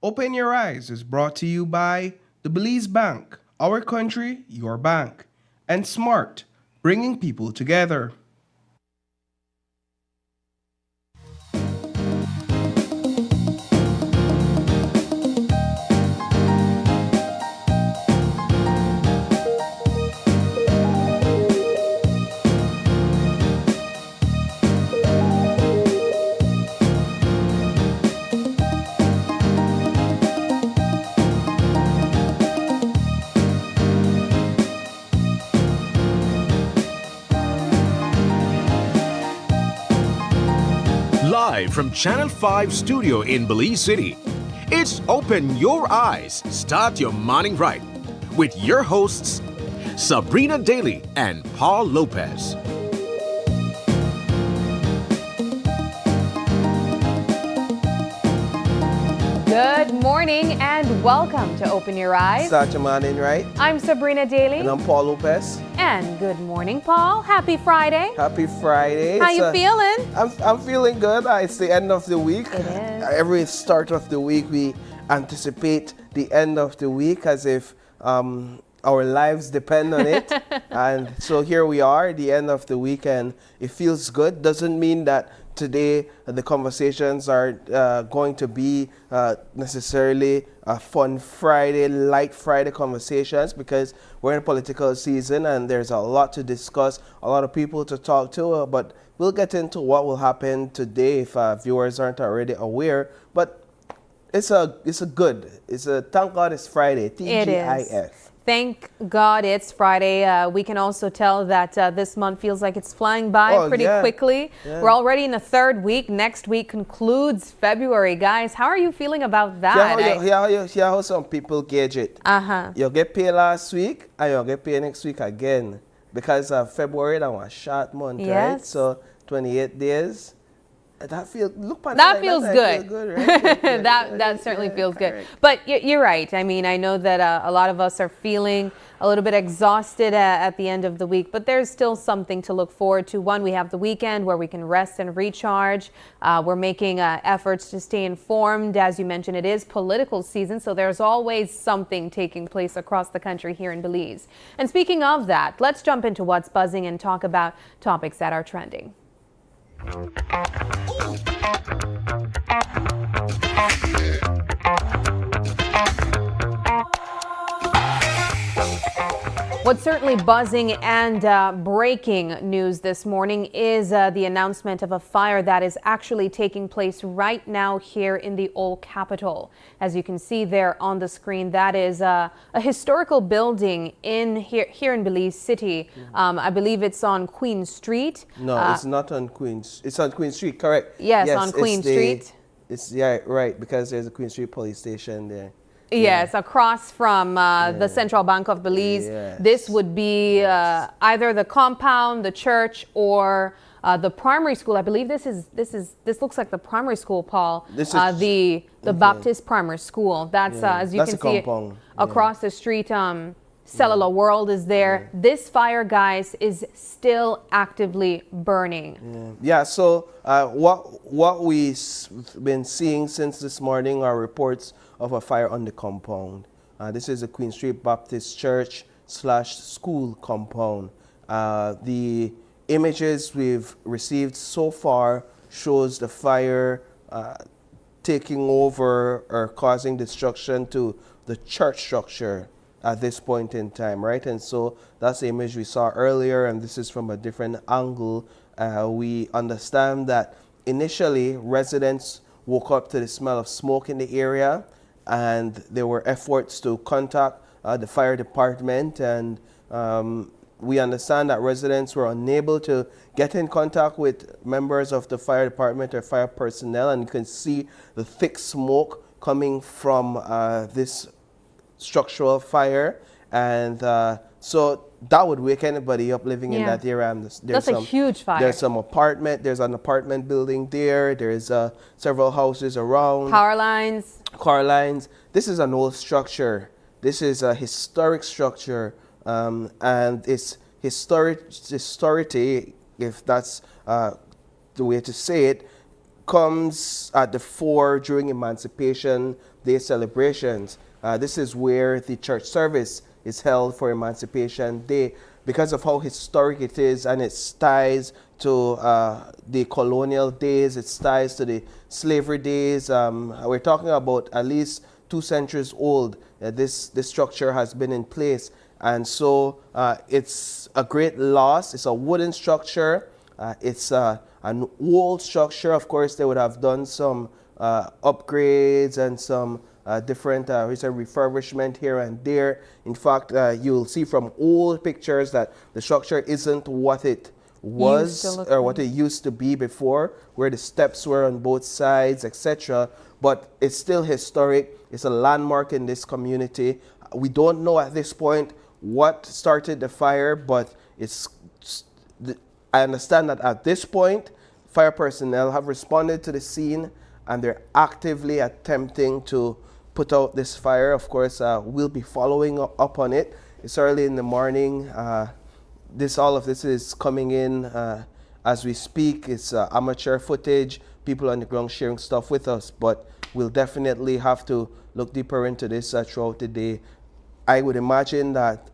Open Your Eyes is brought to you by the Belize Bank, our country, your bank, and Smart, bringing people together. Live from Channel 5 studio in Belize City, it's Open Your Eyes, Start Your Morning Right with your hosts, Sabrina Daly and Paul Lopez. Good morning and welcome to Open Your Eyes. Start your morning right. I'm Sabrina Daly. And I'm Paul Lopez. And good morning, Paul. Happy Friday. Happy Friday. How you feeling? I'm feeling good. It's the end of the week. It is. Every start of the week, we anticipate the end of the week as if our lives depend on it. And so here we are, the end of the week, and it feels good. Doesn't mean that today the conversations are going to be necessarily a fun Friday, light Friday conversations, because we're in political season and there's a lot to discuss, a lot of people to talk to, but we'll get into what will happen today if viewers aren't already aware. But it's a thank God it's Friday, TGIF. It is. Thank God it's Friday. We can also tell that this month feels like it's flying by pretty quickly. Yeah. We're already in the third week. Next week concludes February. Guys, how are you feeling about that? Yeah, how some people gauge it. You get paid last week and you'll get paid next week again. Because February, that was a short month, right? So 28 days. That feels good. That right? that certainly feels good. But you're right. I mean, I know that a lot of us are feeling a little bit exhausted at the end of the week, but there's still something to look forward to. One, we have the weekend where we can rest and recharge. We're making efforts to stay informed. As you mentioned, it is political season, so there's always something taking place across the country here in Belize. And speaking of that, let's jump into what's buzzing and talk about topics that are trending. What's certainly buzzing and breaking news this morning is the announcement of a fire that is actually taking place right now here in the Old Capitol. As you can see there on the screen, that is a historical building here in Belize City. I believe it's on Queen Street. No, it's not on Queens. It's on Queen Street, correct? Yes, on Queen Street. Right, because there's a Queen Street police station there. Yes, across from the Central Bank of Belize. Yes. This would be either the compound, the church, or the primary school. I believe this looks like the primary school, Paul. This is the Baptist primary school. That's as you can see across the street. Cellular World is there. This fire, guys, is still actively burning. Yeah. So what we've been seeing since this morning are reports of a fire on the compound. This is the Queen Street Baptist Church / school compound. The images we've received so far shows the fire taking over or causing destruction to the church structure at this point in time, right? And so that's the image we saw earlier, and this is from a different angle. We understand that initially residents woke up to the smell of smoke in the area, and there were efforts to contact the fire department, and we understand that residents were unable to get in contact with members of the fire department or fire personnel, and you can see the thick smoke coming from this structural fire, and so that would wake anybody up living in that area. That's a huge fire. There's an apartment building there. There's several houses around. Power lines. This is an old structure. This is a historic structure, and its historicity, if that's the way to say it, comes at the fore during Emancipation Day celebrations. This is where the church service is held for Emancipation Day because of how historic it is and its ties to the colonial days, its ties to the slavery days. We're talking about at least 2 centuries old. This structure has been in place, and so it's a great loss. It's a wooden structure. It's an old structure. Of course, they would have done some upgrades and some different refurbishment here and there. In fact, you'll see from old pictures that the structure isn't what it was or what it used to be before, where the steps were on both sides, etc. But it's still historic. It's a landmark in this community. We don't know at this point what started the fire, but I understand that at this point, fire personnel have responded to the scene and they're actively attempting to put out this fire. Of course, we'll be following up on it. It's early in the morning. All of this is coming in as we speak. It's amateur footage, people on the ground sharing stuff with us, but we'll definitely have to look deeper into this throughout the day. I would imagine that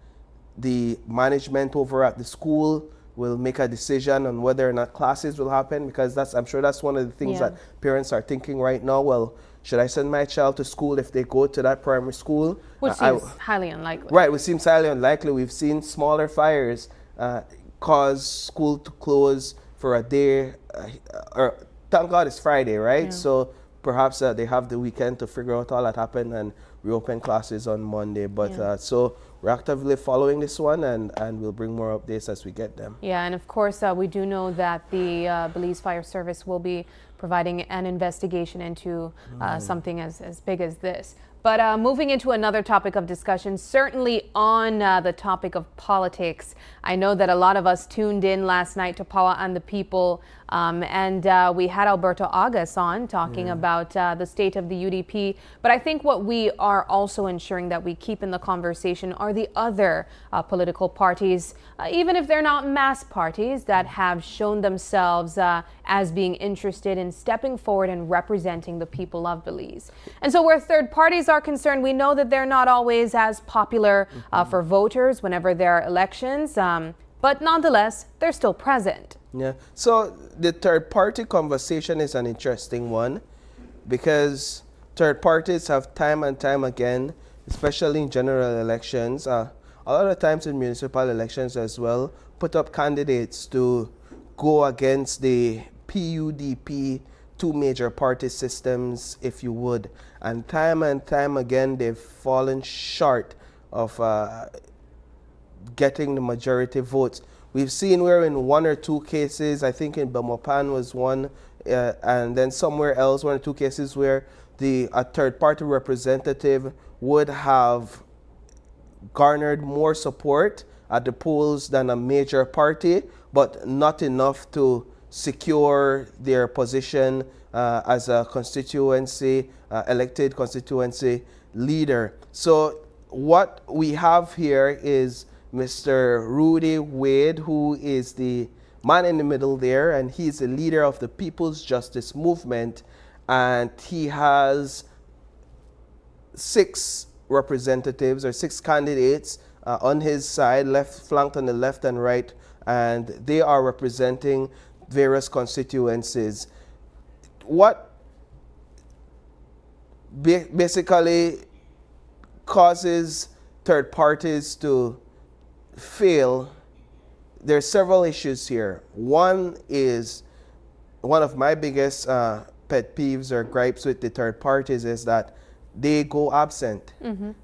the management over at the school will make a decision on whether or not classes will happen, because I'm sure that's one of the things that parents are thinking right now. Well, should I send my child to school if they go to that primary school? Which seems highly unlikely. Right, which seems highly unlikely. We've seen smaller fires cause school to close for a day. Thank God it's Friday, right? Yeah. So perhaps they have the weekend to figure out all that happened and reopen classes on Monday. But so we're actively following this one, and we'll bring more updates as we get them. Yeah, and of course, we do know that the Belize Fire Service will be providing an investigation into something as big as this. But moving into another topic of discussion, certainly on the topic of politics, I know that a lot of us tuned in last night to Power and the People, and we had Alberto August on talking about the state of the UDP. But I think what we are also ensuring that we keep in the conversation are the other political parties, even if they're not mass parties, that have shown themselves as being interested in stepping forward and representing the people of Belize. And so where third parties are concerned, we know that they're not always as popular for voters whenever there are elections, but nonetheless, they're still present. Yeah. So the third party conversation is an interesting one, because third parties have time and time again, especially in general elections, a lot of times in municipal elections as well, put up candidates to go against the PUDP, 2 major party systems, if you would. And time again, they've fallen short of getting the majority votes. We've seen where in 1 or 2 cases, I think in Belmopan was one, and then somewhere else, 1 or 2 cases where a third party representative would have garnered more support at the polls than a major party, but not enough to secure their position as a constituency, elected constituency leader. So what we have here is Mr. Rudy Wade, who is the man in the middle there, and he's the leader of the People's Justice Movement, and he has 6 representatives or 6 candidates on his side, flanked on the left and right, and they are representing various constituencies. What basically causes third parties to fail, there are several issues here. One of my biggest pet peeves or gripes with the third parties is that they go absent.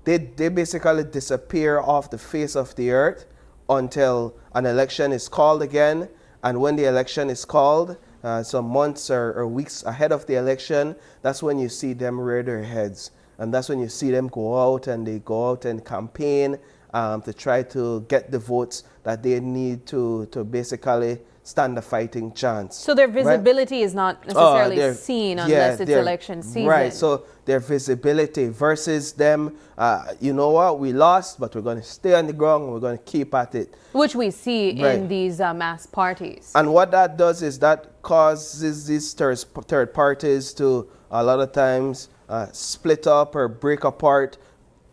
They basically disappear off the face of the earth until an election is called again. And when the election is called, some months or weeks ahead of the election, that's when you see them rear their heads. And that's when you see them go out and campaign to try to get the votes that they need to basically stand a fighting chance. So their visibility is not necessarily seen unless it's election season. Right, so their visibility versus them, you know what, we lost, but we're going to stay on the ground and we're going to keep at it. Which we see in these mass parties. And what that does is that causes these third parties to a lot of times split up or break apart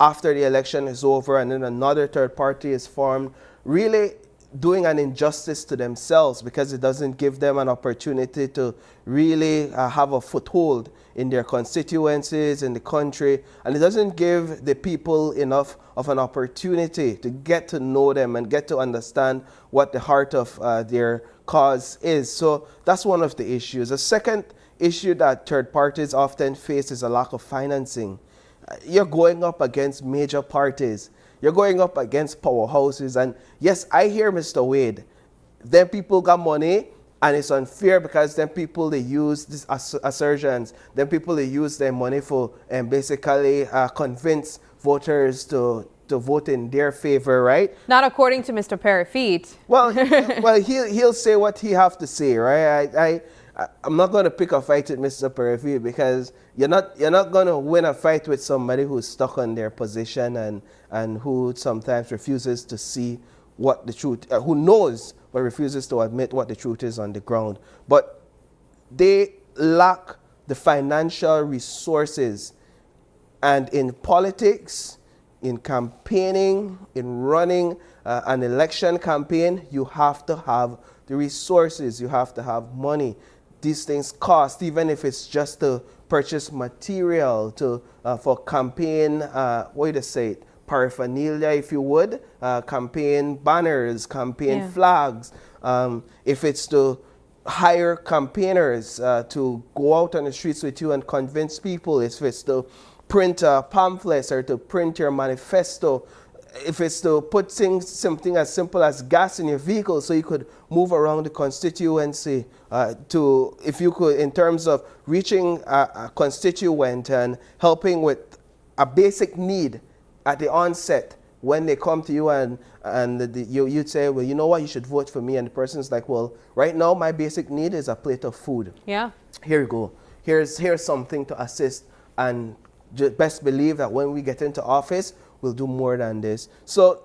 after the election is over, and then another third party is formed, really doing an injustice to themselves, because it doesn't give them an opportunity to really have a foothold in their constituencies, in the country, and it doesn't give the people enough of an opportunity to get to know them and get to understand what the heart of their cause is. So that's one of the issues. The second issue that third parties often face is a lack of financing. You're going up against major parties. You're going up against powerhouses. And yes, I hear Mr. Wade. Then people got money, and it's unfair because then people, they use these assertions. Then people, they use their money for and basically convince voters to vote in their favor, right? Not according to Mr. Parafit. Well, he'll say what he have to say, right? I'm not going to pick a fight with Mr. Parafit, because you're not going to win a fight with somebody who's stuck on their position and who sometimes refuses to see what the truth, who knows but refuses to admit what the truth is on the ground. But they lack the financial resources, and in politics, in campaigning, in running an election campaign, you have to have the resources, you have to have money. These things cost, even if it's just to purchase material for campaign, what do you say it, paraphernalia, if you would, campaign banners, campaign flags. If it's to hire campaigners to go out on the streets with you and convince people, if it's to print pamphlets or to print your manifesto, if it's to put something as simple as gas in your vehicle so you could move around the constituency, if you could, in terms of reaching a constituent and helping with a basic need at the onset, when they come to you and you'd say, well, you know what, you should vote for me. And the person's like, well, right now my basic need is a plate of food. Yeah. Here you go. Here's something to assist. And just best believe that when we get into office, we'll do more than this. So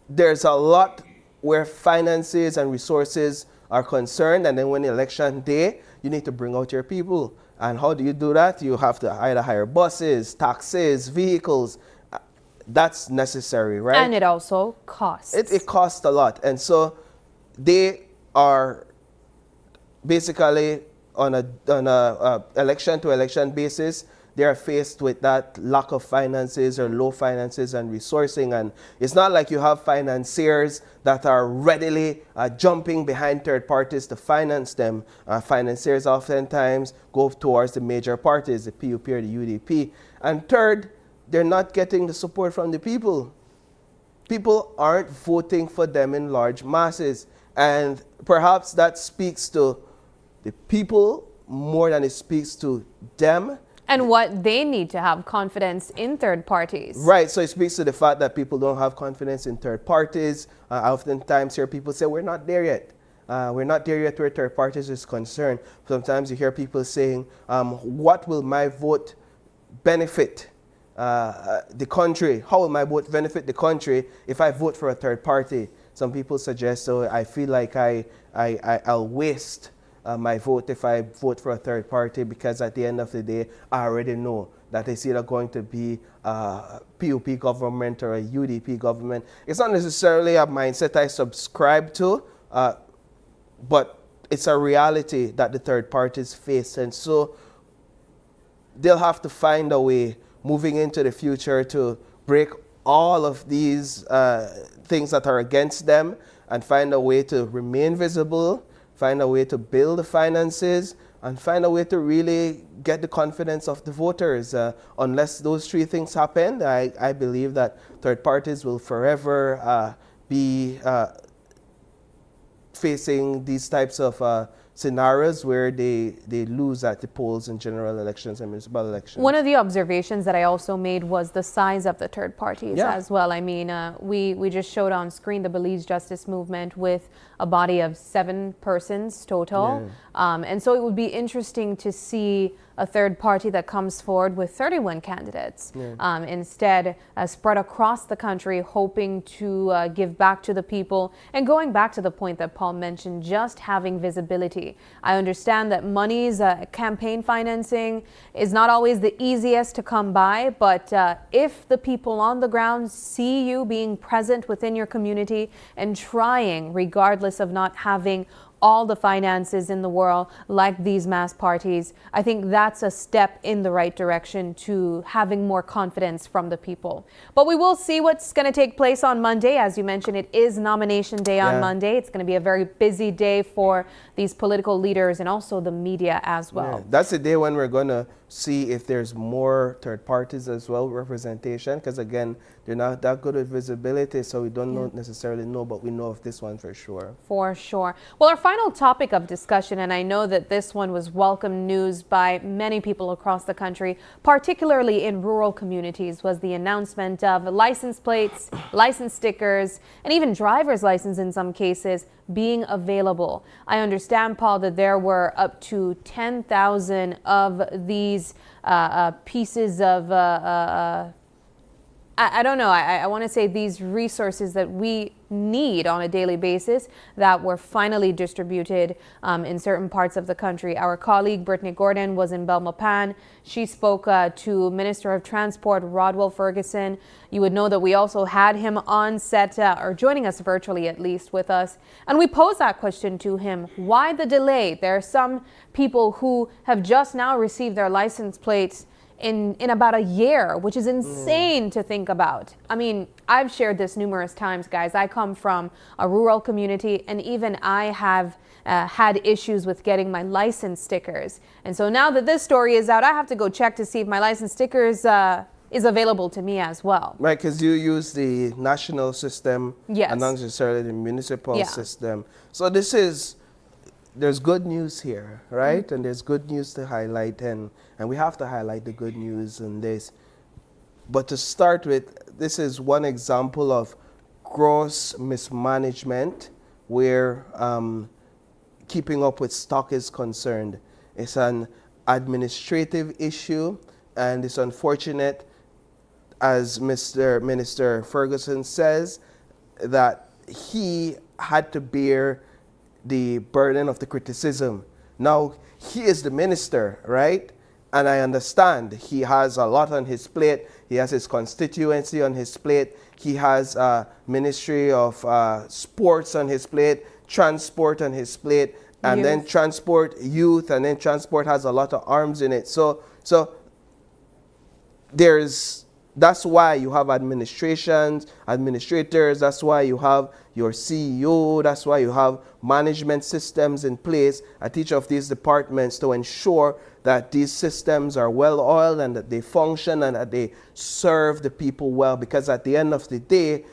there's a lot where finances and resources are concerned. And then when election day, you need to bring out your people. And how do you do that? You have to either hire buses, taxis, vehicles. That's necessary, right? And it also costs. It costs a lot. And so they are basically on a election to election basis, they are faced with that lack of finances or low finances and resourcing. And it's not like you have financiers that are readily jumping behind third parties to finance them. Financiers oftentimes go towards the major parties, the PUP or the UDP. And third, they're not getting the support from the people. People aren't voting for them in large masses. And perhaps that speaks to the people more than it speaks to them. And what they need to have confidence in third parties. Right, so it speaks to the fact that people don't have confidence in third parties. I oftentimes hear people say, we're not there yet. We're not there yet where third parties is concerned. Sometimes you hear people saying, what will my vote benefit the country? How will my vote benefit the country if I vote for a third party? Some people suggest, so I feel like I'll waste my vote if I vote for a third party, because at the end of the day, I already know that it's either going to be a PUP government or a UDP government. It's not necessarily a mindset I subscribe to, but it's a reality that the third parties face. And so they'll have to find a way moving into the future to break all of these things that are against them and find a way to remain visible, find a way to build the finances, and find a way to really get the confidence of the voters. Unless those three things happen, I believe that third parties will forever be facing these types of scenarios where they lose at the polls in general elections and municipal elections. One of the observations that I also made was the size of the third parties as well. I mean, we just showed on screen the Belize Justice Movement with a body of 7 persons total. And so it would be interesting to see a third party that comes forward with 31 candidates instead spread across the country, hoping to give back to the people. And going back to the point that Paul mentioned, just having visibility. I understand that money's campaign financing is not always the easiest to come by, but if the people on the ground see you being present within your community and trying, regardless of not having all the finances in the world like these mass parties, I think that's a step in the right direction to having more confidence from the people. But we will see what's going to take place on Monday. As you mentioned, it is nomination day on Monday. It's going to be a very busy day for these political leaders and also the media as well. Yeah, that's the day when we're going to see if there's more third parties as well, representation, because again, they're not that good at visibility, so we don't necessarily know, but we know of this one for sure. For sure. Well, our final topic of discussion, and I know that this one was welcome news by many people across the country, particularly in rural communities, was the announcement of license plates, license stickers, and even driver's license in some cases being available. I understand, Paul, that there were up to 10,000 of these pieces of I don't know, I want to say these resources that we need on a daily basis that were finally distributed in certain parts of the country. Our colleague Brittany Gordon was in Belmopan. She spoke to Minister of Transport Rodwell Ferguson. You would know that we also had him on set, or joining us virtually at least with us. And we posed that question to him. Why the delay? There are some people who have just now received their license plates in about a year, which is insane to think about. I mean, I've shared this numerous times, guys. I come from a rural community, and even I have had issues with getting my license stickers. And so now that this story is out, I have to go check to see if my license stickers is available to me as well. Right, because you use the national system and not necessarily the municipal system. So there's good news here, right? And there's good news to highlight, and we have to highlight the good news in this. But to start with, this is one example of gross mismanagement where keeping up with stock is concerned. It's an administrative issue, and it's unfortunate, as Mr. Minister Ferguson says, that he had to bear the burden of the criticism. Now, he is the minister, right? And I understand he has a lot on his plate. He has his constituency on his plate. He has Ministry of Sports on his plate, transport on his plate, and then transport, youth, and then transport has a lot of arms in it. So that's why you have administrators, that's why you have your CEO, that's why you have management systems in place at each of these departments to ensure that these systems are well oiled and that they function and that they serve the people well. Because at the end of the day,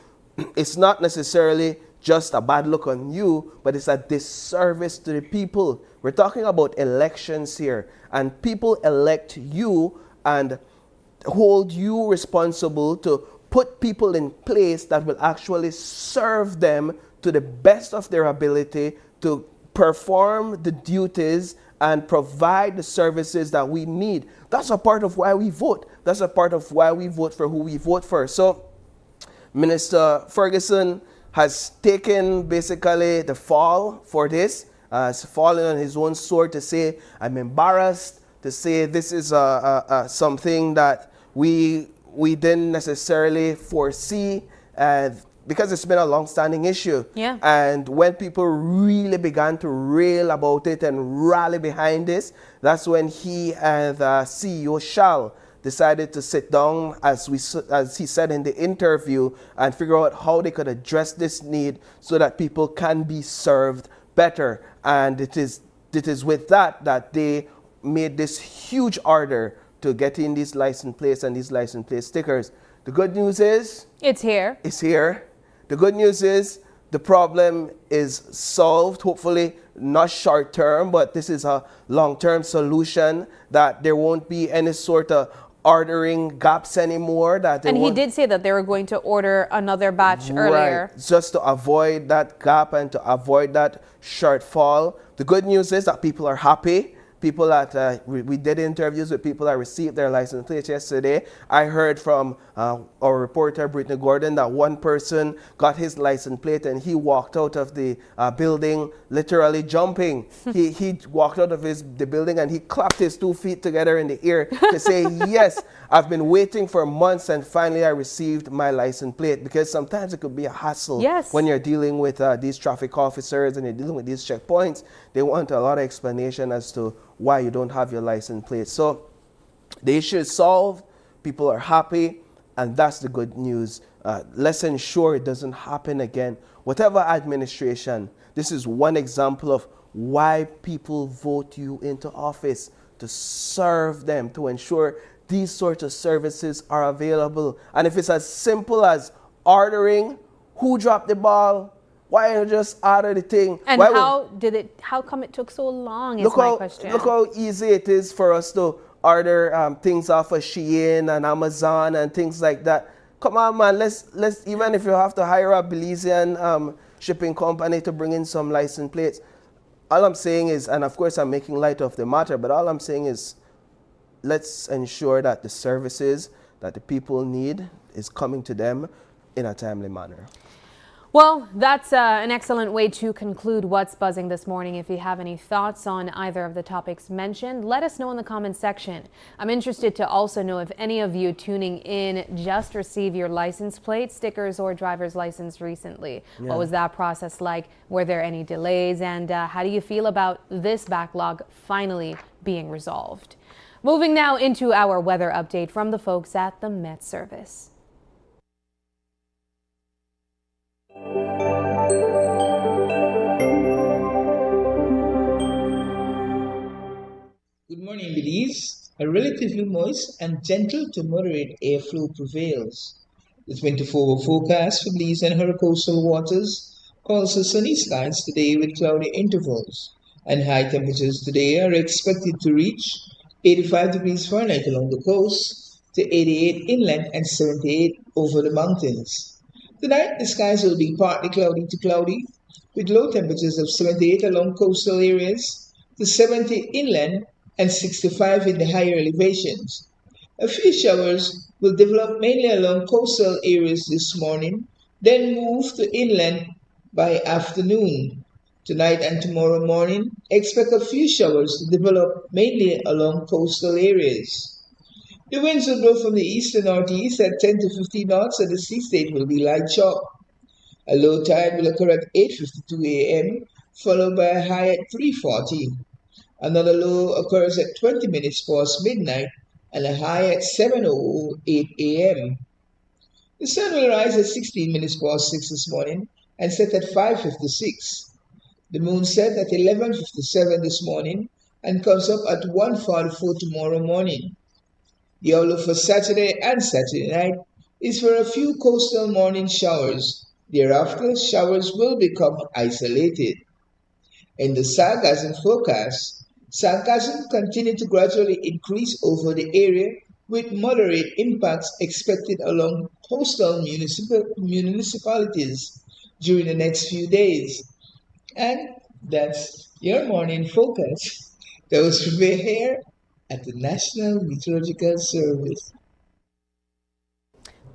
it's not necessarily just a bad look on you, but it's a disservice to the people. We're talking about elections here, and people elect you and hold you responsible to put people in place that will actually serve them to the best of their ability to perform the duties and provide the services that we need. That's a part of why we vote. That's a part of why we vote for who we vote for. So Minister Ferguson has taken basically the fall for this, has fallen on his own sword to say, I'm embarrassed, to say this is something that we didn't necessarily foresee, because it's been a long-standing issue. Yeah. And when people really began to rail about it and rally behind this, that's when he and CEO Shal decided to sit down, as he said in the interview, and figure out how they could address this need so that people can be served better. And it is with that they made this huge order to get in these license plates and these license plate stickers. The good news is it's here. It's here. The good news is the problem is solved, hopefully not short term, but this is a long-term solution, that there won't be any sort of ordering gaps anymore. And he did say that they were going to order another batch earlier. Right, just to avoid that gap and to avoid that shortfall. The good news is that people are happy. People that, we did interviews with people that received their license plates yesterday. I heard from our reporter, Brittany Gordon, that one person got his license plate and he walked out of the building literally jumping. He walked out of the building and he clapped his 2 feet together in the air to say, yes, I've been waiting for months and finally I received my license plate. Because sometimes it could be a hassle when you're dealing with these traffic officers and you're dealing with these checkpoints. They want a lot of explanation as to why you don't have your license plate. So the issue is solved, people are happy, and that's the good news. Let's ensure it doesn't happen again. Whatever administration, this is one example of why people vote you into office, to serve them, to ensure these sorts of services are available. And if it's as simple as ordering, who dropped the ball? Why don't you just order the thing? And how come it took so long is my question. Look how easy it is for us to order things off of Shein and Amazon and things like that. Come on, man, let's even if you have to hire a Belizean shipping company to bring in some license plates. All I'm saying is, and of course I'm making light of the matter, but all I'm saying is let's ensure that the services that the people need is coming to them in a timely manner. Well, that's an excellent way to conclude What's Buzzing this morning. If you have any thoughts on either of the topics mentioned, let us know in the comments section. I'm interested to also know if any of you tuning in just received your license plate, stickers, or driver's license recently. Yeah. What was that process like? Were there any delays? And how do you feel about this backlog finally being resolved? Moving now into our weather update from the folks at the Met Service. Good morning, Belize. A relatively moist and gentle to moderate airflow prevails. The 24-hour forecast for Belize and her coastal waters calls for sunny skies today with cloudy intervals, and high temperatures today are expected to reach 85 degrees Fahrenheit along the coast to 88 inland and 78 over the mountains. Tonight, the skies will be partly cloudy to cloudy, with low temperatures of 78 along coastal areas to 70 inland and 65 in the higher elevations. A few showers will develop mainly along coastal areas this morning, then move to inland by afternoon. Tonight and tomorrow morning, expect a few showers to develop mainly along coastal areas. The winds will blow from the east to northeast at 10 to 15 knots, and the sea state will be light chop. A low tide will occur at 8:52 a.m., followed by a high at 3:40. Another low occurs at 20 minutes past midnight and a high at 7:08 a.m. The sun will rise at 16 minutes past 6 this morning and set at 5:56. The moon set at 11:57 this morning and comes up at 1:44 tomorrow morning. The outlook for Saturday and Saturday night is for a few coastal morning showers. Thereafter, showers will become isolated. In the sargassum forecast, sargassum continued to gradually increase over the area, with moderate impacts expected along coastal municipalities during the next few days. And that's your morning focus. That was from here at the National Meteorological Service.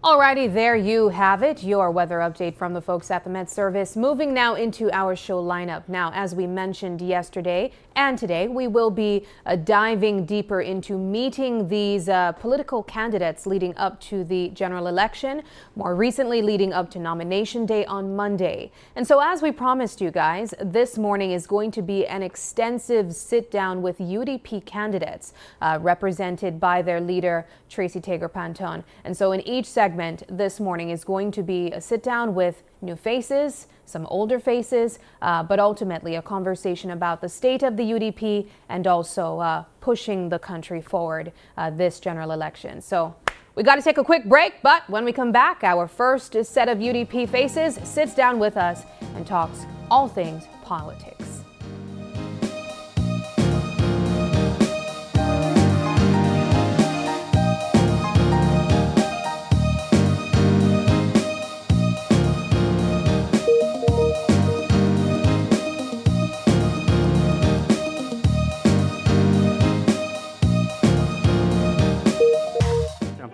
Alrighty, there you have it, your weather update from the folks at the Met Service. Moving now into our show lineup. Now, as we mentioned yesterday and today, we will be diving deeper into meeting these political candidates leading up to the general election, more recently leading up to nomination day on Monday. And so as we promised you guys, this morning is going to be an extensive sit down with UDP candidates represented by their leader, Tracy Panton. And so in each segment this morning is going to be a sit down with new faces, some older faces, but ultimately a conversation about the state of the UDP and also pushing the country forward this general election. So we got to take a quick break, but when we come back, our first set of UDP faces sits down with us and talks all things politics.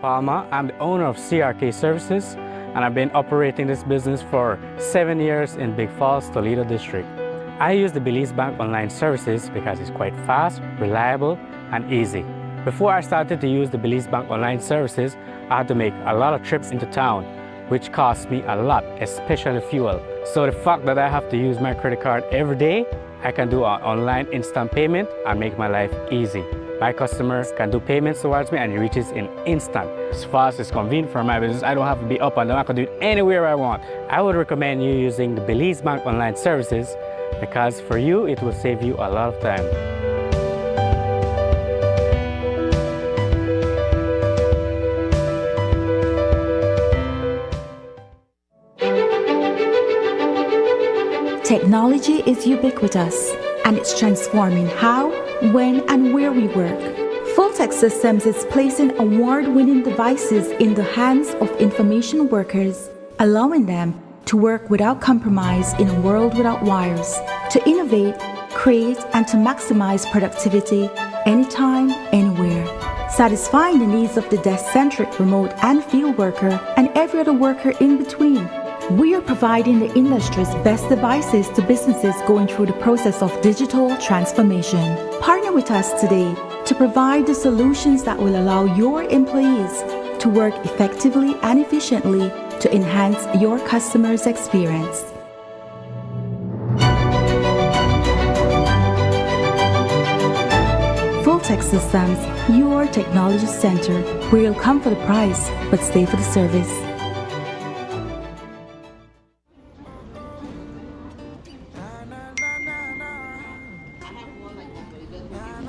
Palmer. I'm the owner of CRK Services, and I've been operating this business for 7 years in Big Falls, Toledo District. I use the Belize Bank online services because it's quite fast, reliable, and easy. Before I started to use the Belize Bank online services, I had to make a lot of trips into town, which cost me a lot, especially fuel. So the fact that I have to use my credit card every day, I can do an online instant payment and make my life easy. My customers can do payments towards me and it reaches in instant. It's fast, it's convenient for my business. I don't have to be up and down. I can do it anywhere I want. I would recommend you using the Belize Bank online services because for you, it will save you a lot of time. Technology is ubiquitous, and it's transforming how, when, and where we work. Fulltech Systems is placing award-winning devices in the hands of information workers, allowing them to work without compromise in a world without wires, to innovate, create, and to maximize productivity anytime, anywhere, satisfying the needs of the desk-centric remote and field worker and every other worker in between. We are providing the industry's best devices to businesses going through the process of digital transformation. Partner with us today to provide the solutions that will allow your employees to work effectively and efficiently to enhance your customers' experience. Fulltech Systems, your technology center, where you'll come for the price but stay for the service.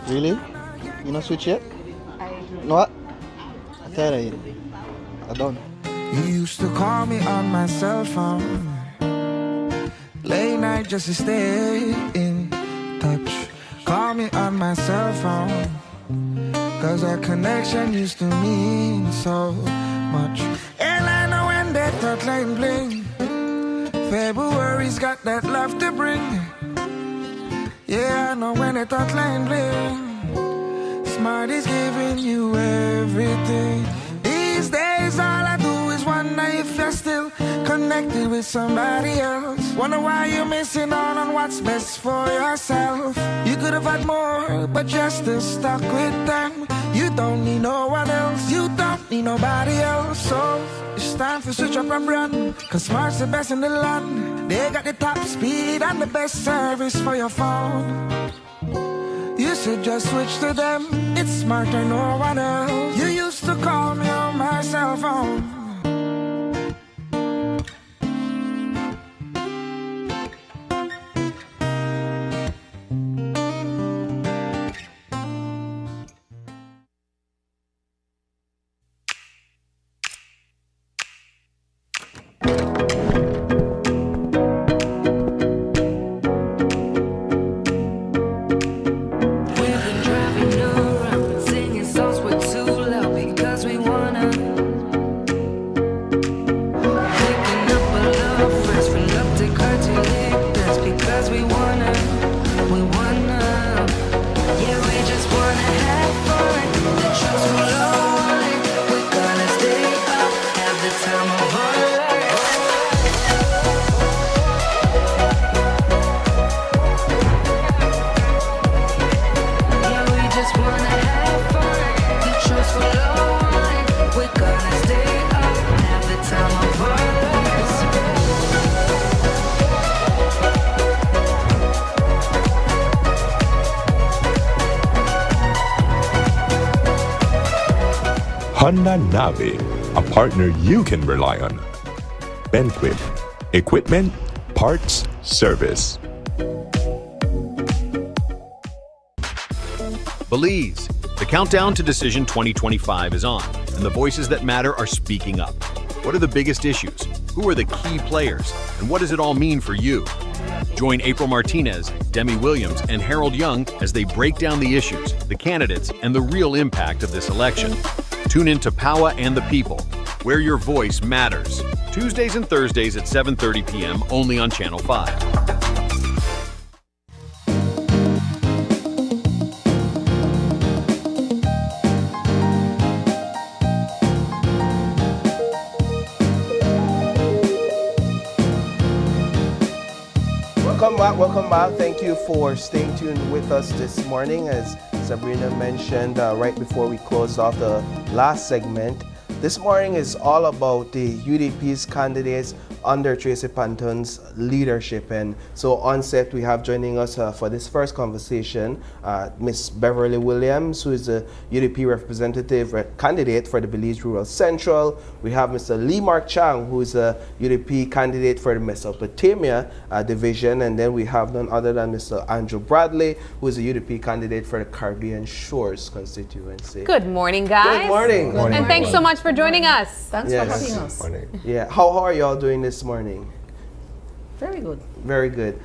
Really? You not switch yet? No what? I tell you, I don't. You used to call me on my cell phone, late night just to stay in touch. Call me on my cell phone, cause our connection used to mean so much. And I know when that thought line bling, February's got that love to bring. Yeah, I know when that thought line bling, Smart is giving you everything. These days all I do is wonder if you're still connected with somebody else. Wonder why you're missing out on what's best for yourself. You could have had more, but you're still stuck with them. You don't need no one else, you don't need nobody else. So it's time to switch up and run, cause Smart's the best in the land. They got the top speed and the best service for your phone. You should just switch to them, it's Smart or no one else. You used to call me on my cell phone. Honda Navi, a partner you can rely on. Benquip, equipment, parts, service. Belize, the countdown to Decision 2025 is on, and the voices that matter are speaking up. What are the biggest issues? Who are the key players? And what does it all mean for you? Join April Martinez, Demi Williams, and Harold Young as they break down the issues, the candidates, and the real impact of this election. Tune in to Power and the People, where your voice matters. Tuesdays and Thursdays at 7:30 p.m. only on Channel 5. Welcome back. Thank you for staying tuned with us this morning. As Sabrina mentioned right before we closed off the last segment, this morning is all about the UDP's candidates under Tracy Panton's leadership. And so on set, we have joining us for this first conversation, Miss Beverly Williams, who is a UDP representative candidate for the Belize Rural Central. We have Mr. Lee Mark Chang, who is a UDP candidate for the Mesopotamia division. And then we have none other than Mr. Andrew Bradley, who is a UDP candidate for the Caribbean Shores constituency. Good morning, guys. Good morning. Good morning. And thanks so much for joining us. Thanks for having us. Yeah. How are y'all doing this morning? Very good. Very good.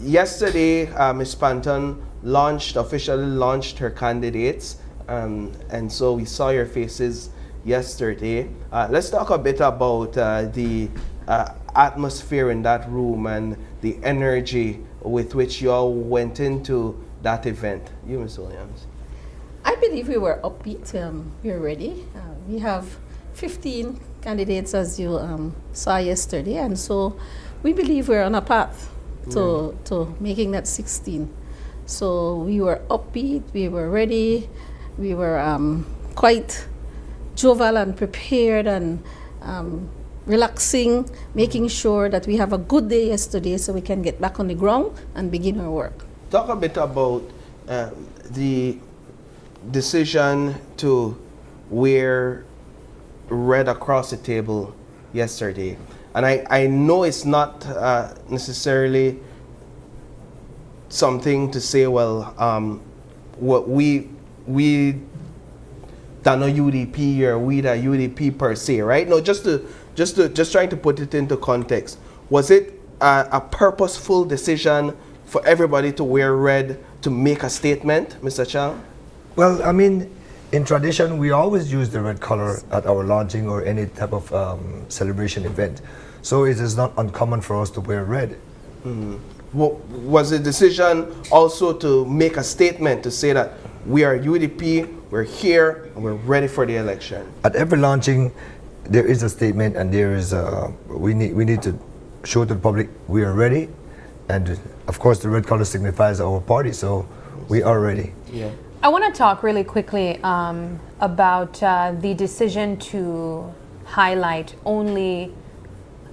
Yesterday, Ms. Panton officially launched her candidates, and so we saw your faces yesterday. Let's talk a bit about the atmosphere in that room and the energy with which you all went into that event. You, Ms. Williams. I believe we were upbeat. We were ready. We have 15 candidates, as you saw yesterday, and so we believe we're on a path to making that 16. So we were upbeat, we were ready, we were quite jovial and prepared and relaxing, making sure that we have a good day yesterday so we can get back on the ground and begin our work. Talk a bit about the decision to wear red across the table yesterday. And I know it's not necessarily something to say, well, what we done a UDP or we the UDP per se, right? No, just trying to put it into context. Was it a purposeful decision for everybody to wear red to make a statement, Mr. Chang? Well, I mean, in tradition, we always use the red color at our launching or any type of celebration event. So it is not uncommon for us to wear red. Mm-hmm. Was the decision also to make a statement to say that we are UDP, we're here, and we're ready for the election? At every launching, there is a statement, and there is we need to show to the public we are ready, and of course the red color signifies our party, so we are ready. Yeah. I want to talk really quickly about the decision to highlight only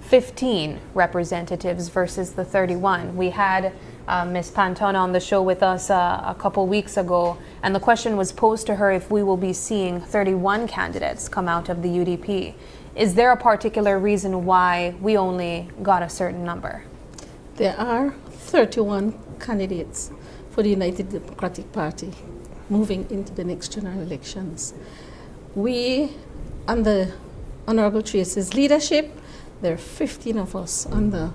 15 representatives versus the 31. We had Ms. Panton on the show with us a couple weeks ago, and the question was posed to her if we will be seeing 31 candidates come out of the UDP. Is there a particular reason why we only got a certain number? There are 31 candidates for the United Democratic Party moving into the next general elections. We, under Honorable Tracy's leadership, there are 15 of us under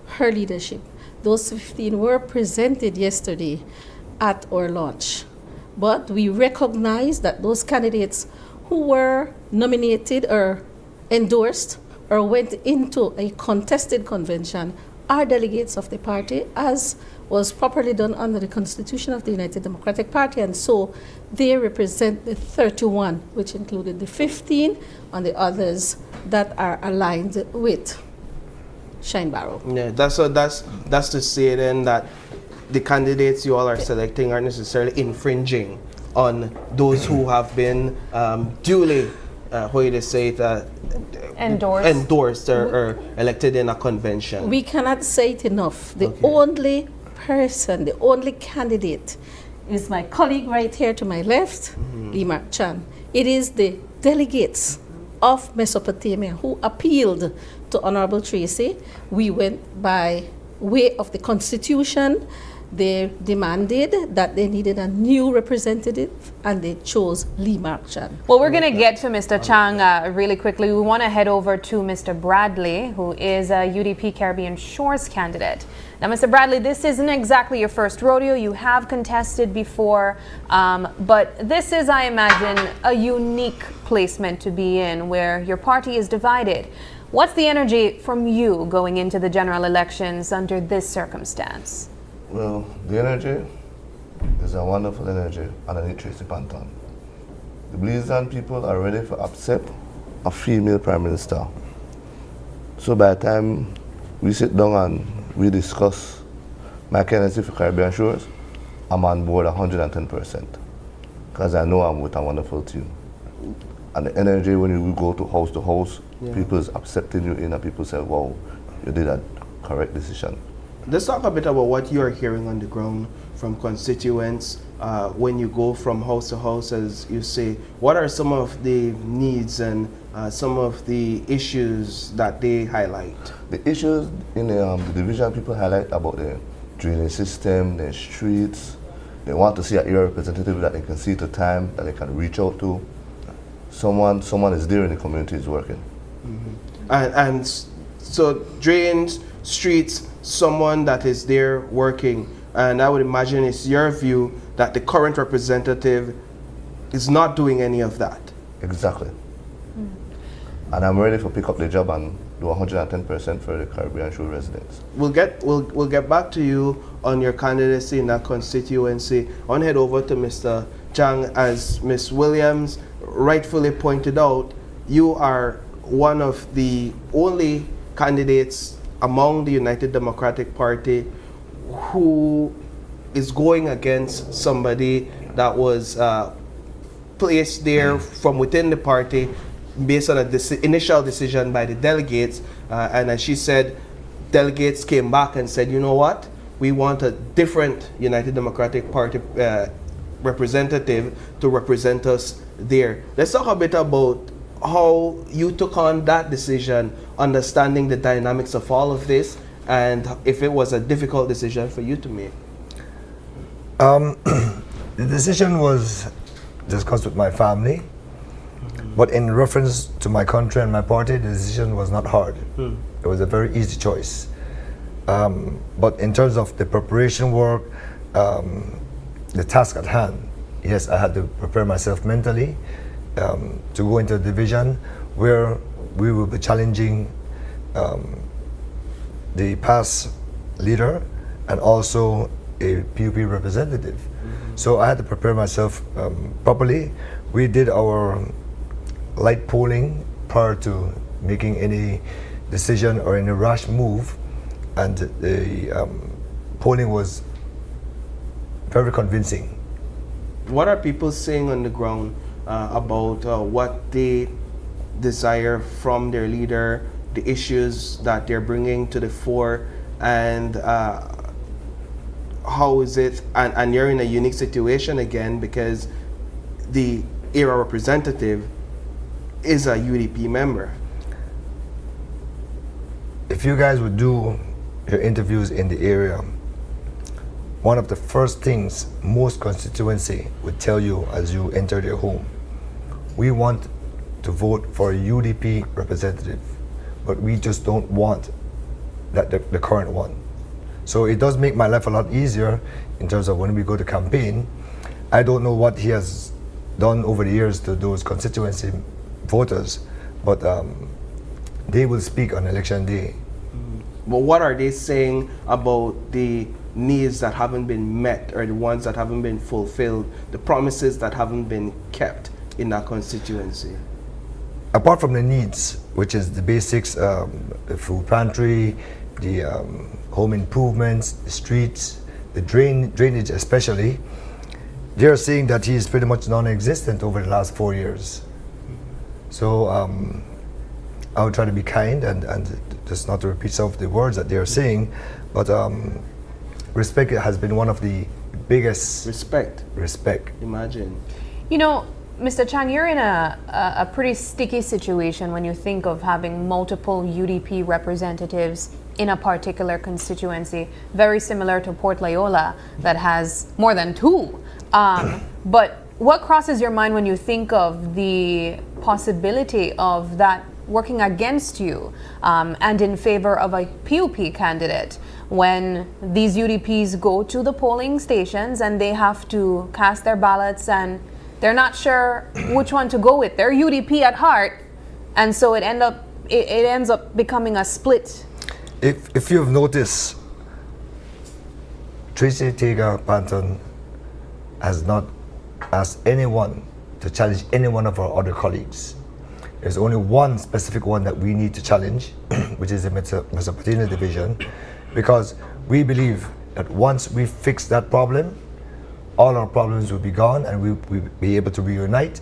her leadership. Those 15 were presented yesterday at our launch. But we recognize that those candidates who were nominated or endorsed or went into a contested convention are delegates of the party, as was properly done under the Constitution of the United Democratic Party, and so they represent the 31, which included the 15 and the others that are aligned with Shine Barrow. Yeah, that's to say then that the candidates you all are selecting aren't necessarily infringing on those who have been duly, endorsed or elected in a convention. We cannot say it enough. The only person, the only candidate is my colleague right here to my left, Lee Mark Chan. It is the delegates of Mesopotamia who appealed to Honorable Tracy. We went by way of the Constitution. They demanded that they needed a new representative, and they chose Lee Mark Chan. Well, we're going to get to Mr. Chang really quickly. We want to head over to Mr. Bradley, who is a UDP Caribbean Shores candidate. Now, Mr. Bradley, this isn't exactly your first rodeo. You have contested before, but this is, I imagine, a unique placement to be in where your party is divided. What's the energy from you going into the general elections under this circumstance? Well, the energy is a wonderful energy underneath Tracy Panton. The Belizean people are ready to accept a female Prime Minister. So by the time we sit down and we discuss my candidacy for Caribbean Shores, I'm on board 110%. Because I know I'm with a wonderful team. And the energy when you go to house, people is accepting you in and people say, wow, you did a correct decision. Let's talk a bit about what you're hearing on the ground from constituents when you go from house to house, as you say. What are some of the needs and some of the issues that they highlight? The issues in the division, people highlight about the drainage system, the streets. They want to see an area representative that they can see at a time, that they can reach out to. Someone is there in the community is working. And so drains, streets, someone that is there working. And I would imagine it's your view that the current representative is not doing any of that. Exactly. And I'm ready to pick up the job and do 110% for the Caribbean Shore residents. We'll get back to you on your candidacy in that constituency. I want to head over to Mr. Chang. As Ms. Williams rightfully pointed out, you are one of the only candidates among the United Democratic Party who is going against somebody that was placed there from within the party based on an initial decision by the delegates. And as she said, delegates came back and said, you know what? We want a different United Democratic Party representative to represent us there. Let's talk a bit about how you took on that decision, understanding the dynamics of all of this, and if it was a difficult decision for you to make. The decision was discussed with my family, but in reference to my country and my party, the decision was not hard. It was a very easy choice. But in terms of the preparation work, the task at hand, yes, I had to prepare myself mentally to go into a division where we will be challenging the past leader and also a PUP representative. So I had to prepare myself properly. We did our light polling prior to making any decision or any rash move, and the polling was very convincing. What are people saying on the ground about what they desire from their leader, the issues that they're bringing to the fore, and how is it, and you're in a unique situation again because the area representative is a UDP member. If you guys would do your interviews in the area, one of the first things most constituency would tell you as you enter their home, we want to vote for a UDP representative, but we just don't want that the current one. So it does make my life a lot easier in terms of when we go to campaign. I don't know what he has done over the years to those constituency voters, but they will speak on election day. But what are they saying about the needs that haven't been met, or the ones that haven't been fulfilled, the promises that haven't been kept in that constituency? Apart from the needs, which is the basics, the food pantry, the home improvements, the streets, the drainage especially, they're saying that he is pretty much non-existent over the last 4 years. So I would try to be kind and just not to repeat some of the words that they're saying, but respect has been one of the biggest. Respect. Imagine. You know, Mr. Chang, you're in a pretty sticky situation when you think of having multiple UDP representatives in a particular constituency, very similar to Port Loyola that has more than two. But what crosses your mind when you think of the possibility of that working against you and in favor of a PUP candidate when these UDPs go to the polling stations and they have to cast their ballots and they're not sure which one to go with? They're UDP at heart, and so it ends up becoming a split. If you've noticed, Tracy Panton has not asked anyone to challenge any one of our other colleagues. There's only one specific one that we need to challenge, which is the Metropolitan Division, because we believe that once we fix that problem, all our problems will be gone and we'll be able to reunite,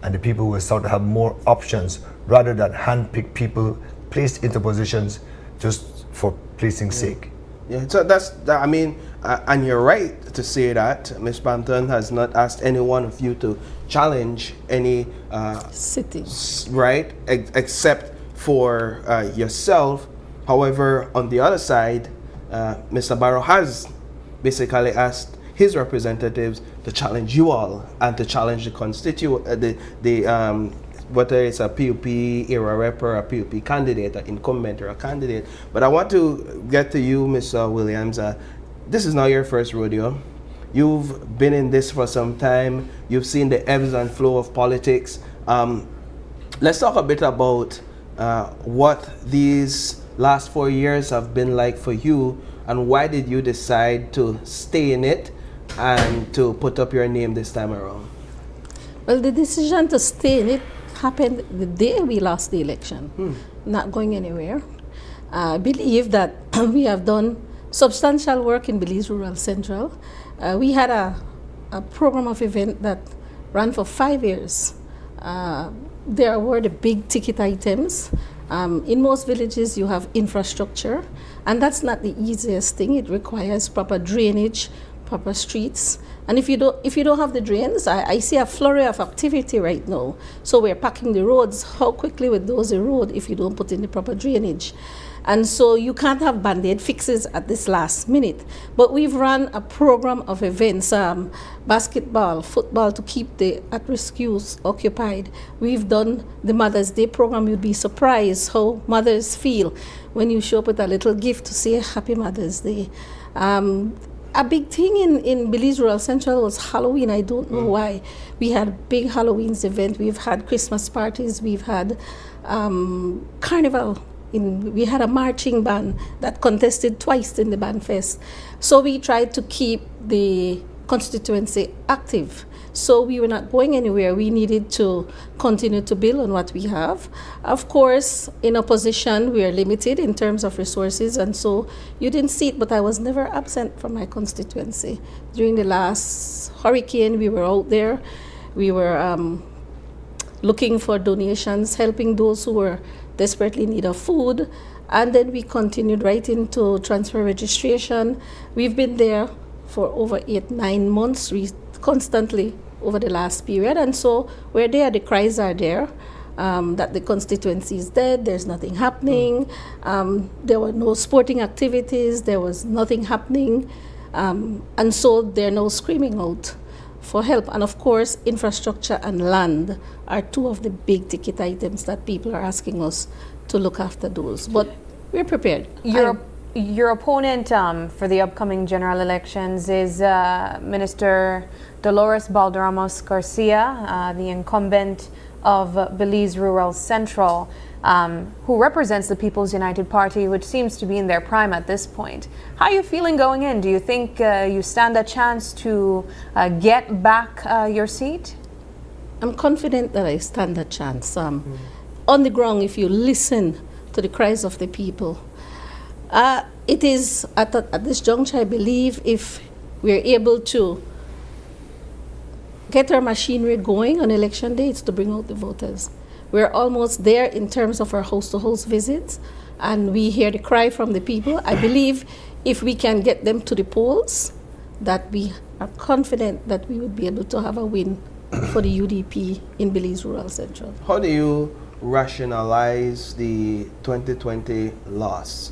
and the people will start to have more options rather than hand-pick people placed into positions just for placing sake. Yeah, so I mean, and you're right to say that. Ms. Panton has not asked any one of you to challenge any city, right, except for yourself. However, on the other side, Mr. Barrow has basically asked his representatives to challenge you all and to challenge the whether it's a PUP era rep or a PUP candidate, an incumbent or a candidate. But I want to get to you, Mr. Williams. This is not your first rodeo. You've been in this for some time. You've seen the ebbs and flow of politics. Let's talk a bit about what these last 4 years have been like for you, and why did you decide to stay in it and to put up your name this time around? Well, the decision to stay in it happened the day we lost the election, not going anywhere. I believe that we have done substantial work in Belize Rural Central. We had a program of event that ran for 5 years. There were the big ticket items. In most villages you have infrastructure, and that's not the easiest thing. It requires proper drainage, proper streets. And if you don't have the drains, I see a flurry of activity right now. So we're packing the roads. How quickly will those erode if you don't put in the proper drainage? And so you can't have band-aid fixes at this last minute. But we've run a program of events, basketball, football, to keep the at-risk youth occupied. We've done the Mother's Day program. You'd be surprised how mothers feel when you show up with a little gift to say Happy Mother's Day. A big thing in Belize Rural Central was Halloween. I don't know why. We had big Halloween's event. We've had Christmas parties. We've had carnival. We had a marching band that contested twice in the band fest. So we tried to keep the constituency active. So we were not going anywhere. We needed to continue to build on what we have. Of course, in opposition, we are limited in terms of resources, and so you didn't see it, but I was never absent from my constituency. During the last hurricane, we were out there. We were looking for donations, helping those who were desperately in need of food, and then we continued right into transfer registration. We've been there for over 8-9 months, constantly over the last period, and so we're there. The cries are there that the constituency is dead, there's nothing happening. There were no sporting activities, there was nothing happening, and so they're now screaming out for help. And of course, infrastructure and land are two of the big ticket items that people are asking us to look after those. But we're prepared. Your opponent for the upcoming general elections is Minister Dolores Balderramos Garcia, the incumbent of Belize Rural Central, who represents the People's United Party, which seems to be in their prime at this point. How are you feeling going in? Do you think you stand a chance to get back your seat? I'm confident that I stand a chance. On the ground, if you listen to the cries of the people, it is at this juncture, I believe, if we're able to get our machinery going on election day, it's to bring out the voters. We're almost there in terms of our house-to-house visits, and we hear the cry from the people. I believe if we can get them to the polls, that we are confident that we would be able to have a win for the UDP in Belize Rural Central. How do you rationalize the 2020 loss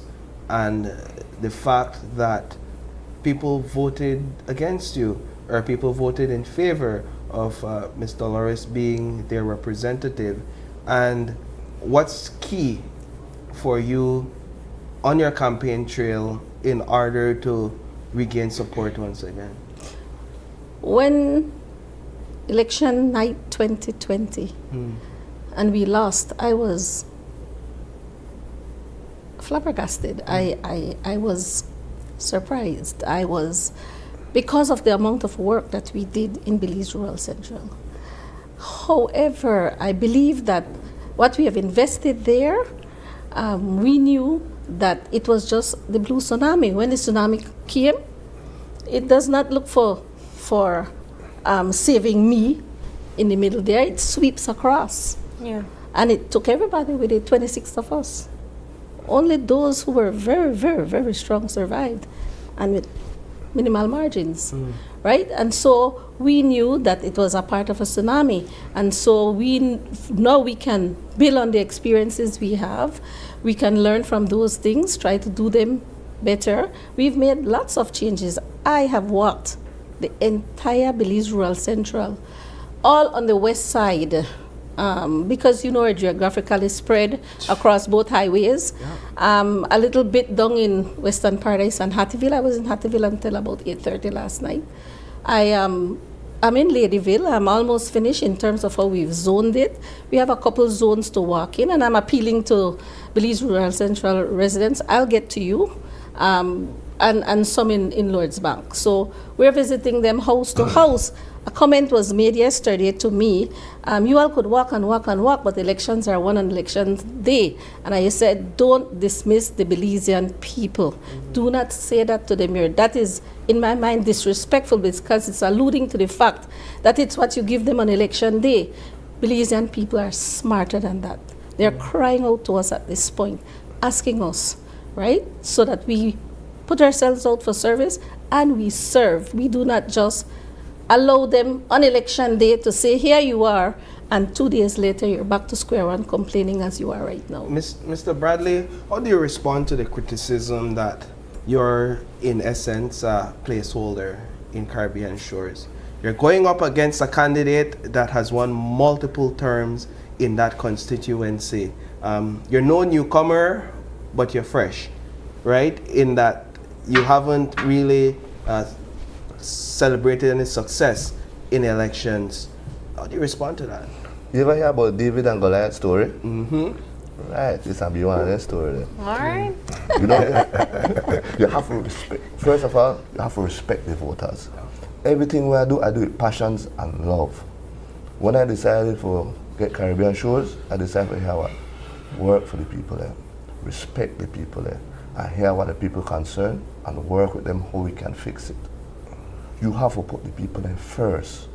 and the fact that people voted against you, or people voted in favor of Ms. Dolores being their representative? And what's key for you on your campaign trail in order to regain support once again? When election night 2020 and we lost, I was flabbergasted. I was surprised. I was, because of the amount of work that we did in Belize Rural Central. However, I believe that what we have invested there, we knew that it was just the blue tsunami. When the tsunami came, it does not look for saving me in the middle there. It sweeps across. Yeah. And it took everybody with it, 26 of us. Only those who were very, very, very strong survived, and with minimal margins, right? And so we knew that it was a part of a tsunami. And so now we can build on the experiences we have. We can learn from those things, try to do them better. We've made lots of changes. I have walked the entire Belize Rural Central, all on the west side, because we're geographically spread across both highways. A little bit down in Western Paradise and Hattieville. I was in Hattieville until about 8:30 last night. I'm in Ladyville. I'm almost finished in terms of how we've zoned it. We have a couple zones to walk in, and I'm appealing to Belize Rural Central residents. I'll get to you. And some in Lords Bank. So we're visiting them house to house. A comment was made yesterday to me, you all could walk and walk and walk, but elections are won on election day. And I said, don't dismiss the Belizean people. Do not say that to them. That is, in my mind, disrespectful, because it's alluding to the fact that it's what you give them on election day. Belizean people are smarter than that. They're crying out to us at this point, asking us, right, so that we put ourselves out for service and we serve. We do not just allow them on election day to say, here you are, and 2 days later you're back to square one complaining as you are right now. Mr. Bradley, how do you respond to the criticism that you're, in essence, a placeholder in Caribbean Shores? You're going up against a candidate that has won multiple terms in that constituency. You're no newcomer, but you're fresh, right? In that you haven't really celebrated any success in elections. How do you respond to that? You ever hear about David and Goliath story? Right, this will be one of their stories. All right. You have to respect, first of all, you have to respect the voters. Everything I do with passions and love. When I decided to get Caribbean Shores, I decided to hear what? Work for the people there. Respect the people there. I hear what the people concern and work with them how we can fix it. You have to put the people there first.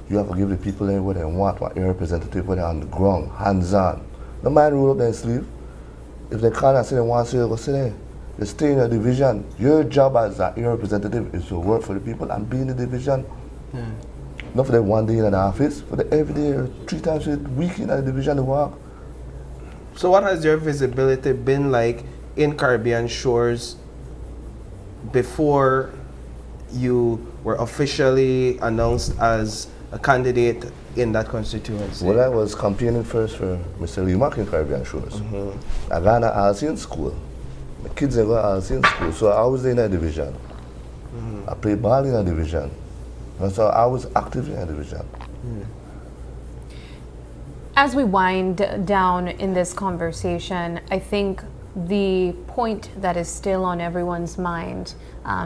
You have to give the people there what they want, what your representative, what they're on the ground, hands-on. No mind roll up their sleeve. If they can't say they want to say, go sit there. They stay in a division. Your job as your representative is to work for the people and be in the division. Not for them 1 day in an office, for them every day, 3 times a week in a division to work. So what has your visibility been like in Caribbean Shores before you were officially announced as a candidate in that constituency? Well, I was campaigning first for Mr. Lee Mack in Caribbean Shores. I ran an Alcyon school. The kids go to Alcyon school, so I was in a division. I played ball in a division. And so I was active in a division. As we wind down in this conversation, I think the point that is still on everyone's mind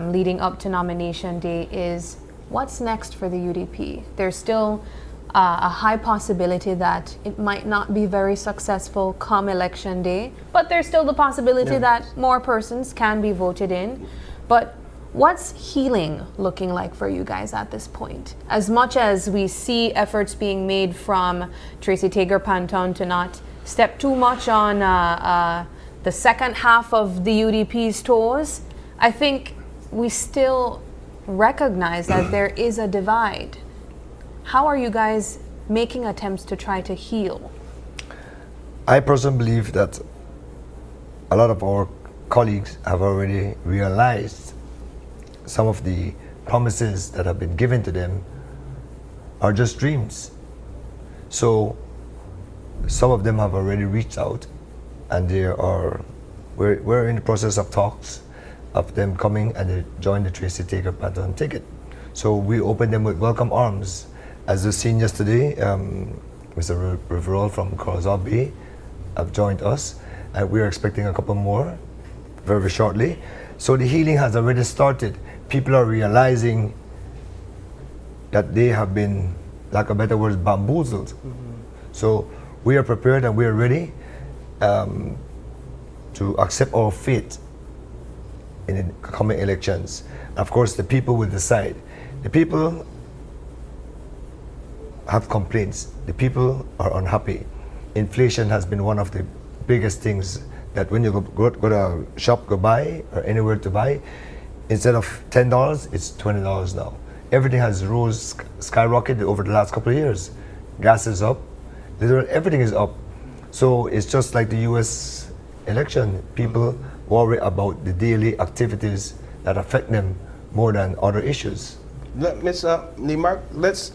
leading up to nomination day is what's next for the UDP? There's still a high possibility that it might not be very successful come election day, but there's still the possibility that more persons can be voted in. But what's healing looking like for you guys at this point? As much as we see efforts being made from Tracy Panton to not step too much on the second half of the UDP's tours, I think we still recognize that there is a divide. How are you guys making attempts to try to heal? I personally believe that a lot of our colleagues have already realized some of the promises that have been given to them are just dreams. So some of them have already reached out, and we're in the process of talks of them coming and they join the Tracy Panton ticket. So we open them with welcome arms. As you've seen yesterday, Mr. Riverol from Crozon Bay have joined us, and we're expecting a couple more very shortly. So the healing has already started. People are realizing that they have been, like a better word, bamboozled. So we are prepared and we are ready to accept our fate in the coming elections. Of course, the people will decide. The people have complaints. The people are unhappy. Inflation has been one of the biggest things that when you go to a shop, go buy, or anywhere to buy, instead of $10, it's $20 now. Everything has skyrocketed over the last couple of years. Gas is up, literally everything is up. So it's just like the US election. People worry about the daily activities that affect them more than other issues. Mr. Limark, let's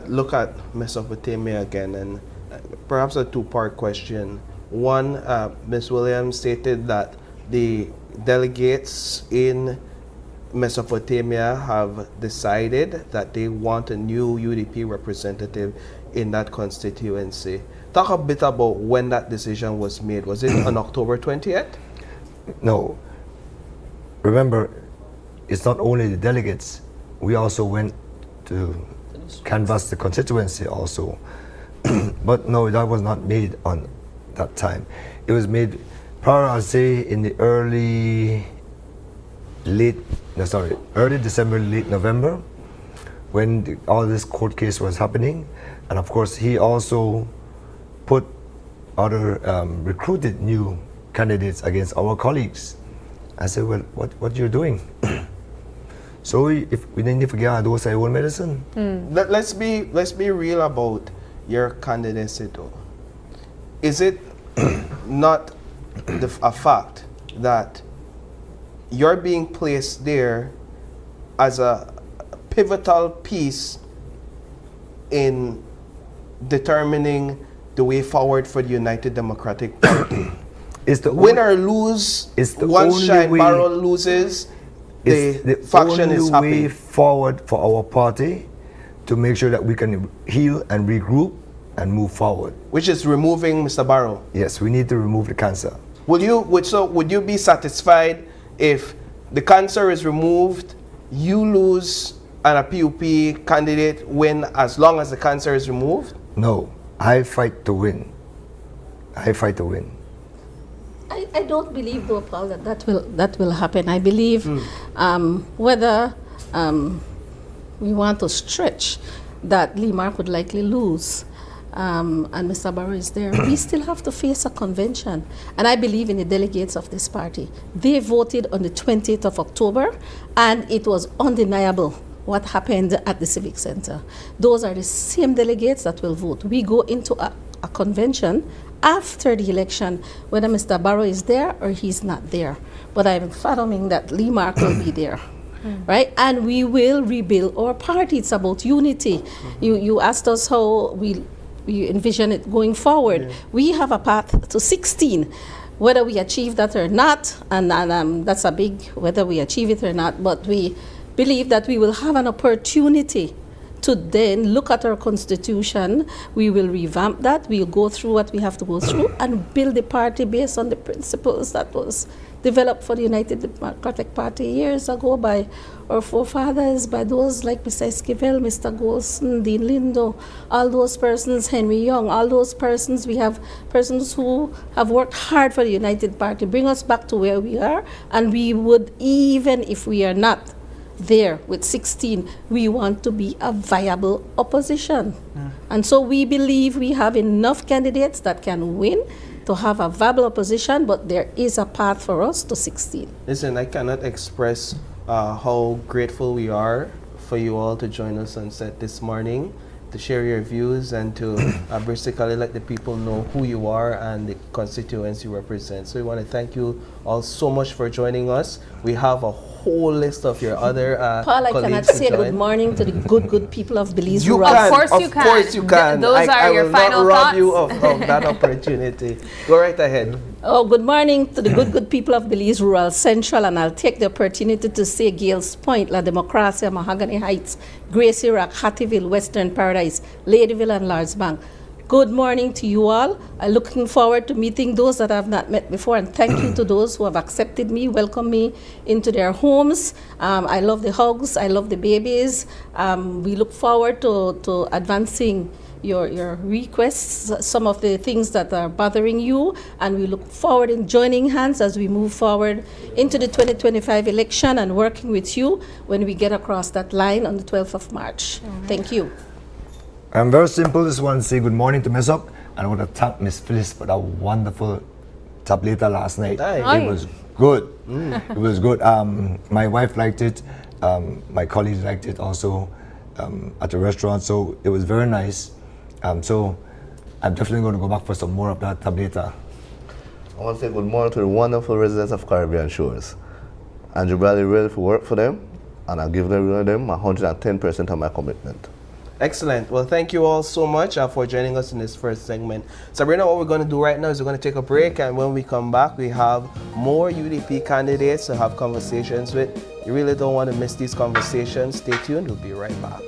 look at Mesopotamia again, and perhaps a two-part question. One, Ms. Williams stated that the delegates in Mesopotamia have decided that they want a new UDP representative in that constituency. Talk a bit about when that decision was made. Was it on October 20th? No. Remember, it's not only the delegates. We also went to canvass the constituency also. But no, that was not made on that time. It was made probably, I'll say, in the early December, late November, when all this court case was happening. And of course, he also put other recruited new candidates against our colleagues. I said, well, what you're doing? So if we didn't forget those our own medicine. Let's be real about your candidacy though. Is it not a fact that you're being placed there as a pivotal piece in determining the way forward for the United Democratic Party? Win or lose, once Shine Barrow loses, the faction is happy. The only way forward for our party to make sure that we can heal and regroup and move forward. Which is removing Mr. Barrow? Yes, we need to remove the cancer. Would you be satisfied if the cancer is removed, you lose, and a PUP candidate win as long as the cancer is removed? No, I fight to win. I fight to win. I don't believe, though, Paul, that will happen. I believe whether we want to stretch that Limark would likely lose and Mr. Barrow is there, we still have to face a convention. And I believe in the delegates of this party. They voted on the 20th of October, and it was undeniable what happened at the Civic Center. Those are the same delegates that will vote. We go into a convention after the election, whether Mr. Barrow is there or he's not there. But I'm fathoming that Limark will be there. Right? And we will rebuild our party. It's about unity. You asked us how we envision it going forward. Yeah. We have a path to 16. Whether we achieve that or not, and that's a big whether we achieve it or not, but we believe that we will have an opportunity to then look at our constitution. We will revamp that. We'll go through what we have to go through and build the party based on the principles that was developed for the United Democratic Party years ago by our forefathers, by those like Mr. Esquivel, Mr. Golson, Dean Lindo, all those persons, Henry Young, all those persons. We have persons who have worked hard for the United Party, bring us back to where we are, and we would, even if we are not there with 16, we want to be a viable opposition. And so we believe we have enough candidates that can win to have a viable opposition, but there is a path for us to 16. Listen, I cannot express how grateful we are for you all to join us on set this morning, to share your views and to basically let the people know who you are and the constituency you represent. So we want to thank you all so much for joining us. We have a whole list of your other Paul, I cannot say good morning to the good people of Belize Rural. Of course you can. Those are your final thoughts. I will not rob you of that opportunity. Go right ahead. Oh, good morning to the good people of Belize Rural Central, and I'll take the opportunity to say Gales Point, La Democracia, Mahogany Heights, Gracie Rock, Hattieville, Western Paradise, Ladyville, and Lords Bank. Good morning to you all. I'm looking forward to meeting those that I have not met before, and thank you to those who have accepted me, welcomed me into their homes. I love the hugs, I love the babies. We look forward to advancing your requests, some of the things that are bothering you, and we look forward in joining hands as we move forward into the 2025 election and working with you when we get across that line on the 12th of March. Thank you. I'm very simple. Just want to say good morning to Miss Up, and I want to thank Miss Phyllis for that wonderful tableta last night. It was good. It was good. My wife liked it. My colleagues liked it also at the restaurant. So it was very nice. So I'm definitely going to go back for some more of that tableta. I want to say good morning to the wonderful residents of Caribbean Shores. Andrew Bradley ready for work for them, and I'll give them 110% of my commitment. Excellent. Well, thank you all so much for joining us in this first segment. Sabrina, what we're going to do right now is we're going to take a break, and when we come back, we have more UDP candidates to have conversations with. You really don't want to miss these conversations. Stay tuned. We'll be right back.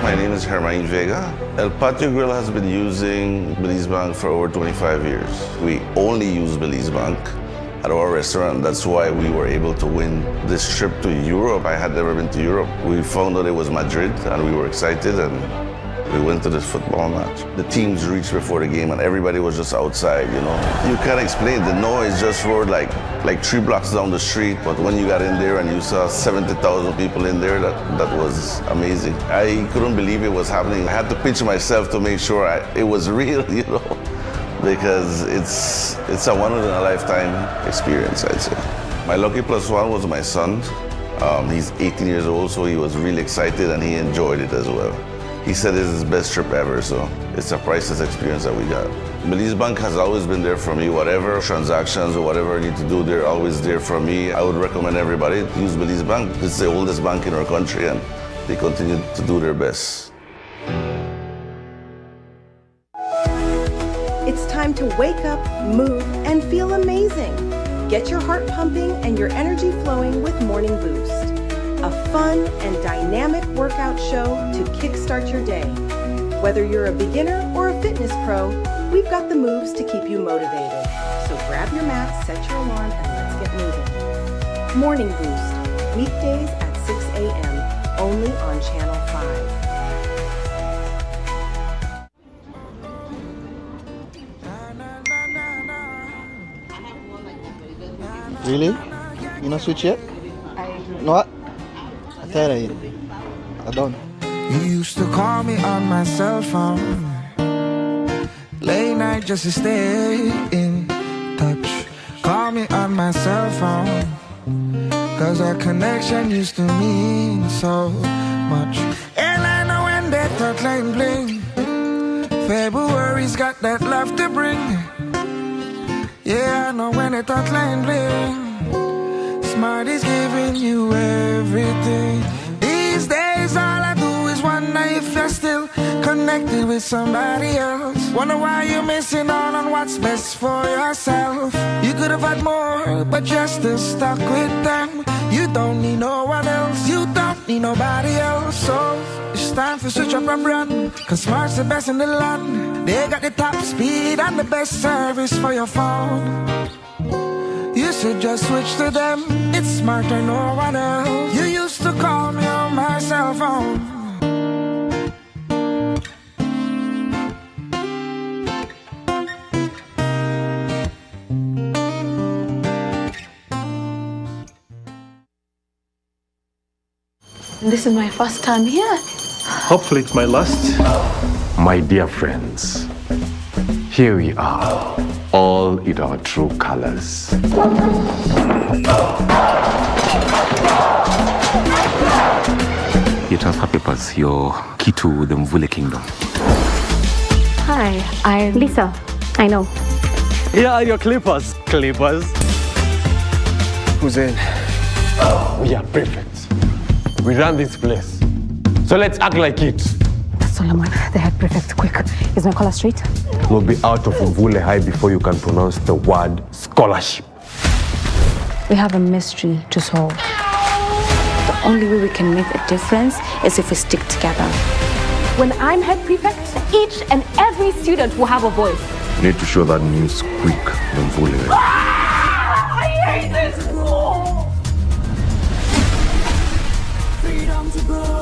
My name is Hermine Vega. El Patio Grill has been using Belize Bank for over 25 years. We only use Belize Bank at our restaurant. That's why we were able to win this trip to Europe. I had never been to Europe. We found out it was Madrid, and we were excited, and we went to this football match. The teams reached before the game, and everybody was just outside, you know. You can't explain. The noise just roared like 3 blocks down the street, but when you got in there and you saw 70,000 people in there, that was amazing. I couldn't believe it was happening. I had to pinch myself to make sure it was real, you know, because it's a one-in-a-lifetime experience, I'd say. My lucky plus one was my son. He's 18 years old, so he was really excited and he enjoyed it as well. He said it's his best trip ever, so it's a priceless experience that we got. Belize Bank has always been there for me. Whatever transactions or whatever I need to do, they're always there for me. I would recommend everybody to use Belize Bank. It's the oldest bank in our country, and they continue to do their best. It's time to wake up, move, and feel amazing. Get your heart pumping and your energy flowing with Morning Boost. A fun and dynamic workout show to kickstart your day. Whether you're a beginner or a fitness pro, we've got the moves to keep you motivated. So grab your mat, set your alarm, and let's get moving. Morning Boost, weekdays at 6 a.m., only on Channel 5. Really? You not switch yet? No what? I tell you, I don't. You used to call me on my cell phone, late night just to stay in touch. Call me on my cell phone, cause our connection used to mean so much. And I know when that thought line bling, February's got that love to bring. Yeah, I know when that thought line bling, Smart is giving you everything. These days all I do is wonder if you're still connected with somebody else. Wonder why you're missing out on what's best for yourself. You could have had more, but you're still stuck with them. You don't need no one else, you don't need nobody else. So it's time to switch up and run, cause Smart's the best in the land. They got the top speed and the best service for your phone. You should just switch to them, it's Smarter, no one else. You used to call me on my cell phone. This is my first time here. Hopefully it's my last. My dear friends, here we are, all in our true colors. Your transfer papers, your key to the Mvule Kingdom. Hi, I'm Lisa. I know. Yeah, your clippers. Clippers. Who's in? We are perfect. We run this place. So let's act like it. Solomon, the head prefect, quick. Is my collar straight? We'll be out of Mvule High before you can pronounce the word scholarship. We have a mystery to solve. The only way we can make a difference is if we stick together. When I'm head prefect, each and every student will have a voice. You need to show that news quick, don't fool it. I hate this school! Freedom to grow.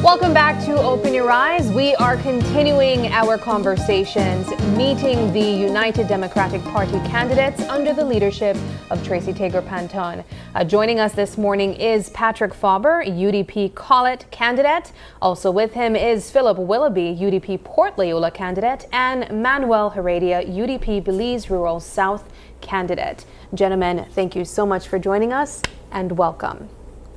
Welcome back to Open Your Eyes. We are continuing our conversations, meeting the United Democratic Party candidates under the leadership of Tracy Panton. Joining us this morning is Patrick Faber, UDP Collet candidate. Also with him is Philip Willoughby, UDP Port Leola candidate, and Manuel Heredia, UDP Belize Rural South candidate. Gentlemen, thank you so much for joining us and welcome.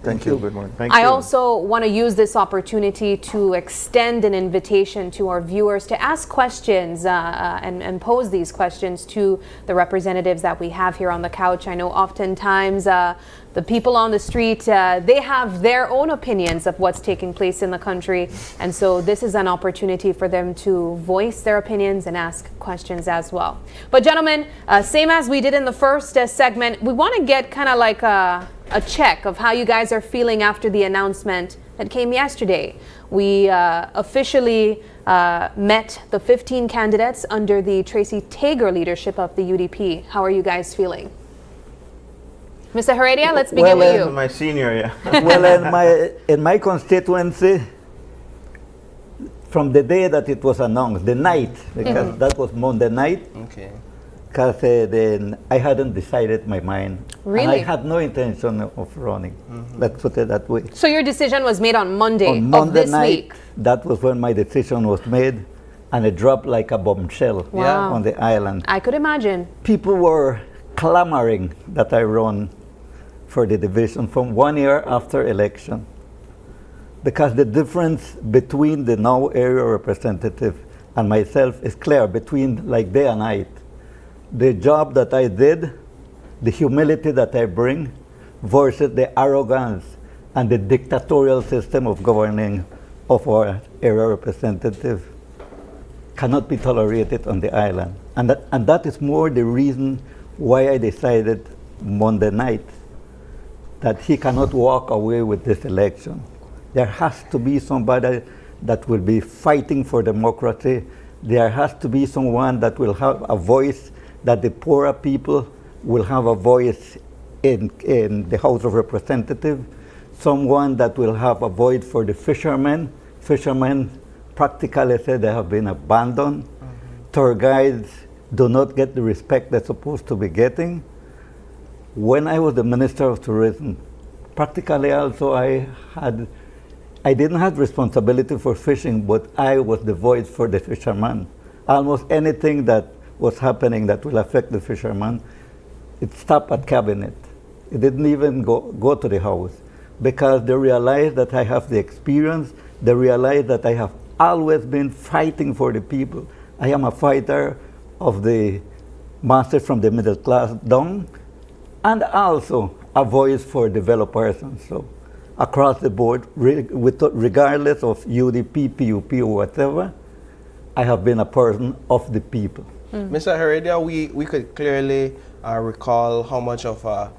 Thank you. Good morning. Thank I you. also want to use this opportunity to extend an invitation to our viewers to ask questions and pose these questions to the representatives that we have here on the couch. I know oftentimes the people on the street, they have their own opinions of what's taking place in the country. And so this is an opportunity for them to voice their opinions and ask questions as well. But gentlemen, same as we did in the first segment, we want to get kind of like a check of how you guys are feeling after the announcement that came yesterday. We officially met the 15 candidates under the Tracy Tager leadership of the UDP. How are you guys feeling? Mr. Heredia, let's begin with you. My senior, yeah. Well, in my constituency, from the day that it was announced, the night, because that was Monday night. Okay. Because then I hadn't decided my mind. Really? And I had no intention of running. Let's put it that way. So your decision was made on Monday, On of this night, week? that was when my decision was made, and it dropped like a bombshell Wow. on the island. I could imagine. People were clamoring that I run for the division from 1 year after election. Because the difference between the now area representative and myself is clear, between like day and night. The job that I did, the humility that I bring, versus the arrogance and the dictatorial system of governing of our area representative cannot be tolerated on the island. And that is more the reason why I decided Monday night that he cannot walk away with this election. There has to be somebody that will be fighting for democracy. There has to be someone that will have a voice, that the poorer people will have a voice in the House of Representatives, someone that will have a voice for the fishermen. Fishermen practically say they have been abandoned. Tour guides do not get the respect they're supposed to be getting. When I was the Minister of Tourism, practically also I didn't have responsibility for fishing, but I was the voice for the fishermen. Almost anything that was happening that will affect the fishermen, it stopped at cabinet. It didn't even go to the House, because they realized that I have the experience. They realized that I have always been fighting for the people. I am a fighter of the masses from the middle class down, and also a voice for developed persons. So across the board, regardless of UDP, PUP, or whatever, I have been a person of the people. Mr. Heredia, we could clearly recall how much of a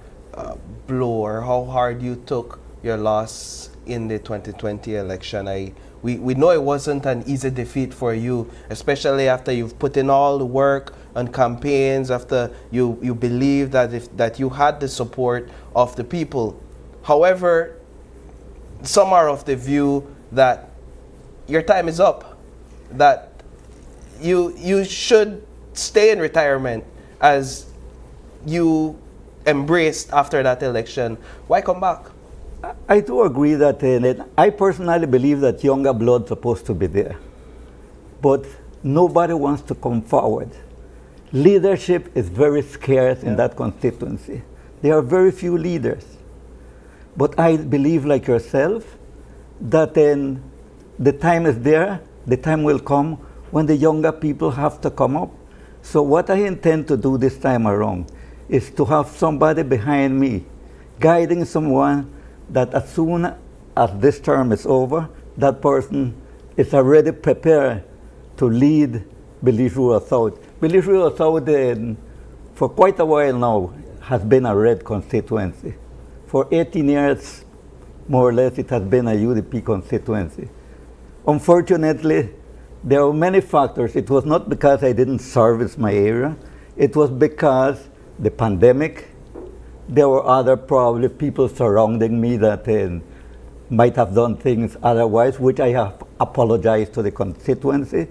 blow or how hard you took your loss in the 2020 election. We know it wasn't an easy defeat for you, especially after you've put in all the work on campaigns, after you believe that you had the support of the people. However, some are of the view that your time is up, that you should stay in retirement as you embraced after that election. Why come back? I do agree that I personally believe that younger blood is supposed to be there. But nobody wants to come forward. Leadership is very scarce in that constituency. There are very few leaders. But I believe, like yourself, that the time is there, the time will come when the younger people have to come up. So what I intend to do this time around is to have somebody behind me, guiding someone that as soon as this term is over, that person is already prepared to lead Belize Rural South. Belize Rural South, for quite a while now, has been a red constituency. For 18 years, more or less, it has been a UDP constituency. Unfortunately, there are many factors. It was not because I didn't service my area. It was because the pandemic, there were other probably people surrounding me that might have done things otherwise, which I have apologized to the constituency.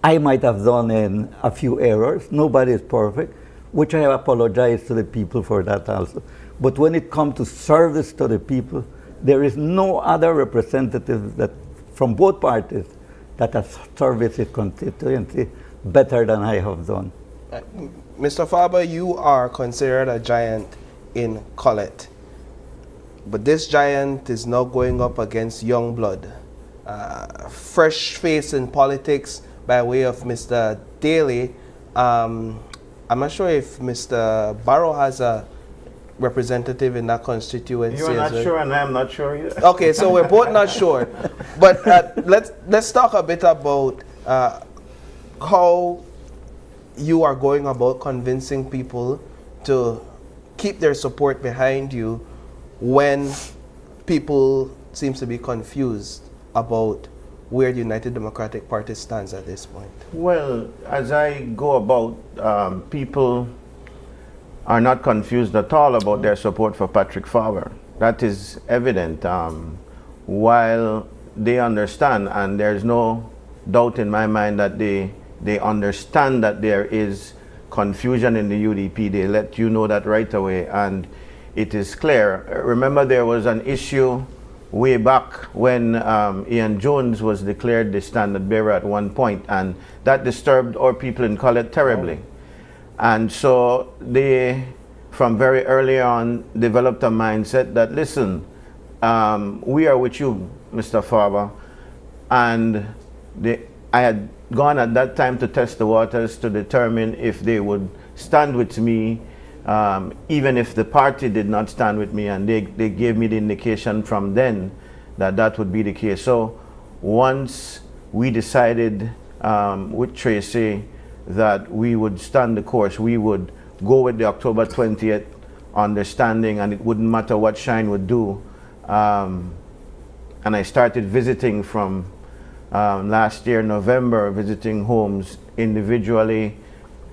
I might have done a few errors. Nobody is perfect, which I have apologized to the people for that also. But when it comes to service to the people, there is no other representative that from both parties that has serviced the constituency better than I have done. Mr. Faber, you are considered a giant in Colette. But this giant is now going up against young blood. Fresh face in politics by way of Mr. Daly. I'm not sure if Mr. Barrow has a representative in that constituency. You're not sure and I'm not sure either. Okay, so we're both not sure. But let's talk a bit about how you are going about convincing people to keep their support behind you when people seem to be confused about where the United Democratic Party stands at this point. Well, as I go about, people are not confused at all about their support for Patrick Faber. That is evident. While they understand, and there's no doubt in my mind that they understand that there is confusion in the UDP, they let you know that right away, and it is clear. Remember, there was an issue way back when Ian Jones was declared the standard bearer at one point, and that disturbed our people in Colette terribly. And so they, from very early on, developed a mindset that, listen, we are with you, Mr. Faber. And I had gone at that time to test the waters to determine if they would stand with me, even if the party did not stand with me, and they gave me the indication from then that that would be the case. So once we decided with Tracy that we would stand the course, we would go with the October 20th understanding, and it wouldn't matter what Shine would do. And I started visiting from last year, November, visiting homes individually,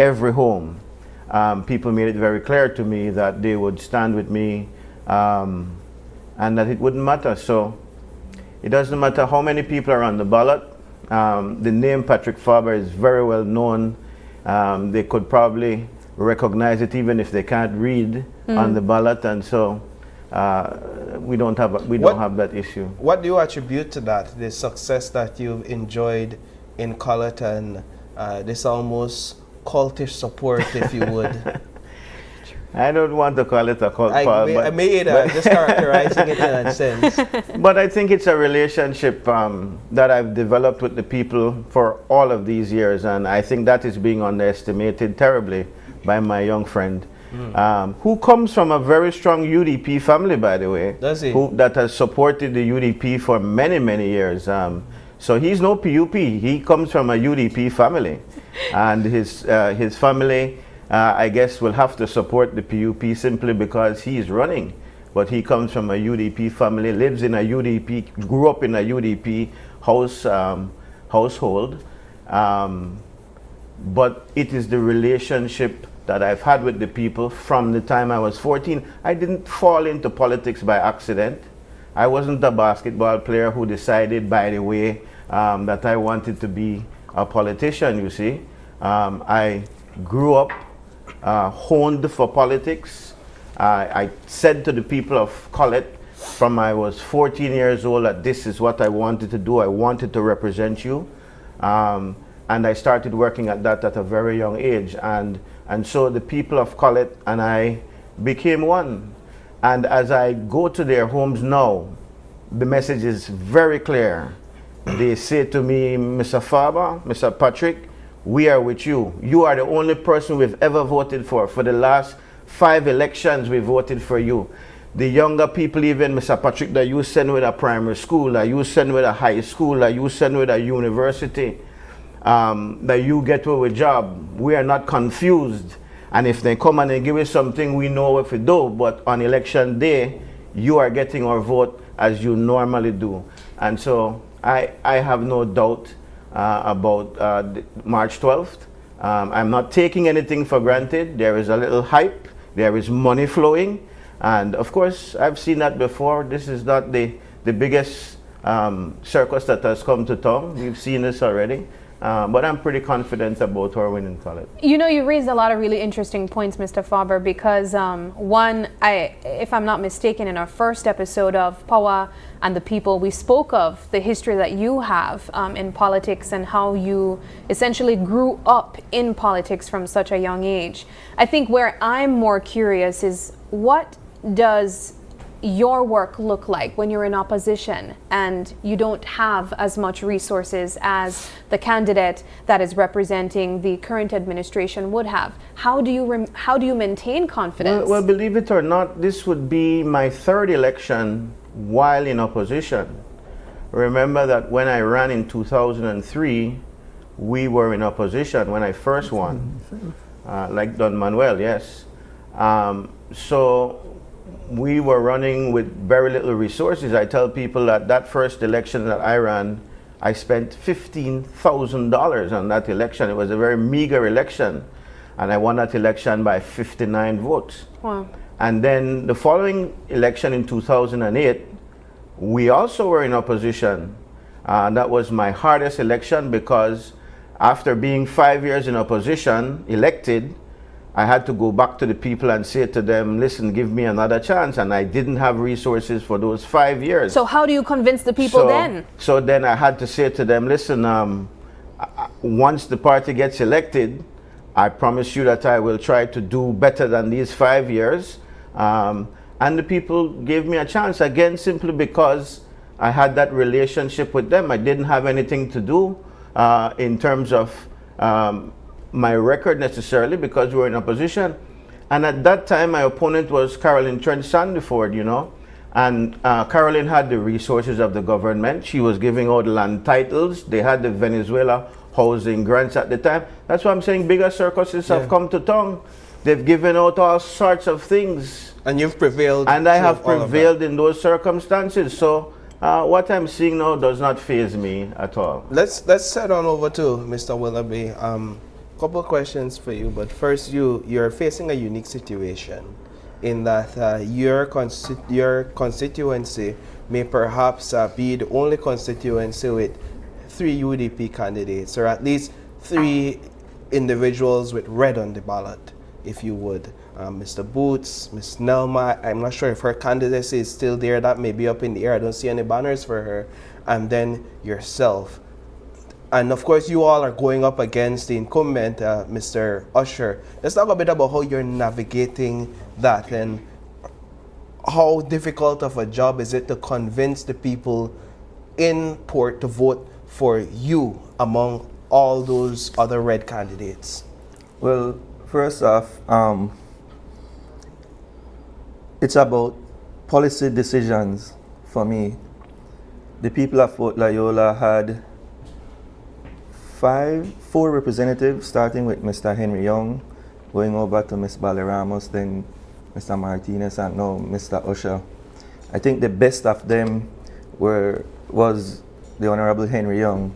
every home. People made it very clear to me that they would stand with me and that it wouldn't matter. So it doesn't matter how many people are on the ballot. The name Patrick Faber is very well known. They could probably recognize it even if they can't read on the ballot, and so we don't have that issue. What do you attribute to that, the success that you've enjoyed in Colette and this almost cultish support, if you would? I don't want to call it a cult. I may just characterizing it in a sense. But I think it's a relationship that I've developed with the people for all of these years, and I think that is being underestimated terribly by my young friend, who comes from a very strong UDP family, by the way. Does he? That has supported the UDP for many, many years. So he's no PUP. He comes from a UDP family, and his family, I guess, will have to support the PUP simply because he is running. But he comes from a UDP family, lives in a UDP, grew up in a UDP household. But it is the relationship that I've had with the people from the time I was 14. I didn't fall into politics by accident. I wasn't a basketball player who decided, by the way, that I wanted to be a politician, you see. I grew up honed for politics. I said to the people of Colette from I was 14 years old that this is what I wanted to do. I wanted to represent you. And I started working at that at a very young age. And so the people of Colette and I became one. And as I go to their homes now, the message is very clear. They say to me, Mr. Faber, Mr. Patrick, we are with you. You are the only person we've ever voted for the last 5 elections we voted for you. The younger people, even Mr. Patrick, that you send with a primary school, that you send with a high school, that you send with a university, that you get with a job, we are not confused. And if they come and they give us something, we know what to do. But on election day, you are getting our vote as you normally do. And so I have no doubt about March 12th. I'm not taking anything for granted. There is a little hype. There is money flowing. And of course, I've seen that before. This is not the biggest circus that has come to town. We've seen this already. But I'm pretty confident about our winning college. You know, you raised a lot of really interesting points, Mr. Faber, because one, if I'm not mistaken, in our first episode of Power and the People, we spoke of the history that you have in politics and how you essentially grew up in politics from such a young age. I think where I'm more curious is, what does your work look like when you're in opposition and you don't have as much resources as the candidate that is representing the current administration would have? How do you maintain confidence? Well, believe it or not, this would be my 3rd election while in opposition. Remember that when I ran in 2003, we were in opposition when I first won, like Don Manuel, yes. So we were running with very little resources. I tell people that that first election that I ran, I spent $15,000 on that election. It was a very meager election, and I won that election by 59 votes. Wow. And then the following election in 2008, we also were in opposition. That was my hardest election, because after being 5 years in opposition, elected, I had to go back to the people and say to them, listen, give me another chance. And I didn't have resources for those 5 years. So how do you convince the people then? So then I had to say to them, listen, once the party gets elected, I promise you that I will try to do better than these 5 years. And the people gave me a chance, again, simply because I had that relationship with them. I didn't have anything to do in terms of my record necessarily, because we were in opposition. And at that time, my opponent was Carolyn Trent Sandiford, you know. And Carolyn had the resources of the government. She was giving out land titles. They had the Venezuela housing grants at the time. That's why I'm saying bigger circuses have come to town. They've given out all sorts of things. And you've prevailed. And I have prevailed in those circumstances. So what I'm seeing now does not faze me at all. Let's head on over to Mr. Willoughby. Couple of questions for you, but first, you're facing a unique situation in that your constituency may perhaps be the only constituency with 3 UDP candidates, or at least 3 individuals with red on the ballot, if you would. Mr. Boots, Ms. Nelma, I'm not sure if her candidacy is still there. That may be up in the air. I don't see any banners for her. And then yourself. And of course, you all are going up against the incumbent, Mr. Usher. Let's talk a bit about how you're navigating that, and how difficult of a job is it to convince the people in Port to vote for you among all those other red candidates? Well, first off, it's about policy decisions for me. The people of Fort Loyola had 4 representatives, starting with Mr. Henry Young, going over to Ms. Baleramos, then Mr. Martinez, and now Mr. Usher. I think the best of them was the Honorable Henry Young.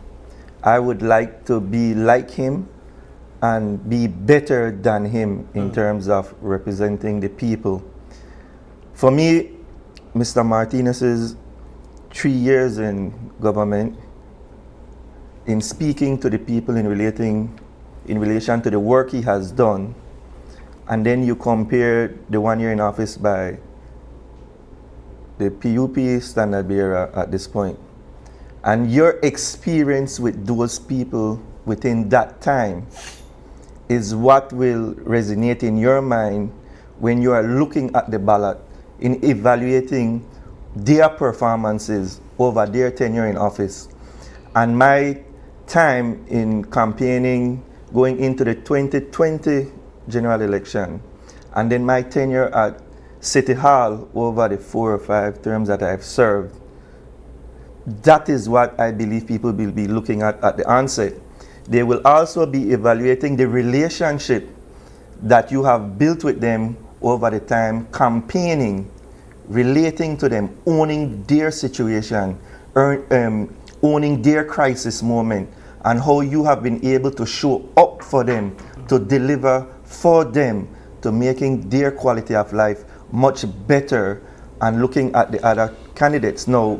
I would like to be like him and be better than him in terms of representing the people. For me, Mr. Martinez's 3 years in government, in speaking to the people in relation to the work he has done, and then you compare the 1 year in office by the PUP standard bearer at this point, and your experience with those people within that time is what will resonate in your mind when you are looking at the ballot in evaluating their performances over their tenure in office. And my time in campaigning going into the 2020 general election, And then my tenure at City Hall over the 4 or 5 terms that I've served, that is what I believe people will be looking at the onset. They will also be evaluating the relationship that you have built with them over the time, campaigning, relating to them, owning their situation, owning their crisis moment, and how you have been able to show up for them, to deliver for them, to making their quality of life much better, and looking at the other candidates. Now,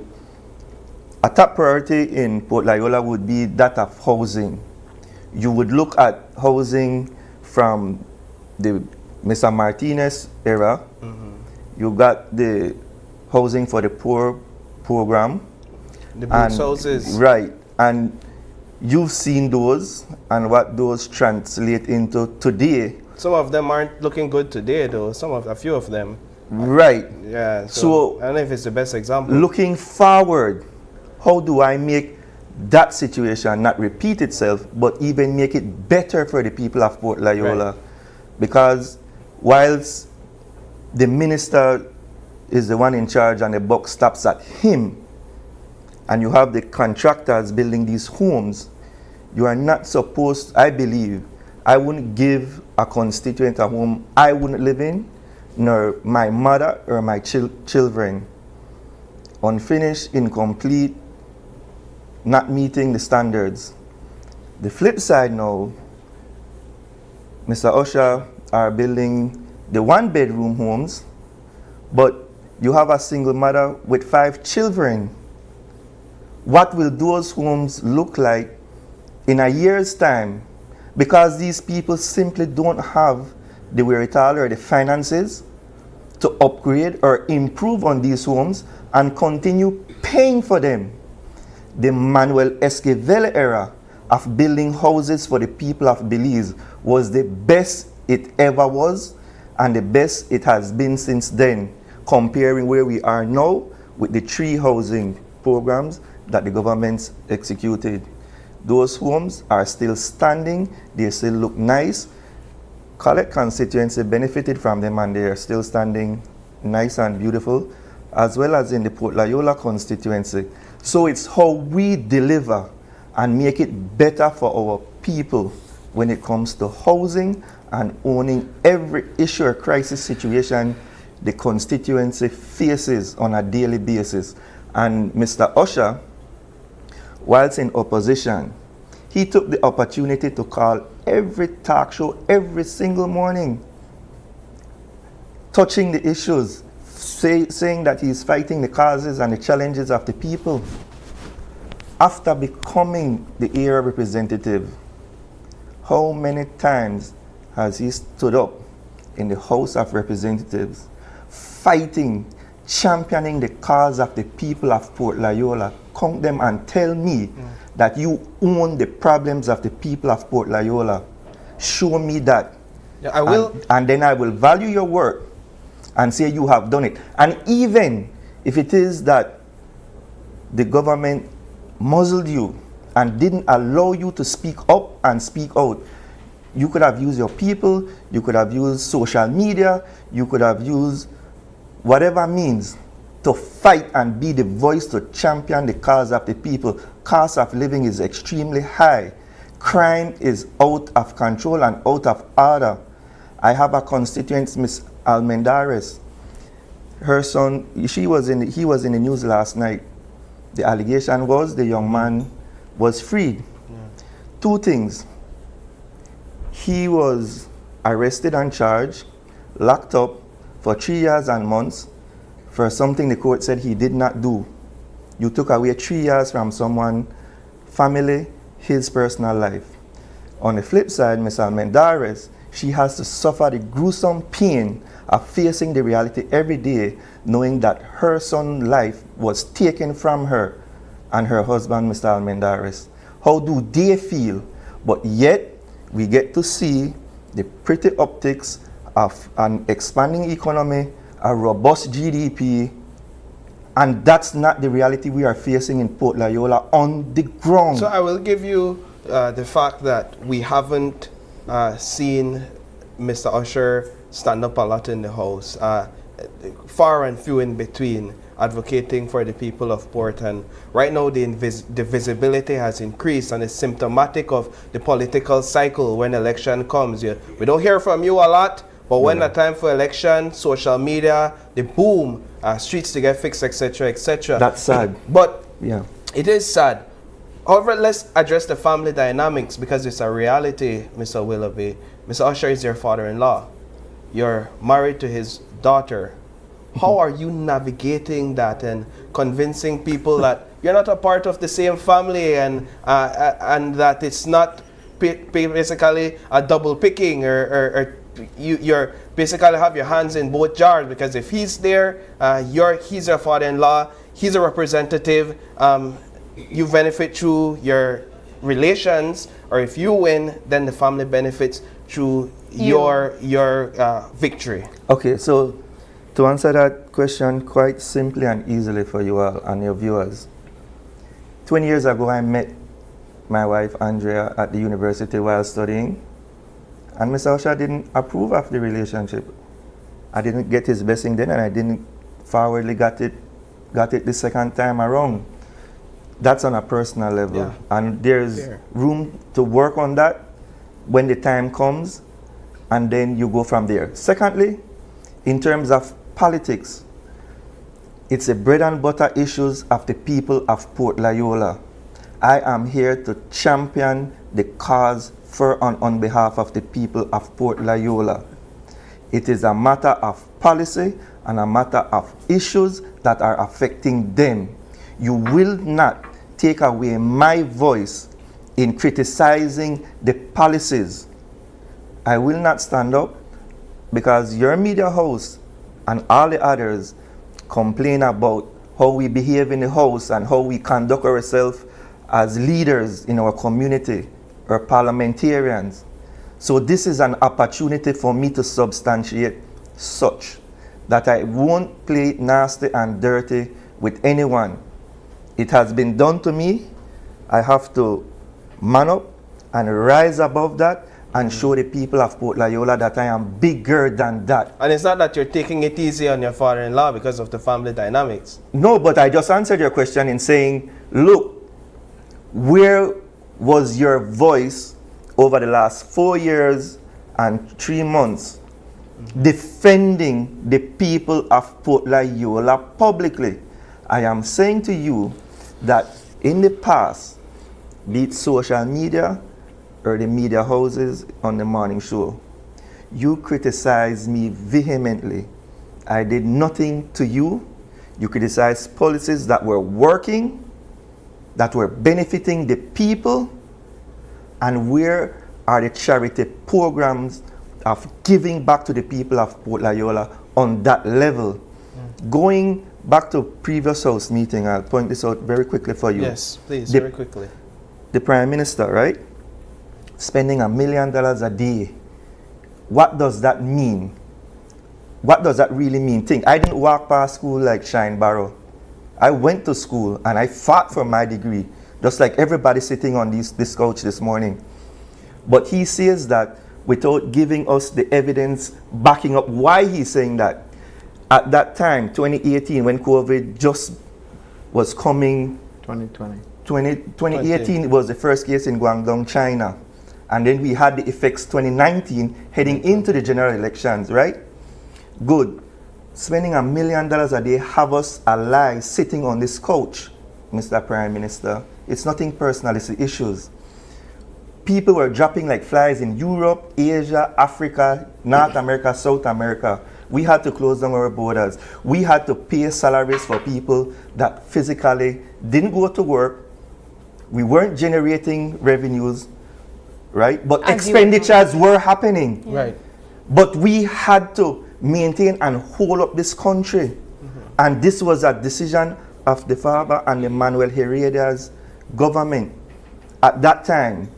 a top priority in Port Loyola would be that of housing. You would look at housing from the Mr. Martinez era. You got the housing for the poor program. The boots houses. Right. And you've seen those and what those translate into today. Some of them aren't looking good today, though. A few of them. Right. Yeah. So I don't know if it's the best example. Looking forward, how do I make that situation not repeat itself, but even make it better for the people of Port Loyola? Right. Because whilst the minister is the one in charge and the buck stops at him, and you have the contractors building these homes, you are not supposed, I believe, I wouldn't give a constituent a home I wouldn't live in, nor my mother or my children. Unfinished, incomplete, not meeting the standards. The flip side now, Mr. Usher are building the 1-bedroom homes, but you have a single mother with 5 children. What will those homes look like in a year's time? Because these people simply don't have the wherewithal or the finances to upgrade or improve on these homes and continue paying for them. The Manuel Esquivel era of building houses for the people of Belize was the best it ever was and the best it has been since then, comparing where we are now with the 3 housing programs that the government's executed. Those homes are still standing, they still look nice. Collect constituency benefited from them and they are still standing nice and beautiful, as well as in the Port Loyola constituency. So it's how we deliver and make it better for our people when it comes to housing and owning every issue or crisis situation the constituency faces on a daily basis. And Mr. Usher, whilst in opposition, he took the opportunity to call every talk show every single morning, touching the issues, saying that he's fighting the causes and the challenges of the people. After becoming the area representative, how many times has he stood up in the House of Representatives, fighting, championing the cause of the people of Port Loyola? Count them and tell me that you own the problems of the people of Port Loyola. Show me that. Yeah, I will. And then I will value your work and say you have done it. And even if it is that the government muzzled you and didn't allow you to speak up and speak out, you could have used your people, you could have used social media, you could have used whatever means to fight and be the voice to champion the cause of the people. Cost of living is extremely high. Crime is out of control and out of order. I have a constituent, Miss Almendares. Her son, he was in the news last night. The allegation was the young man was freed. Yeah. 2 things. He was arrested and charged, locked up for 3 years and months for something the court said he did not do. You took away 3 years from someone, family, his personal life. On the flip side, Ms. Almendares, she has to suffer the gruesome pain of facing the reality every day, knowing that her son's life was taken from her and her husband, Mr. Almendares. How do they feel? But yet, we get to see the pretty optics of an expanding economy, a robust GDP, and that's not the reality we are facing in Port Loyola on the ground. So I will give you the fact that we haven't seen Mr. Usher stand up a lot in the House, far and few in between, advocating for the people of Port. And right now the visibility has increased, and it's symptomatic of the political cycle. When election comes, we don't hear from you a lot, but when the time for election, social media, the boom, streets to get fixed, etc., etc. That's sad. But yeah, it is sad. However, let's address the family dynamics, because it's a reality, Mr. Willoughby. Mr. Usher is your father-in-law. You're married to his daughter. How are you navigating that and convincing people that you're not a part of the same family, and that it's not basically a double picking, or you're basically have your hands in both jars? Because if he's there, he's your father-in-law, he's a representative, you benefit through your relations, or if you win, then the family benefits through your victory. Okay, so to answer that question quite simply and easily for you all and your viewers, 20 years ago I met my wife Andrea at the university while studying, and Mr. Usher didn't approve of the relationship. I didn't get his blessing then, and I didn't forwardly got it the second time around. That's on a personal level, and there's room to work on that when the time comes, and then you go from there. Secondly, in terms of politics, it's the bread and butter issues of the people of Port Loyola. I am here to champion the cause for and on behalf of the people of Port Loyola. It is a matter of policy and a matter of issues that are affecting them. You will not take away my voice in criticizing the policies. I will not stand up, because your media host and all the others complain about how we behave in the House and how we conduct ourselves as leaders in our community or parliamentarians. So this is an opportunity for me to substantiate such that I won't play nasty and dirty with anyone. It has been done to me. I have to man up and rise above that and show the people of Port Loyola that I am bigger than that. And it's not that you're taking it easy on your father-in-law because of the family dynamics. No, but I just answered your question in saying, look, where was your voice over the last 4 years and 3 months defending the people of Port Loyola publicly? I am saying to you that in the past, be it social media or the media houses on the morning show, you criticized me vehemently. I did nothing to you. You criticized policies that were working, that were benefiting the people, and where are the charity programs of giving back to the people of Port Loyola on that level? Going back to previous House meeting, I'll point this out very quickly for you. Yes, please, very quickly. The Prime Minister, right? Spending $1 million a day. What does that mean? What does that really mean? Think, I didn't walk past school like Shine Barrow. I went to school and I fought for my degree, just like everybody sitting on this couch this morning. But he says that without giving us the evidence backing up why he's saying that. At that time, 2018, when COVID just was coming, 2018 was the first case in Guangdong, China. And then we had the effects 2019 heading into the general elections, right? Good. Spending $1 million a day have us alive sitting on this couch, Mr. Prime Minister. It's nothing personal, it's the issues. People were dropping like flies in Europe, Asia, Africa, North America, South America. We had to close down our borders. We had to pay salaries for people that physically didn't go to work. We weren't generating revenues, right? But expenditures were happening. Right. But we had to maintain and hold up this country. And this was a decision of the father and the Manuel Hereda's government at that time.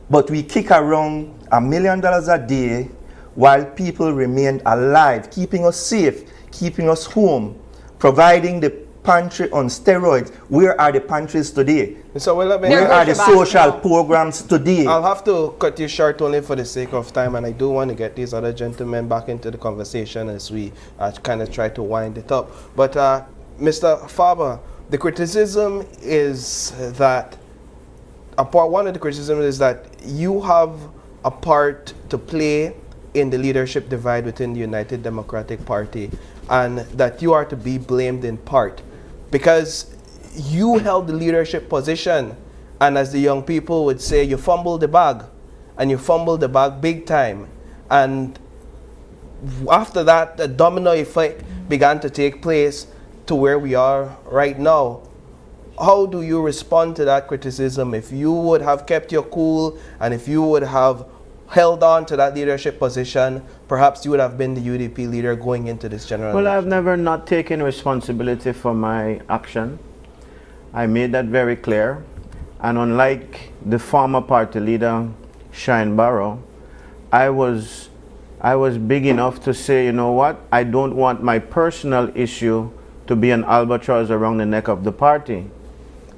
But we kick around $1 million a day while people remained alive, keeping us safe, keeping us home, providing the pantry on steroids. Where are the pantries today? So where are the social programs today? I'll have to cut you short only for the sake of time, and I do want to get these other gentlemen back into the conversation as we kind of try to wind it up. But Mr. Faber, the criticism is that one of the criticisms is that you have a part to play in the leadership divide within the United Democratic Party, and that you are to be blamed in part because you held the leadership position, and as the young people would say, you fumbled the bag, and you fumbled the bag big time. And after that, the domino effect began to take place to where we are right now. How do you respond to that criticism? If you would have kept your cool, and if you would have held on to that leadership position, perhaps you would have been the UDP leader going into this general election. I've never not taken responsibility for my action. I made that very clear. And unlike the former party leader, Shine Barrow, I was big enough to say, you know what, I don't want my personal issue to be an albatross around the neck of the party.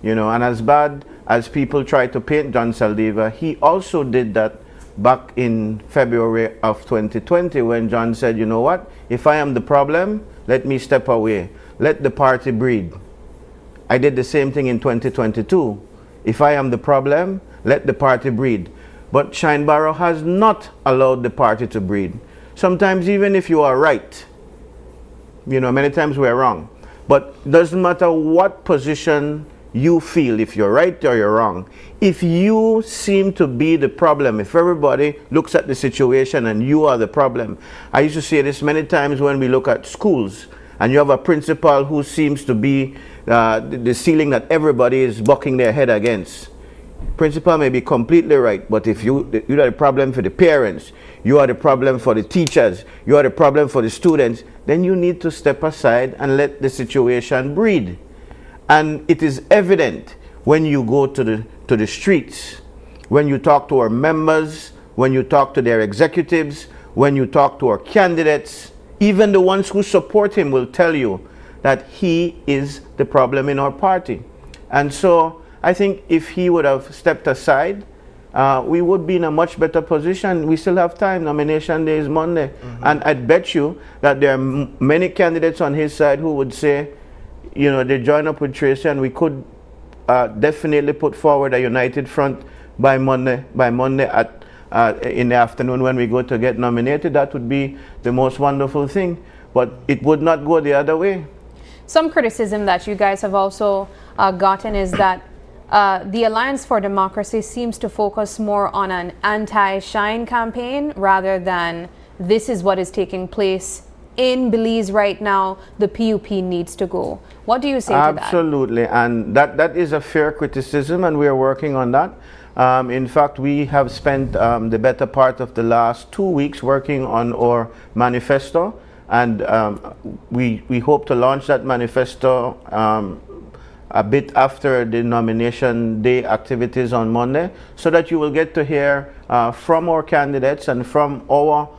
You know, and as bad as people try to paint John Saldivar, he also did that back in February of 2020 when John said, you know what, if I am the problem, let me step away. Let the party breed. I did the same thing in 2022. If I am the problem, let the party breed. But Shine Barrow has not allowed the party to breed. Sometimes even if you are right, you know, many times we're wrong. But doesn't matter what position you feel, if you're right or you're wrong. If you seem to be the problem, if everybody looks at the situation and you are the problem. I used to say this many times when we look at schools and you have a principal who seems to be the ceiling that everybody is bucking their head against. Principal may be completely right, but if you are the problem for the parents, you are the problem for the teachers, you are the problem for the students, then you need to step aside and let the situation breed. And it is evident when you go to the streets, when you talk to our members, when you talk to their executives, when you talk to our candidates, even the ones who support him will tell you that he is the problem in our party. And so I think if he would have stepped aside, we would be in a much better position. We still have time. Nomination day is Monday. And I'd bet you that there are many candidates on his side who would say, you know, they join up with Tracy and we could definitely put forward a united front by Monday in the afternoon when we go to get nominated. That would be the most wonderful thing. But it would not go the other way. Some criticism that you guys have also gotten is that the Alliance for Democracy seems to focus more on an anti-Shine campaign rather than this is what is taking place in Belize right now, the PUP needs to go. What do you say to that? Absolutely, and that is a fair criticism, and we are working on that. In fact, we have spent the better part of the last 2 weeks working on our manifesto, and we hope to launch that manifesto a bit after the nomination day activities on Monday, so that you will get to hear from our candidates and from our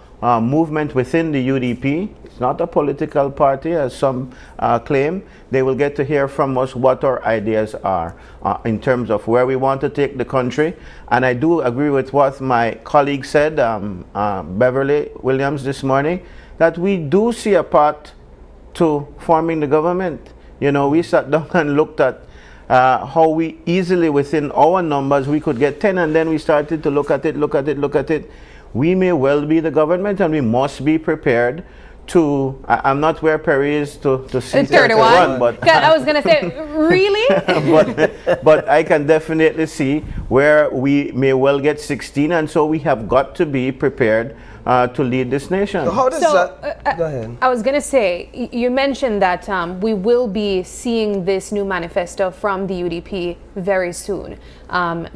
movement within the UDP. It's not a political party, as some claim. They will get to hear from us what our ideas are in terms of where we want to take the country. And I do agree with what my colleague said, Beverly Williams, this morning, that we do see a path to forming the government. You know, we sat down and looked at how we easily, within our numbers, we could get 10, and then we started to look at it. We may well be the government, and we must be prepared to, I'm not where Perry is to see 31, but I was going to say, really? but I can definitely see where we may well get 16, and so we have got to be prepared to lead this nation. So how does that? Go ahead. I was going to say, you mentioned that we will be seeing this new manifesto from the UDP very soon.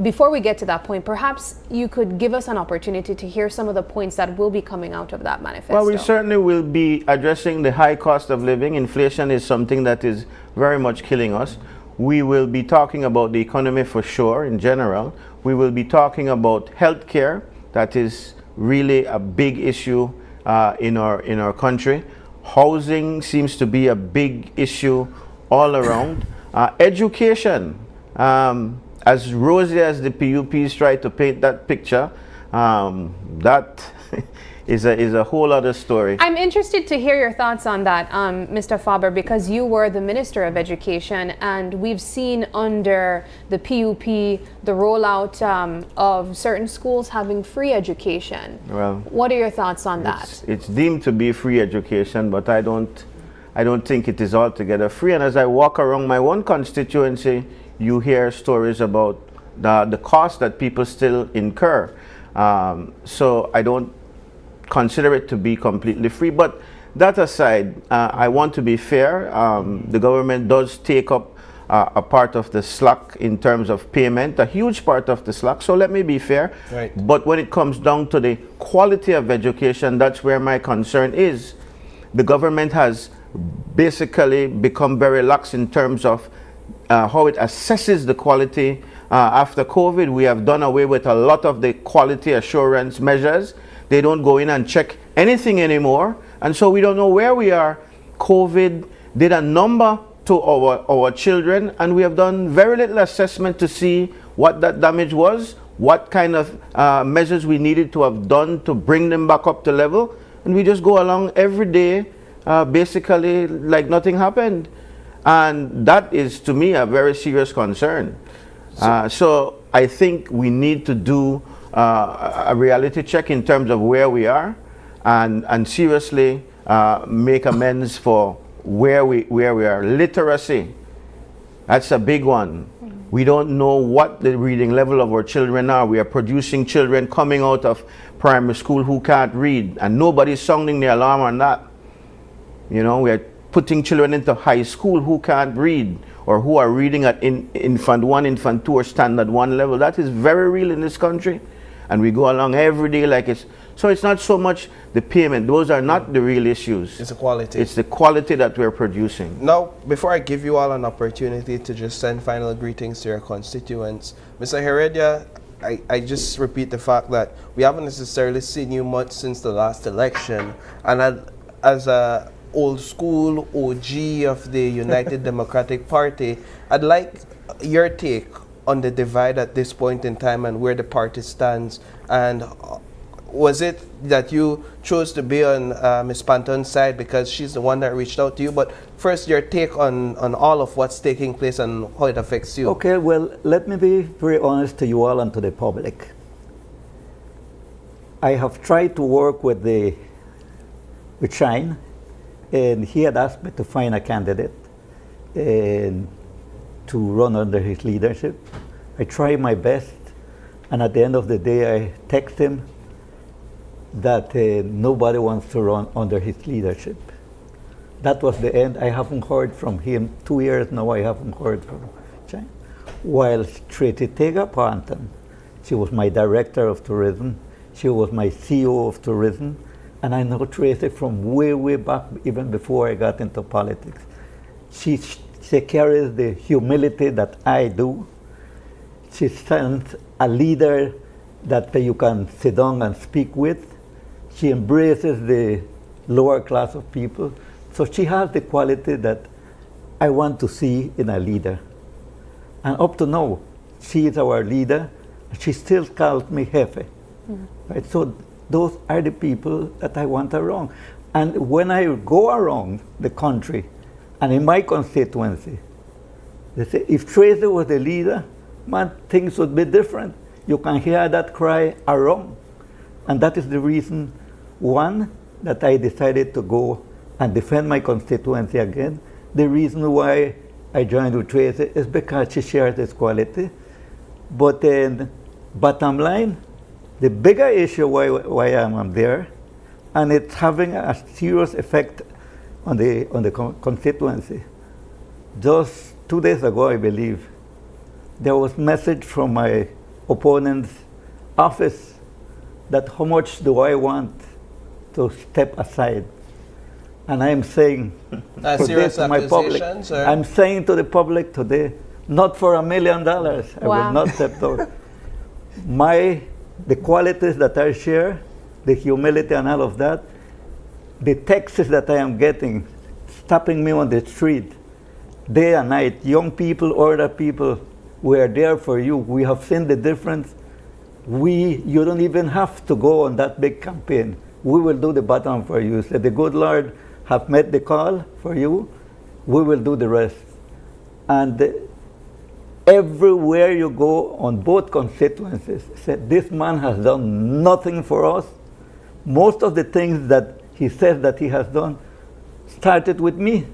Before we get to that point, perhaps you could give us an opportunity to hear some of the points that will be coming out of that manifesto. Well, we certainly will be addressing the high cost of living. Inflation is something that is very much killing us. We will be talking about the economy for sure in general. We will be talking about healthcare. That is really a big issue in our country. Housing seems to be a big issue all around. Education, as rosy as the PUPs try to paint that picture, that is a whole other story. I'm interested to hear your thoughts on that, Mr. Faber, because you were the Minister of Education, and we've seen under the PUP the rollout of certain schools having free education. Well, what are your thoughts on that? It's deemed to be free education, but I don't think it is altogether free. And as I walk around my one constituency, you hear stories about the cost that people still incur. So I don't consider it to be completely free. But that aside, I want to be fair. The government does take up a part of the slack in terms of payment, a huge part of the slack. So let me be fair. Right. But when it comes down to the quality of education, that's where my concern is. The government has basically become very lax in terms of how it assesses the quality. After COVID, we have done away with a lot of the quality assurance measures. They don't go in and check anything anymore, and so we don't know where we are. COVID did a number to our children, and we have done very little assessment to see what that damage was, what kind of measures we needed to have done to bring them back up to level, and we just go along every day basically like nothing happened. And that is, to me, a very serious concern. So I think we need to do a reality check in terms of where we are, and seriously make amends for where we are. Literacy, that's a big one. We don't know what the reading level of our children are. We are producing children coming out of primary school who can't read, and nobody's sounding the alarm on that. You know, we are putting children into high school who can't read, or who are reading at infant 1, infant 2, or standard 1 level. That is very real in this country. And we go along every day like it's... So it's not so much the payment. Those are not the real issues. It's the quality. It's the quality that we're producing. Now, before I give you all an opportunity to just send final greetings to your constituents, Mr. Heredia, I just repeat the fact that we haven't necessarily seen you much since the last election. And as a old school OG of the United Democratic Party, I'd like your take on the divide at this point in time and where the party stands. And was it that you chose to be on Ms. Panton's side because she's the one that reached out to you? But first, your take on all of what's taking place and how it affects you. Okay, well, let me be very honest to you all and to the public. I have tried to work with Shine, and he had asked me to find a candidate and to run under his leadership. I tried my best, and at the end of the day, I text him that nobody wants to run under his leadership. That was the end. I haven't heard from him. 2 years now, I haven't heard from him. While Tracy Panton, she was my director of tourism. She was my CEO of tourism. And I know Tracy from way, way back, even before I got into politics. She carries the humility that I do. She stands a leader that you can sit down and speak with. She embraces the lower class of people. So she has the quality that I want to see in a leader. And up to now, she is our leader. She still calls me Jefe. Right? So those are the people that I want around. And when I go around the country, and in my constituency, they say, if Tracy was the leader, man, things would be different. You can hear that cry around. And that is the reason, one, that I decided to go and defend my constituency again. The reason why I joined with Tracy is because she shares this quality. But then, bottom line, the bigger issue why I'm there, and it's having a serious effect on the constituency. Just 2 days ago, I believe, there was a message from my opponent's office that how much do I want to step aside. And I'm saying today to my public, I'm saying to the public today, not for $1 million, I will not step down. The qualities that I share, the humility and all of that, the texts that I am getting, stopping me on the street, day and night. Young people, older people, we are there for you. We have seen the difference. You don't even have to go on that big campaign. We will do the bottom for you. So the good Lord have made the call for you. We will do the rest. And everywhere you go on both constituencies, said this man has done nothing for us. Most of the things that he says that he has done started with me.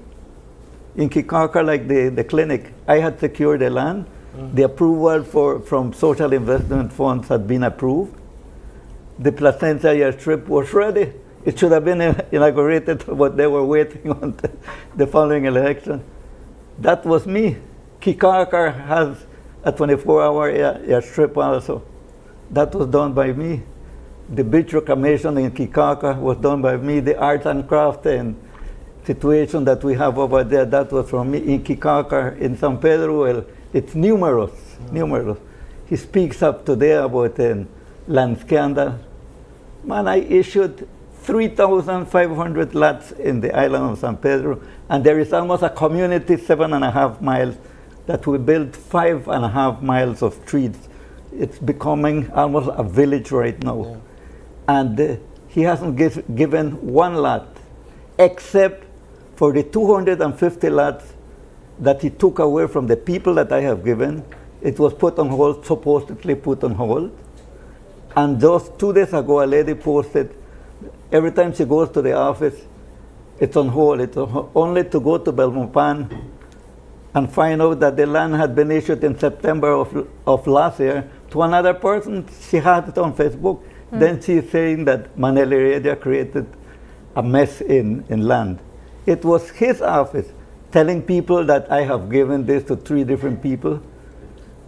In Kikaka, like the clinic, I had secured the land. The approval from social investment funds had been approved. The Placentia airstrip was ready. It should have been inaugurated, but they were waiting on the following election. That was me. Kikaka has a 24-hour airstrip also. That was done by me. The beach reclamation in Kikaka was done by me. The arts and craft and situation that we have over there, that was from me. In Kikaka, in San Pedro, well, it's numerous. He speaks up today about land scandal. Man, I issued 3,500 lots in the island of San Pedro, and there is almost a community 7.5 miles that we built 5.5 miles of streets. It's becoming almost a village right now. Yeah. And he hasn't given one lot, except for the 250 lots that he took away from the people that I have given. It was put on hold, supposedly put on hold. And just 2 days ago, a lady posted, every time she goes to the office, it's on hold. It's only to go to Belmopan and find out that the land had been issued in September of last year to another person. She had it on Facebook. Then she's saying that Manuel Heredia created a mess in land. It was his office telling people that I have given this to 3 different people,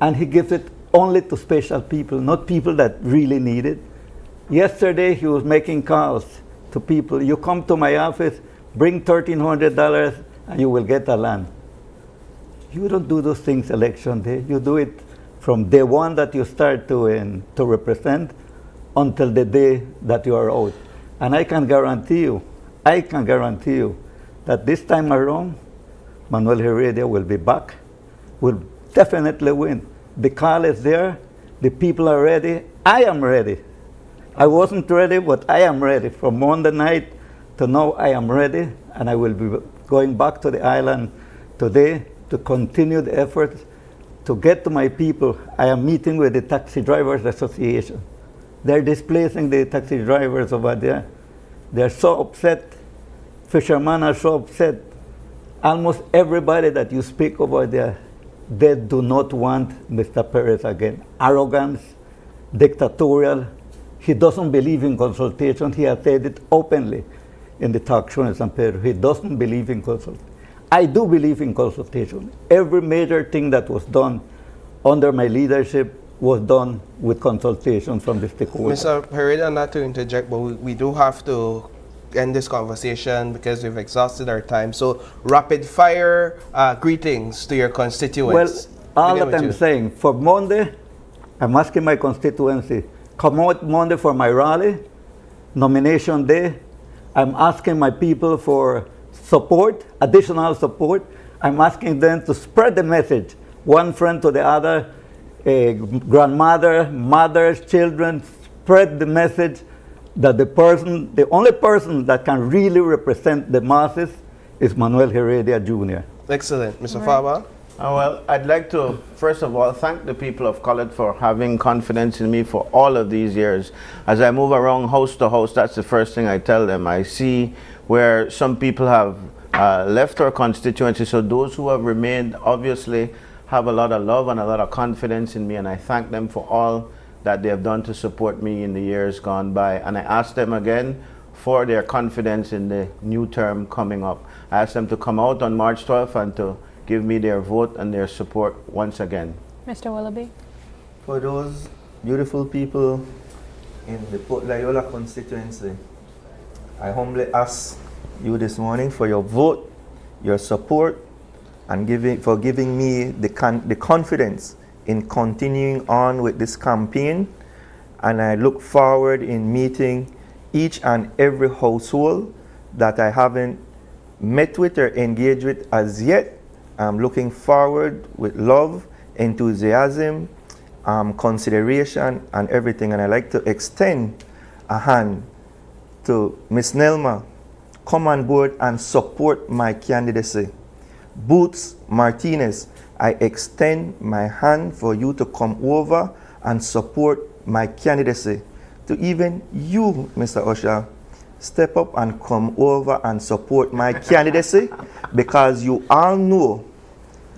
and he gives it only to special people, not people that really need it. Yesterday, he was making calls to people. You come to my office, bring $1,300, and you will get a land. You don't do those things election day. You do it from day one that you start to represent until the day that you are out. And I can guarantee you that this time around, Manuel Heredia will be back, will definitely win. The call is there, the people are ready, I am ready. I wasn't ready, but I am ready. From Monday night to now, I am ready, and I will be going back to the island today to continue the efforts to get to my people. I am meeting with the Taxi Drivers Association. They're displacing the taxi drivers over there. They're so upset. Fishermen are so upset. Almost everybody that you speak over there, they do not want Mr. Perez again. Arrogance, dictatorial. He doesn't believe in consultation. He has said it openly in the talk show in San Pedro. He doesn't believe in consultation. I do believe in consultation. Every major thing that was done under my leadership was done with consultation from the stakeholders. Mr. Heredia, not to interject, but we do have to end this conversation because we've exhausted our time. So, rapid fire greetings to your constituents. Well, all that I'm saying, for Monday, I'm asking my constituency, come out Monday for my rally, nomination day. I'm asking my people for support, additional support. I'm asking them to spread the message, one friend to the other, grandmother, mothers, children, spread the message that the only person that can really represent the masses is Manuel Heredia Jr. Excellent. Mr. Faba? Well, I'd like to, first of all, thank the people of Collett for having confidence in me for all of these years. As I move around house to house, that's the first thing I tell them. I see where some people have left our constituency, so those who have remained obviously have a lot of love and a lot of confidence in me, and I thank them for all that they have done to support me in the years gone by. And I ask them again for their confidence in the new term coming up. I ask them to come out on March 12th and to give me their vote and their support once again. Mr. Willoughby? For those beautiful people in the Port Loyola constituency, I humbly ask you this morning for your vote, your support, and for giving me the confidence in continuing on with this campaign. And I look forward in meeting each and every household that I haven't met with or engaged with as yet, I'm looking forward with love, enthusiasm, consideration, and everything. And I'd like to extend a hand to Miss Nelma. Come on board and support my candidacy. Boots Martinez, I extend my hand for you to come over and support my candidacy. To even you, Mr. Usher, step up and come over and support my candidacy, because you all know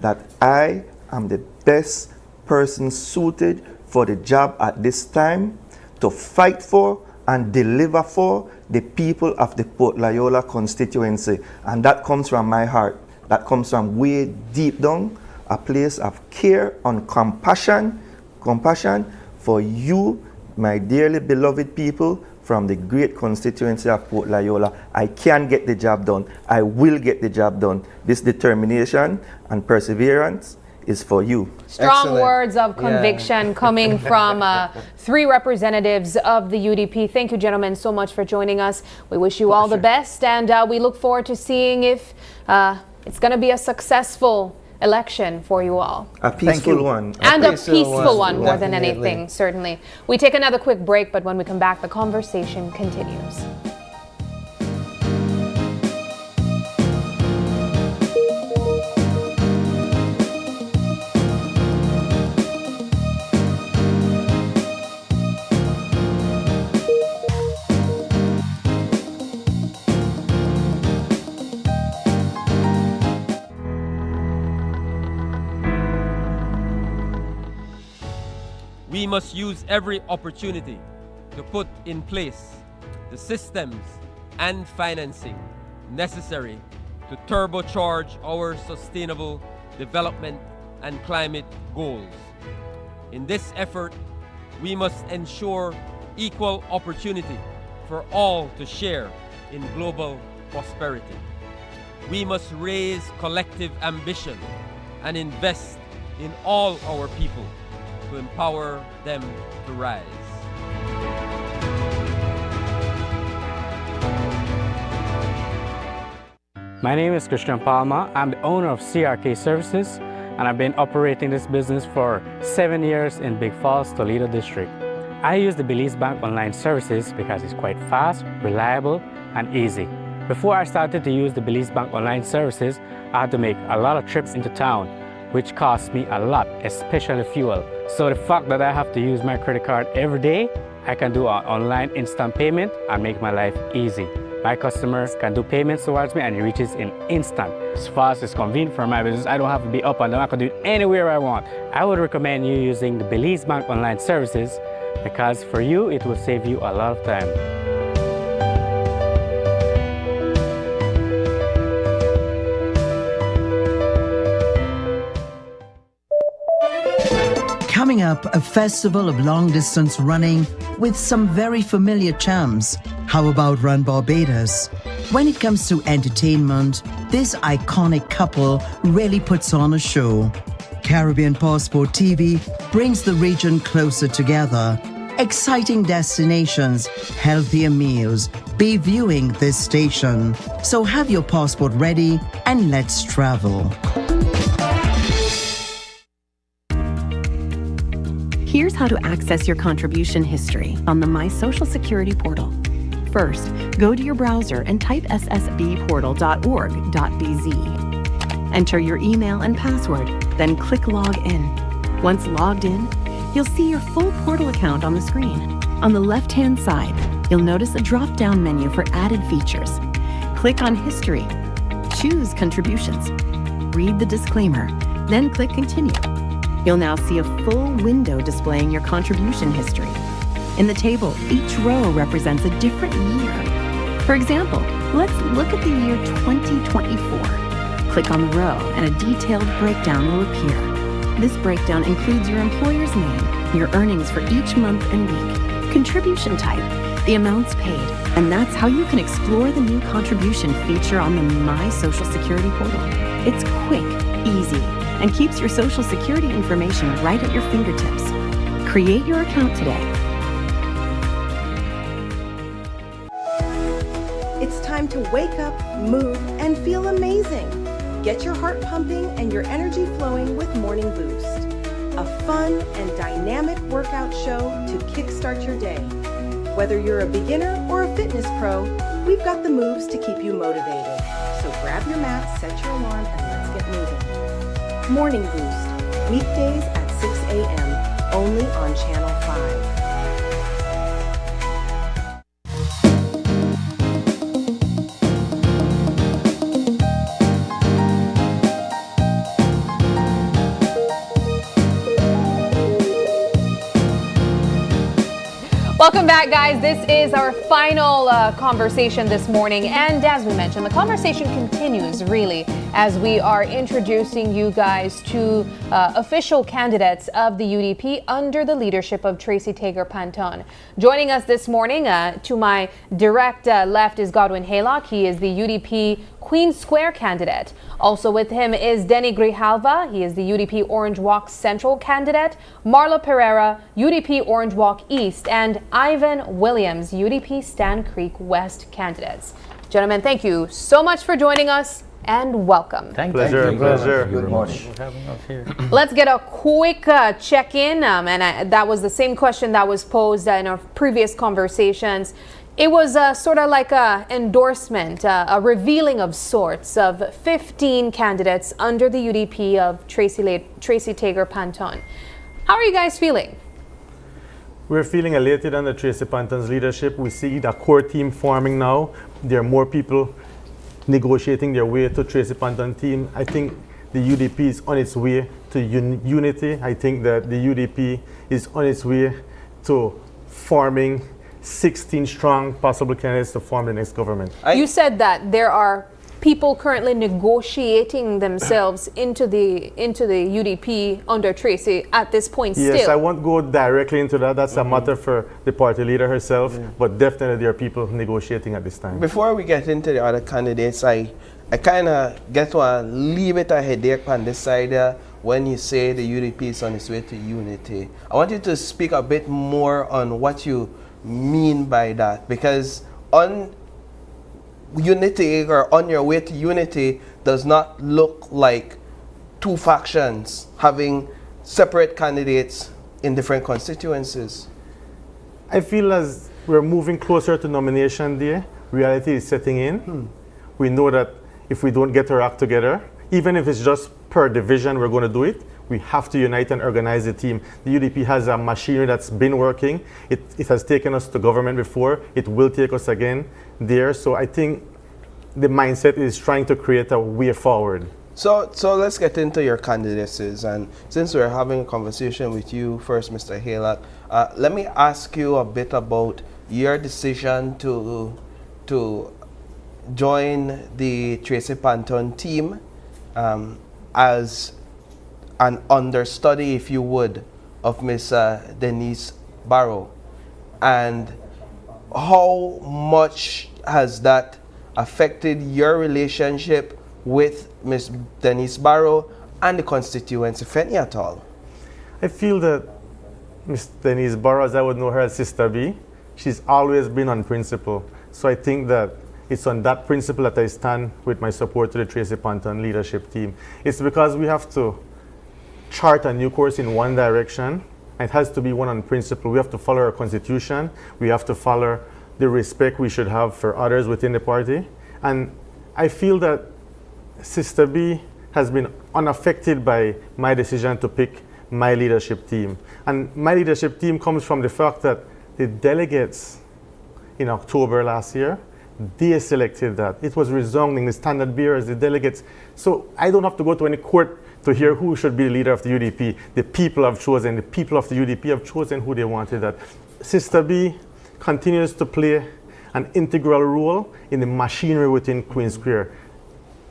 that I am the best person suited for the job at this time to fight for and deliver for the people of the Port Loyola constituency. And that comes from my heart. That comes from way deep down, a place of care and compassion for you, my dearly beloved people from the great constituency of Port Loyola. I can get the job done. I will get the job done. This determination and perseverance is for you. Strong Excellent. words of conviction coming from 3 representatives of the UDP. Thank you, gentlemen, so much for joining us. We wish you all the best, and we look forward to seeing if it's going to be a successful election for you all. A peaceful one. And a peaceful one, more than Definitely. anything, certainly. We take another quick break, but when we come back, the conversation continues. We must use every opportunity to put in place the systems and financing necessary to turbocharge our sustainable development and climate goals. In this effort, we must ensure equal opportunity for all to share in global prosperity. We must raise collective ambition and invest in all our people to empower them to rise. My name is Christian Palma. I'm the owner of CRK Services, and I've been operating this business for 7 years in Big Falls, Toledo District. I use the Belize Bank online services because it's quite fast, reliable, and easy. Before I started to use the Belize Bank online services, I had to make a lot of trips into town, which cost me a lot, especially fuel. So the fact that I have to use my credit card every day, I can do an online instant payment and make my life easy. My customers can do payments towards me and it reaches in instant. As fast as convenient for my business, I don't have to be up and down. I can do it anywhere I want. I would recommend you using the Belize Bank online services because for you, it will save you a lot of time. Coming up, a festival of long-distance running with some very familiar charms. How about Run Barbados? When it comes to entertainment, this iconic couple really puts on a show. Caribbean Passport TV brings the region closer together. Exciting destinations, healthier meals. Be viewing this station. So have your passport ready and let's travel. Here's how to access your contribution history on the My Social Security portal. First, go to your browser and type ssbportal.org.bz. Enter your email and password, then click Log In. Once logged in, you'll see your full portal account on the screen. On the left-hand side, you'll notice a drop-down menu for added features. Click on History. Choose Contributions. Read the disclaimer, then click Continue. You'll now see a full window displaying your contribution history. In the table, each row represents a different year. For example, let's look at the year 2024. Click on the row and a detailed breakdown will appear. This breakdown includes your employer's name, your earnings for each month and week, contribution type, the amounts paid, and that's how you can explore the new contribution feature on the My Social Security portal. It's quick, easy, and keeps your Social Security information right at your fingertips. Create your account today. It's time to wake up, move, and feel amazing. Get your heart pumping and your energy flowing with Morning Boost, a fun and dynamic workout show to kickstart your day. Whether you're a beginner or a fitness pro, we've got the moves to keep you motivated. So grab your mat, set your alarm, and let's get moving. Morning Boost, weekdays at 6 a.m., only on Channel 5. Welcome back, guys. This is our final conversation this morning. And as we mentioned, the conversation continues really as we are introducing you guys to official candidates of the UDP under the leadership of Tracy Panton. Joining us this morning to my direct left is Godwin Haylock. He is the UDP Queen Square candidate. Also with him is Denny Grijalva. He is the UDP Orange Walk Central candidate. Marla Pereira, UDP Orange Walk East, and Ivan Williams, UDP Stan Creek West candidates. Gentlemen, thank you so much for joining us and welcome. Thank you. Pleasure. Good morning. For having us here. Let's get a quick check-in, that was the same question that was posed in our previous conversations. It was sort of like a endorsement, a revealing of sorts of 15 candidates under the UDP of Tracy Panton. How are you guys feeling? We're feeling elated under Tracy Panton's leadership. We see the core team forming now. There are more people negotiating their way to Tracy Panton team. I think the UDP is on its way to unity. I think that the UDP is on its way to forming 16 strong possible candidates to form the next government. You said that there are people currently negotiating themselves into the UDP under Tracy at this point still. Yes, I won't go directly into that. That's a matter for the party leader herself, but definitely there are people negotiating at this time. Before we get into the other candidates, I kind of get to leave it a headache on this side when you say the UDP is on its way to unity. I want you to speak a bit more on what you mean by that, because on unity or on your way to unity does not look like two factions having separate candidates in different constituencies. I feel as we're moving closer to nomination day, reality is setting in. We know that if we don't get our act together, even if it's just per division, we're going to do it. We have to unite and organize the team. The UDP has a machinery that's been working. It has taken us to government before. It will take us again there. So I think the mindset is trying to create a way forward. So let's get into your candidacies. And since we're having a conversation with you first, Mr. Haylock, let me ask you a bit about your decision to join the Tracy Panton team as an understudy, if you would, of Miss Denise Barrow. And how much has that affected your relationship with Miss Denise Barrow and the constituency, if any at all? I feel that Miss Denise Barrow, as I would know her as Sister B, she's always been on principle. So I think that it's on that principle that I stand with my support to the Tracy Panton leadership team. It's because we have to chart a new course in one direction. It has to be one on principle. We have to follow our constitution. We have to follow the respect we should have for others within the party. And I feel that Sister B has been unaffected by my decision to pick my leadership team. And my leadership team comes from the fact that the delegates in October last year, they selected that. It was resounding, the standard bearers, the delegates. So I don't have to go to any court to hear who should be the leader of the UDP. The people have chosen, the people of the UDP have chosen who they wanted that. Sister B continues to play an integral role in the machinery within Queen Square.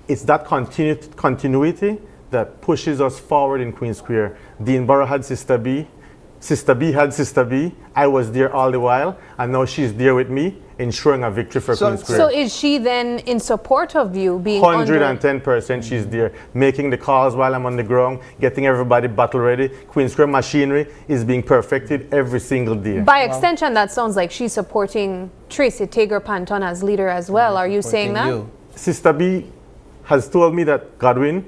It's that continuity that pushes us forward in Queen Square. Dean Barrow had Sister B. Sister B had Sister B. I was there all the while, and now she's there with me, ensuring a victory for Queen Square. So is she then in support of you being 110% she's there, making the calls while I'm on the ground, getting everybody battle ready. Queen Square machinery is being perfected every single day. By extension, that sounds like she's supporting Tracy Panton as leader as well. Are you saying that? Sister B has told me that Godwin,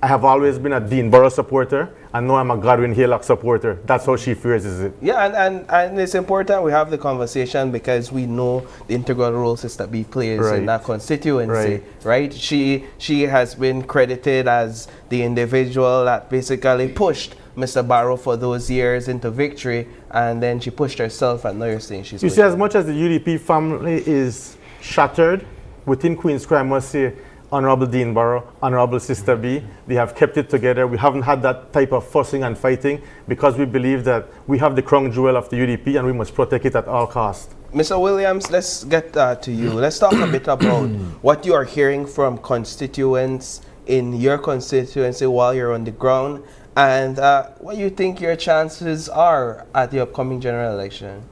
I have always been a Deanborough supporter, and now I'm a Godwin Haylock supporter. That's how she phrases it. Yeah, and it's important we have the conversation because we know the integral role Sister B plays in that constituency, right? She has been credited as the individual that basically pushed Mr. Barrow for those years into victory, and then she pushed herself, and now you're saying she's... You see, as much as the UDP family is shattered, within Queen's Square, I must say, Honorable Deanborough, Honorable Sister B, they have kept it together. We haven't had that type of fussing and fighting because we believe that we have the crown jewel of the UDP and we must protect it at all costs. Mr. Williams, let's get to you. Let's talk a bit about what you are hearing from constituents in your constituency while you're on the ground, and what you think your chances are at the upcoming general election.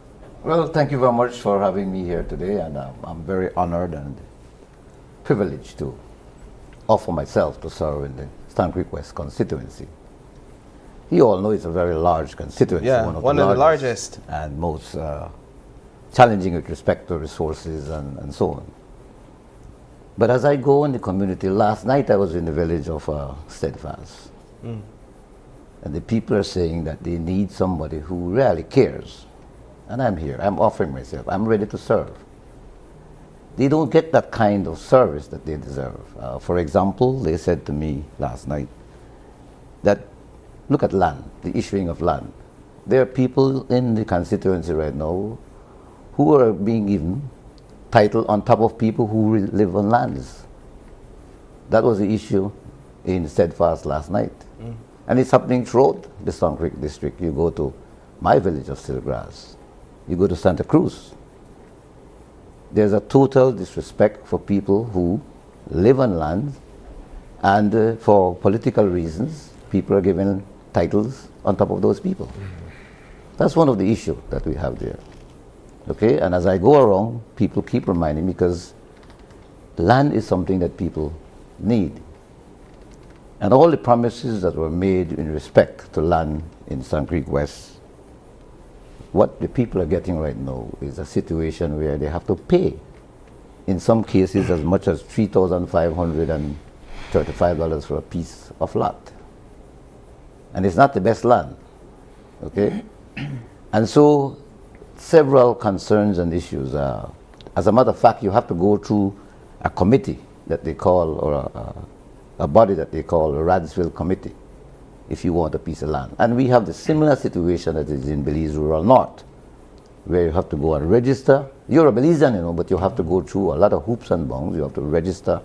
Well, thank you very much for having me here today, and I'm very honored and privileged to offer myself to serve in the Stan Creek West constituency. You all know it's a very large constituency, one of the largest and most challenging with respect to resources and so on. But as I go in the community, last night I was in the village of Steadfast, and the people are saying that they need somebody who really cares. And I'm here, I'm offering myself, I'm ready to serve. They don't get that kind of service that they deserve. For example, they said to me last night that, look at land, the issuing of land. There are people in the constituency right now who are being given title on top of people who live on lands. That was the issue in Steadfast last night. And it's happening throughout the Stan Creek district. You go to my village of Silgrass, you go to Santa Cruz. There's a total disrespect for people who live on land, and for political reasons, people are given titles on top of those people. That's one of the issues that we have there. Okay, and as I go around, people keep reminding me, because land is something that people need. And all the promises that were made in respect to land in Stan Creek West, what the people are getting right now is a situation where they have to pay, in some cases as much as $3,535 for a piece of lot. And it's not the best land, okay? And so several concerns and issues. As a matter of fact, you have to go through a committee that they call, or a body that they call a Radsville Committee, if you want a piece of land. And we have the similar situation that is in Belize Rural North, where you have to go and register. You're a Belizean, you know, but you have to go through a lot of hoops and bounds. You have to register,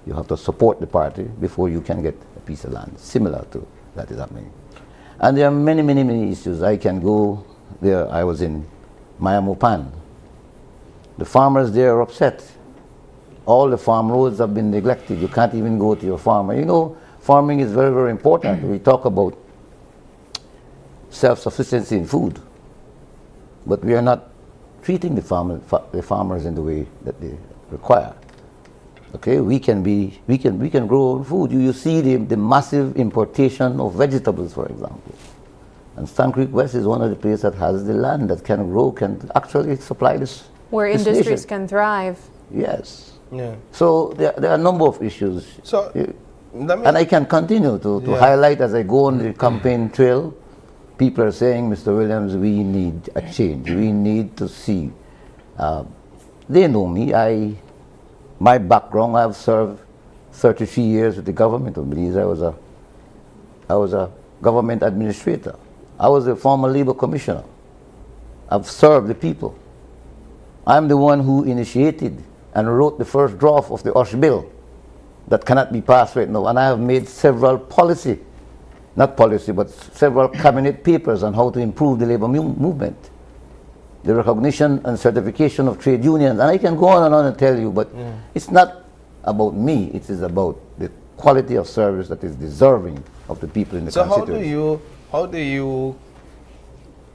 you have to support the party before you can get a piece of land. Similar to that is happening. And there are many, many, many issues. I can go there. I was in Mayamupan. The farmers there are upset. All the farm roads have been neglected. You can't even go to your farm. You know, farming is very, very important. We talk about self-sufficiency in food, but we are not treating the farmers in the way that they require. Okay, we can grow our own food. You see the massive importation of vegetables, for example. And Stan Creek West is one of the places that has the land that can grow, can actually supply this. Where this industries nation. can thrive. Yes. Yeah. So there are a number of issues. So, and I can continue to highlight as I go on the campaign trail. People are saying, Mr. Williams, we need a change. We need to see. They know me. My background, I've served 33 years with the government of Belize. I was a government administrator. I was a former labor commissioner. I've served the people. I'm the one who initiated and wrote the first draft of the OSH bill that cannot be passed right now. And I have made several several cabinet papers on how to improve the labor movement, the recognition and certification of trade unions. And I can go on and tell you, but it's not about me. It is about the quality of service that is deserving of the people in the constituency. So how do you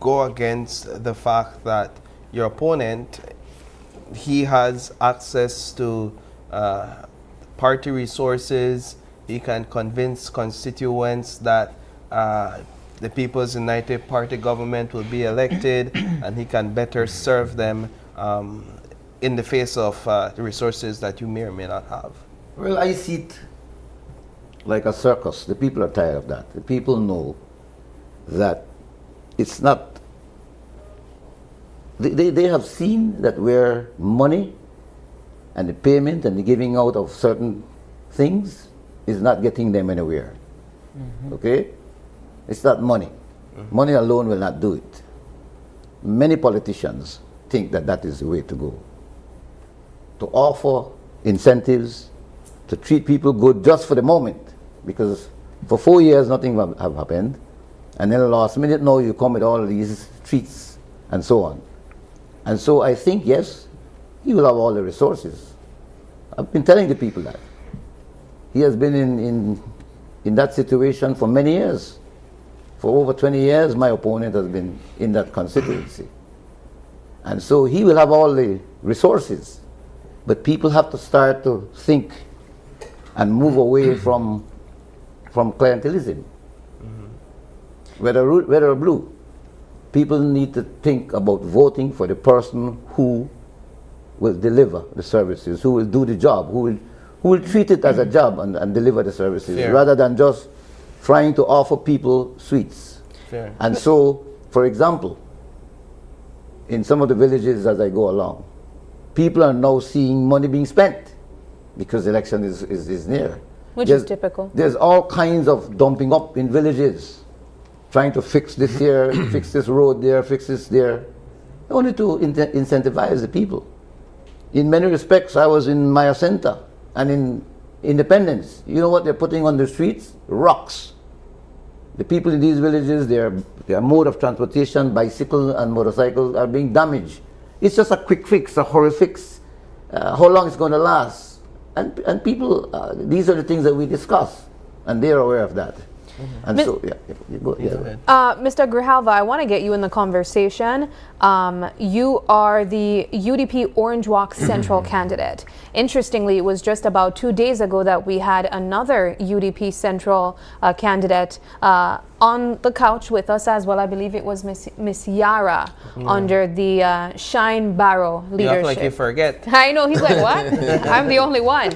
go against the fact that your opponent, he has access to party resources, he can convince constituents that the People's United Party government will be elected and he can better serve them in the face of the resources that you may or may not have? Well, I see it like a circus. The people are tired of that. The people know that it's not, they have seen that where money and the payment and the giving out of certain things is not getting them anywhere. Okay? It's not money. Money alone will not do it. Many politicians think that that is the way to go. To offer incentives, to treat people good just for the moment, because for 4 years nothing have happened, and then the last minute, no, you come with all these treats and so on. And so I think, yes, he will have all the resources. I've been telling the people that. He has been in that situation for many years. For over 20 years, my opponent has been in that constituency. And so he will have all the resources. But people have to start to think and move away from clientelism. Whether red or blue, people need to think about voting for the person who will deliver the services, who will do the job, who will treat it as a job and deliver the services, Fair. rather than just trying to offer people sweets. Fair. And so, for example, in some of the villages as I go along, people are now seeing money being spent because the election is near. Which is typical. There's all kinds of dumping up in villages, trying to fix this here, fix this road there, fix this there, only to incentivize the people. In many respects, I was in Maya Center and in Independence. You know what they're putting on the streets? Rocks. The people in these villages, their mode of transportation, bicycle and motorcycles, are being damaged. It's just a quick fix, a hurry fix. How long it's going to last? And people, these are the things that we discuss, and they're aware of that. And so, yeah, you go ahead. Mr. Grijalva, I want to get you in the conversation. You are the UDP Orange Walk Central candidate. Interestingly, it was just about 2 days ago that we had another UDP Central candidate on the couch with us as well. I believe it was Miss Yara under the Shine Barrow leadership. You act like you forget. I know, he's like, what? I'm the only one.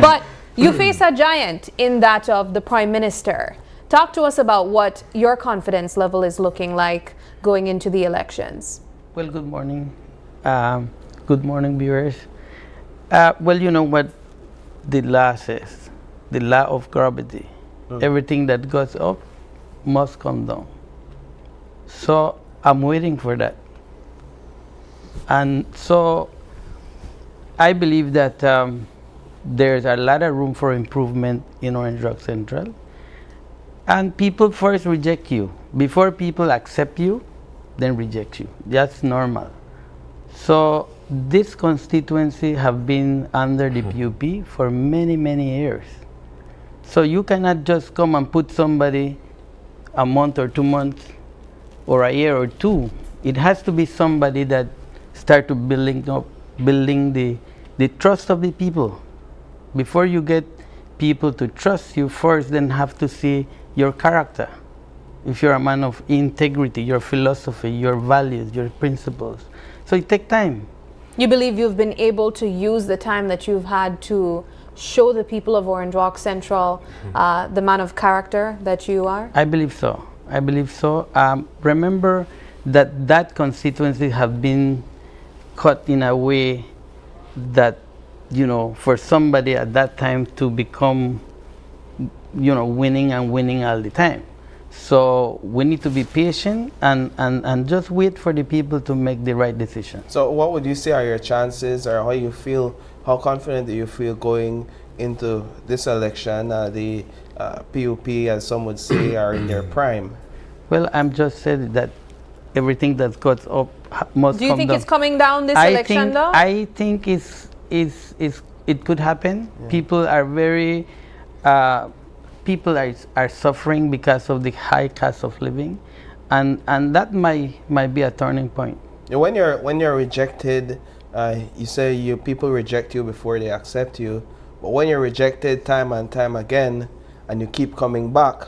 But you face a giant in that of the Prime Minister. Talk to us about what your confidence level is looking like going into the elections. Well, good morning. Good morning, viewers. Well, you know what the law says, the law of gravity. Everything that goes up must come down. So I'm waiting for that. And so I believe that there's a lot of room for improvement in Orange Rock Central. And people first reject you. Before people accept you, then reject you. That's normal. So this constituency have been under the PUP for many, many years. So you cannot just come and put somebody a month or 2 months or a year or two. It has to be somebody that start to building the trust of the people. Before you get people to trust you, first then have to see your character. If you're a man of integrity, your philosophy, your values, your principles. So it takes time. You believe you've been able to use the time that you've had to show the people of Orange Walk Central the man of character that you are? I believe so. I believe so. Remember that constituency have been cut in a way that, you know, for somebody at that time to become, you know, winning all the time. So we need to be patient and just wait for the people to make the right decision. So what would you say are your chances, or how you feel, how confident do you feel going into this election? The PUP, as some would say, are in their prime. Well, I'm just saying that everything that goes up must come down. Do you think it's coming down this election, though? I think it could happen. Yeah. People are very, people are suffering because of the high cost of living, and that might be a turning point. When you're rejected, you say people reject you before they accept you, but when you're rejected time and time again, and you keep coming back,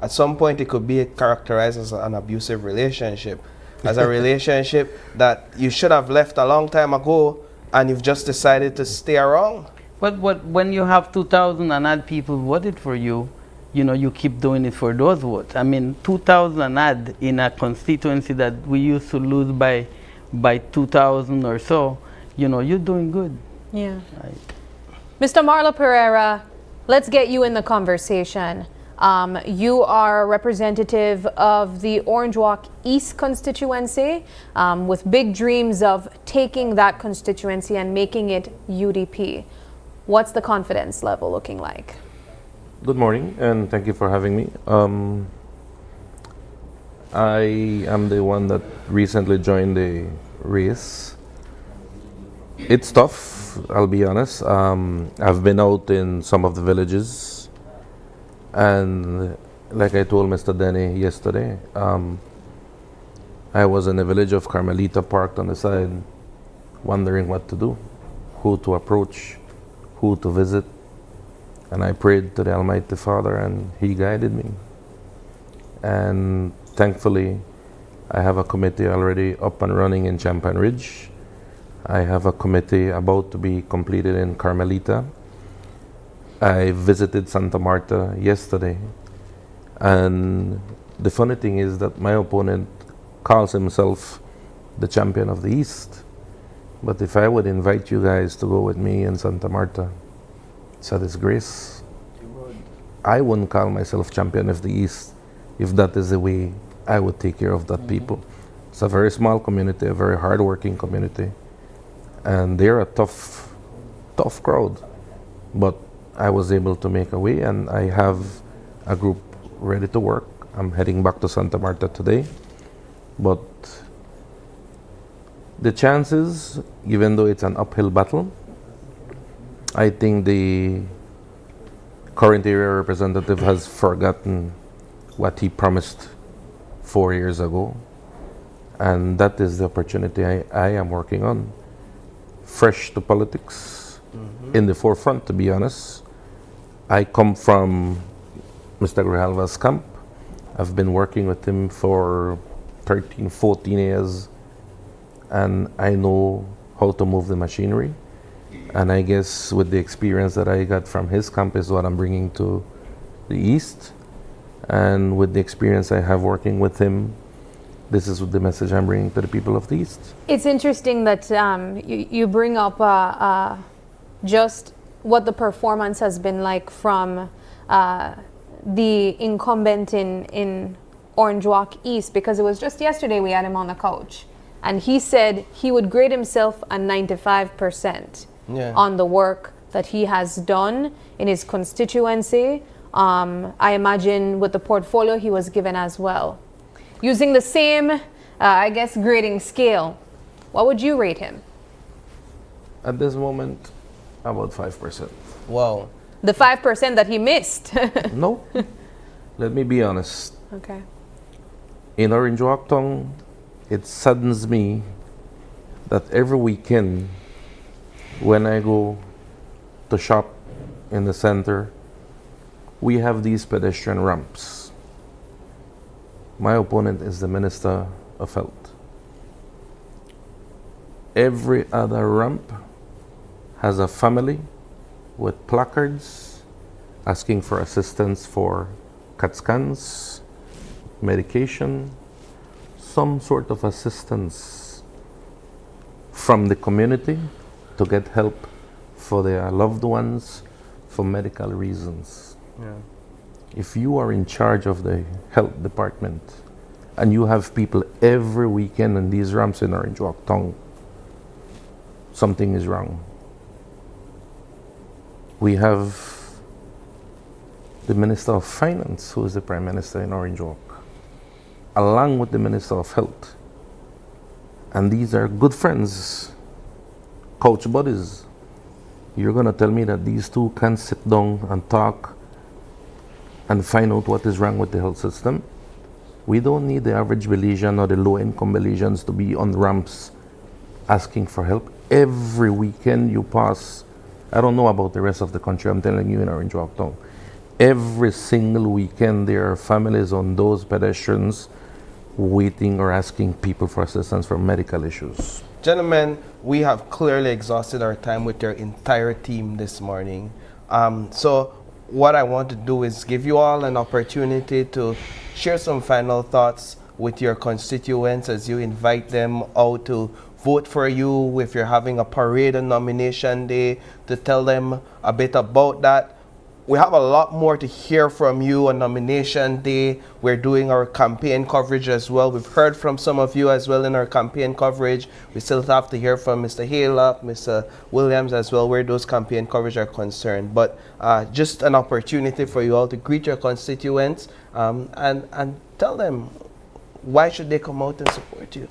at some point it could be characterized as an abusive relationship, as a relationship that you should have left a long time ago, and you've just decided to stay around. But when you have 2,000 and odd people voted for you, you know, you keep doing it for those votes. I mean, 2,000 and odd in a constituency that we used to lose by 2,000 or so, you know, you're doing good. Yeah. Right. Mr. Marlo Pereira, let's get you in the conversation. You are a representative of the Orange Walk East constituency with big dreams of taking that constituency and making it UDP. What's the confidence level looking like? Good morning, and thank you for having me. I am the one that recently joined the race. It's tough, I'll be honest. I've been out in some of the villages, and like I told Mr. Denny yesterday, I was in the village of Carmelita, parked on the side, wondering what to do, who to approach, who to visit. And I prayed to the Almighty Father, and He guided me. And thankfully, I have a committee already up and running in Champion Ridge. I have a committee about to be completed in Carmelita. I visited Santa Marta yesterday. And the funny thing is that my opponent calls himself the champion of the East. But if I would invite you guys to go with me in Santa Marta, it's a disgrace. I wouldn't call myself champion of the East if that is the way I would take care of that people. It's a very small community, a very hard-working community, and they're a tough crowd. But I was able to make a way, and I have a group ready to work. I'm heading back to Santa Marta today, but the chances, even though it's an uphill battle, I think the current area representative has forgotten what he promised 4 years ago. And that is the opportunity I am working on. Fresh to politics, in the forefront, to be honest. I come from Mr. Grijalva's camp. I've been working with him for 13, 14 years. And I know how to move the machinery. And I guess with the experience that I got from his camp is what I'm bringing to the East. And with the experience I have working with him, this is the message I'm bringing to the people of the East. It's interesting that you bring up just what the performance has been like from the incumbent in Orange Walk East, because it was just yesterday we had him on the couch. And he said he would grade himself a 95%. On the work that he has done in his constituency. I imagine with the portfolio he was given as well. Using the same, I guess, grading scale, what would you rate him? At this moment, about 5%. Wow. The 5% that he missed? No. Let me be honest. Okay. In Orange Walk Town, it saddens me that every weekend when I go to shop in the center, we have these pedestrian ramps. My opponent is the Minister of Health. Every other ramp has a family with placards asking for assistance for CAT scans, medication, some sort of assistance from the community to get help for their loved ones for medical reasons. If you are in charge of the health department and you have people every weekend in these ramps in Orange Walk Town, something is wrong. We have the Minister of Finance, who is the Prime Minister in Orange Walk, along with the Minister of Health. And these are good friends, couch buddies. You're going to tell me that these two can sit down and talk and find out what is wrong with the health system? We don't need the average Belizean or the low-income Belizeans to be on ramps asking for help. Every weekend you pass, I don't know about the rest of the country, I'm telling you in Orange Walk Town, every single weekend there are families on those pedestrians waiting or asking people for assistance for medical issues. Gentlemen, we have clearly exhausted our time with your entire team this morning. So what I want to do is give you all an opportunity to share some final thoughts with your constituents as you invite them out to vote for you, if you're having a parade on nomination day, to tell them a bit about that. We have a lot more to hear from you on nomination day. We're doing our campaign coverage as well. We've heard from some of you as well in our campaign coverage. We still have to hear from Mr. Haleup, Mr. Williams as well, where those campaign coverage are concerned. But just an opportunity for you all to greet your constituents and tell them why should they come out and support you.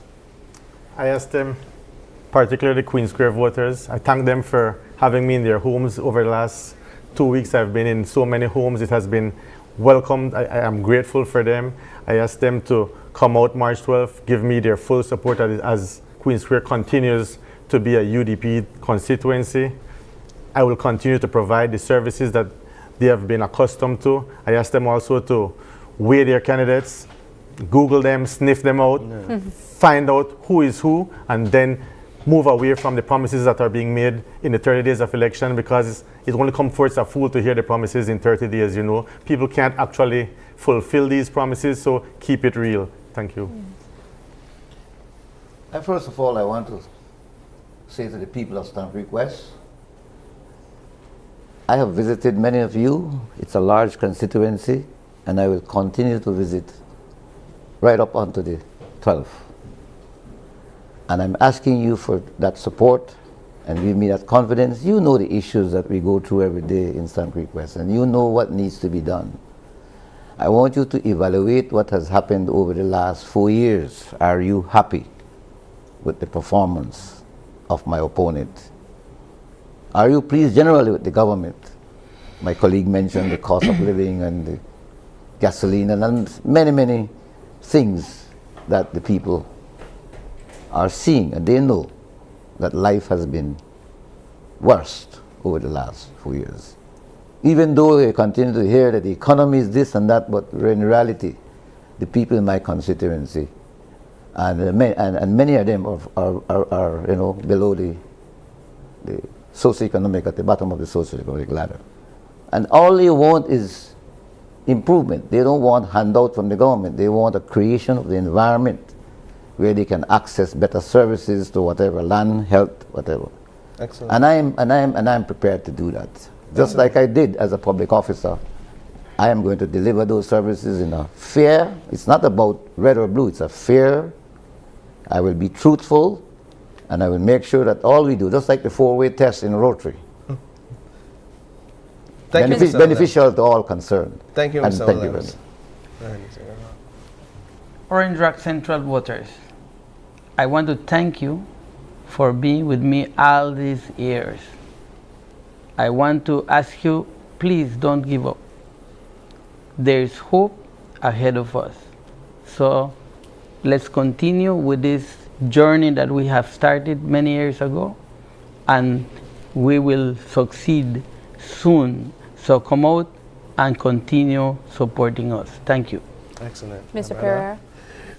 I asked them, particularly Queen Square voters, I thank them for having me in their homes over the last 2 weeks. I've been in so many homes. It has been welcomed. I am grateful for them. I asked them to come out March 12th, give me their full support as Queen Square continues to be a UDP constituency. I will continue to provide the services that they have been accustomed to. I asked them also to weigh their candidates, Google them, sniff them out, find out who is who, and then move away from the promises that are being made in the 30 days of election, because it only comforts a fool to hear the promises in 30 days, you know. People can't actually fulfill these promises, so keep it real. Thank you. First of all, I want to say to the people of Stamp Request, I have visited many of you. It's a large constituency, and I will continue to visit right up onto the 12th. And I'm asking you for that support and give me that confidence. You know the issues that we go through every day in Stamp Request, and you know what needs to be done. I want you to evaluate what has happened over the last 4 years. Are you happy with the performance of my opponent? Are you pleased generally with the government? My colleague mentioned the cost of living and the gasoline and many, many things that the people are seeing, and they know that life has been worst over the last 4 years. Even though they continue to hear that the economy is this and that, but in reality, the people in my constituency, and many of them are you know, below the socioeconomic, at the bottom of the socioeconomic ladder. And all they want is improvement. They don't want handout from the government. They want a creation of the environment where they can access better services to whatever, land, health, whatever. Excellent. And I'm prepared to do that. Just like I did as a public officer. I am going to deliver those services in a fair, it's not about red or blue, it's a fair, I will be truthful, and I will make sure that all we do, just like the four-way test in Rotary, beneficial to all concerned. Thank you, Mr. Thank you very much. Orange Rock Central voters, I want to thank you for being with me all these years. I want to ask you, please don't give up. There is hope ahead of us. So let's continue with this journey that we have started many years ago, and we will succeed soon. So come out and continue supporting us. Thank you. Excellent. Mr. Pereira?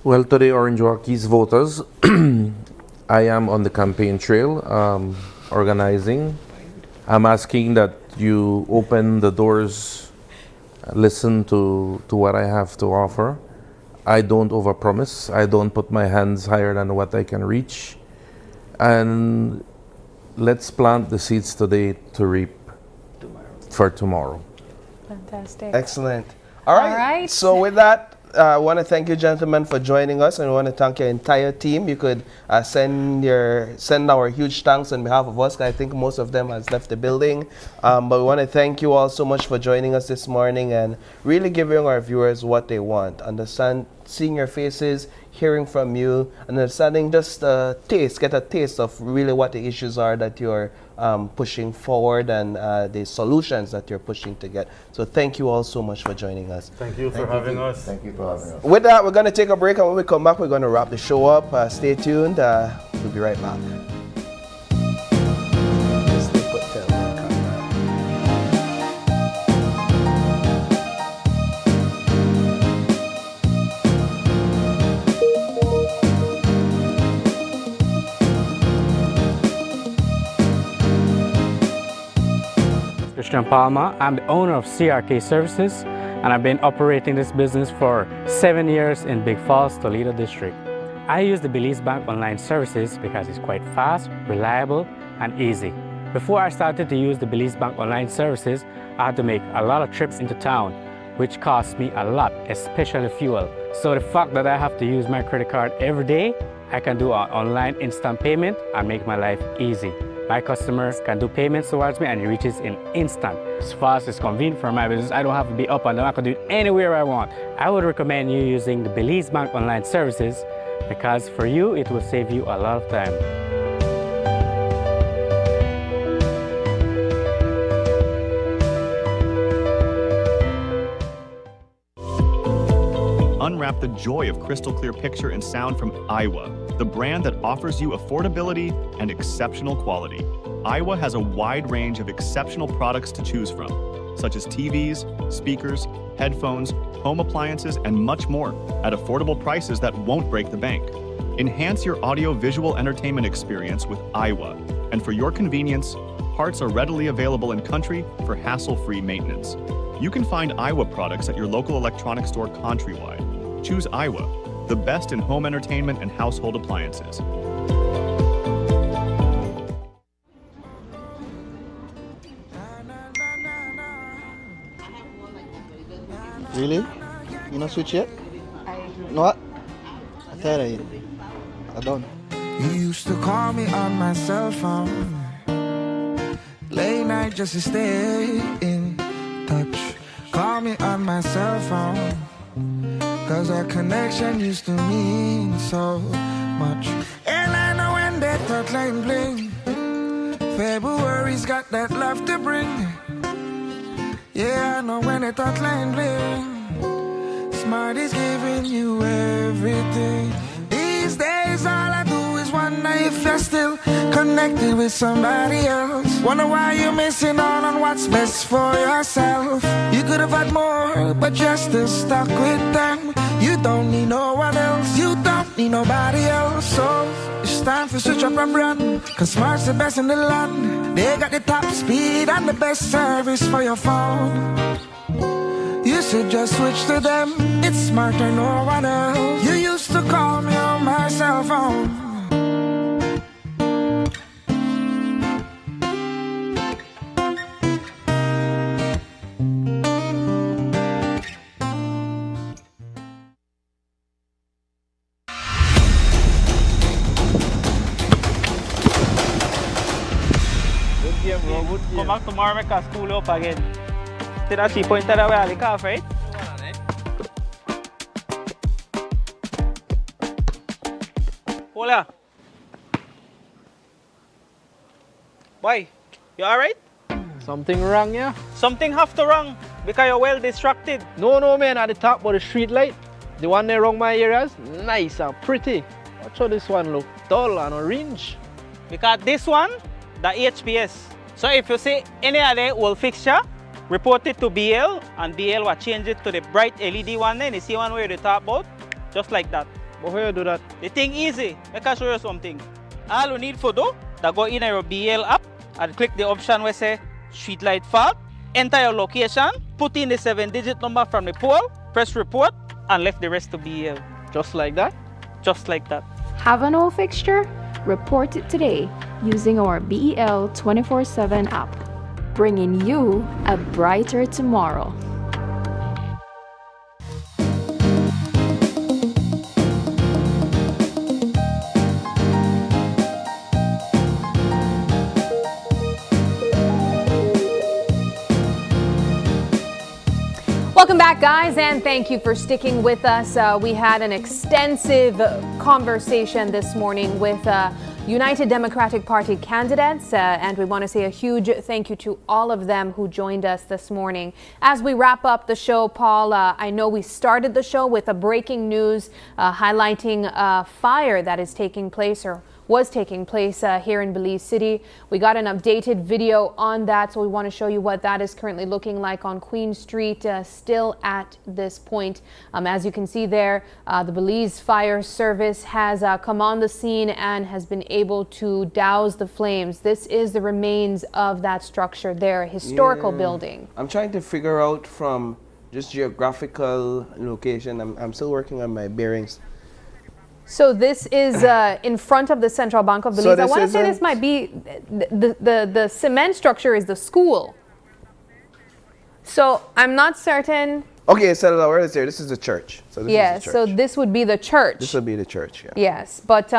Well, today, Orange Rockies voters, I am on the campaign trail organizing. I'm asking that you open the doors, listen to what I have to offer. I don't overpromise. I don't put my hands higher than what I can reach. And let's plant the seeds today to reap for tomorrow. Fantastic. Excellent. All right. So with that, I want to thank you, gentlemen, for joining us, and I want to thank your entire team. You could send our huge thanks on behalf of us. I think most of them has left the building, but we want to thank you all so much for joining us this morning and really giving our viewers what they want. Understand, seeing your faces, hearing from you, and understanding just get a taste of really what the issues are that you're pushing forward and the solutions that you're pushing to get. So thank you all so much for joining us. Thank you for having us. Thank you for having us. With that, we're going to take a break, and when we come back, we're going to wrap the show up. Stay tuned. We'll be right back. Christian Palmer. I'm the owner of CRK Services, and I've been operating this business for 7 years in Big Falls, Toledo District. I use the Belize Bank online services because it's quite fast, reliable, and easy. Before I started to use the Belize Bank online services, I had to make a lot of trips into town, which cost me a lot, especially fuel. So the fact that I have to use my credit card every day, I can do an online instant payment and make my life easy. My customers can do payments towards me and it reaches in instant. It's fast, it's convenient for my business. I don't have to be up and down. I can do it anywhere I want. I would recommend you using the Belize Bank online services because for you, it will save you a lot of time. Unwrap the joy of crystal clear picture and sound from Iowa, the brand that offers you affordability and exceptional quality. Iowa has a wide range of exceptional products to choose from, such as TVs, speakers, headphones, home appliances, and much more at affordable prices that won't break the bank. Enhance your audio-visual entertainment experience with Iowa, and for your convenience, parts are readily available in country for hassle-free maintenance. You can find Iowa products at your local electronics store countrywide. Choose Iowa, the best in home entertainment and household appliances. Really? You not switch yet? No what? I tell you. I don't. You used to call me on my cell phone late night just to stay in touch. Call me on my cell phone, cause our connection used to mean so much. And I know when that thought line bling, February's got that love to bring. Yeah, I know when that thought line bling, Smart is giving you everything. These days all I do is wonder if you're still connected with somebody else. Wonder why you're missing out on what's best for yourself. You could have had more, but you're still stuck with them. You don't need no one else, you don't need nobody else. So it's time to switch up a brand, cause Smart's the best in the land. They got the top speed and the best service for your phone. You should just switch to them, it's Smarter, no one else. You used to call me on my cell phone. Come back tomorrow, make us school up again. See that 3 pointer that way I lick off, right? Hold on. Boy, you alright? Something wrong, yeah? Something have to wrong because you're well distracted. No, man, at the top of the street light. The one there around my areas, nice and pretty. Watch how this one look dull and orange. Because this one, the HPS. So if you see any other old fixture, report it to BL, and BL will change it to the bright LED one. Then you see one where you talk about, just like that. But how you do that? The thing easy. Make I show you something. All you need for do, that go in your BL app and click the option where say street light fault. Enter your location, put in the 7-digit number from the pole, press report, and left the rest to BL. Just like that? Just like that. Have an old fixture? Report it today using our BEL 24/7 app, bringing you a brighter tomorrow. Welcome back, guys, and thank you for sticking with us. We had an extensive conversation this morning with United Democratic Party candidates, and we want to say a huge thank you to all of them who joined us this morning. As we wrap up the show, Paul, I know we started the show with a breaking news highlighting a fire that is taking place or was taking place here in Belize City. We got an updated video on that, so we want to show you what that is currently looking like on Queen Street still at this point. As you can see there, the Belize Fire Service has come on the scene and has been able to douse the flames. This is the remains of that structure there, a historical building. I'm trying to figure out from just geographical location. I'm still working on my bearings. So this is in front of the Central Bank of Belize. I want to say this might be the cement structure is the school. So I'm not certain. Okay, so where is there? This is the church. So this is the church. So this would be the church. This would be the church, yeah. Yes, but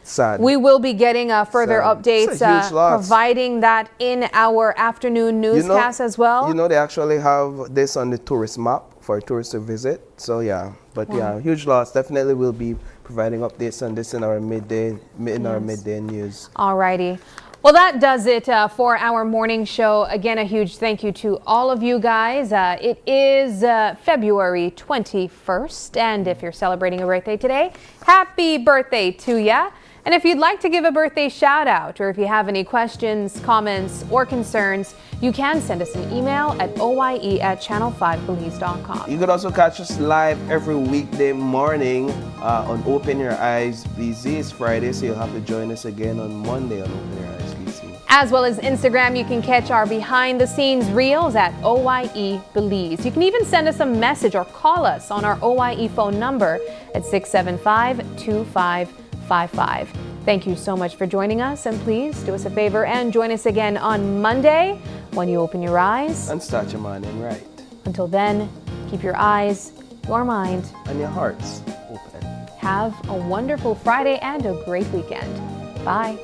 sad. We will be getting further updates, providing that in our afternoon newscast as well. You know, they actually have this on the tourist map for tourists to visit. So yeah, but yeah, huge loss. Definitely will be providing updates on this in our midday news. Alrighty. Well, that does it for our morning show. Again, a huge thank you to all of you guys. It is February 21st, and if you're celebrating a birthday today, happy birthday to ya. And if you'd like to give a birthday shout out, or if you have any questions, comments, or concerns, you can send us an email at oye@channel5belize.com. You could also catch us live every weekday morning on Open Your Eyes BZ. It's Friday, so you'll have to join us again on Monday on Open Your Eyes BZ. As well as Instagram, you can catch our behind the scenes reels at OYE Belize. You can even send us a message or call us on our OYE phone number at 675-2555. Thank you so much for joining us, and please do us a favor and join us again on Monday when you open your eyes and start your morning right. Until then, keep your eyes, your mind, and your hearts open. Have a wonderful Friday and a great weekend. Bye.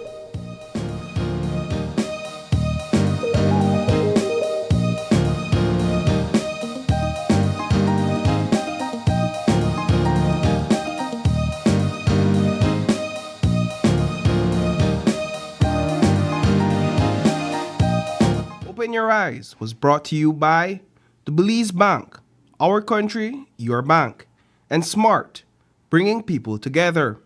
Open Your Eyes was brought to you by the Belize Bank, our country, your bank, and Smart, bringing people together.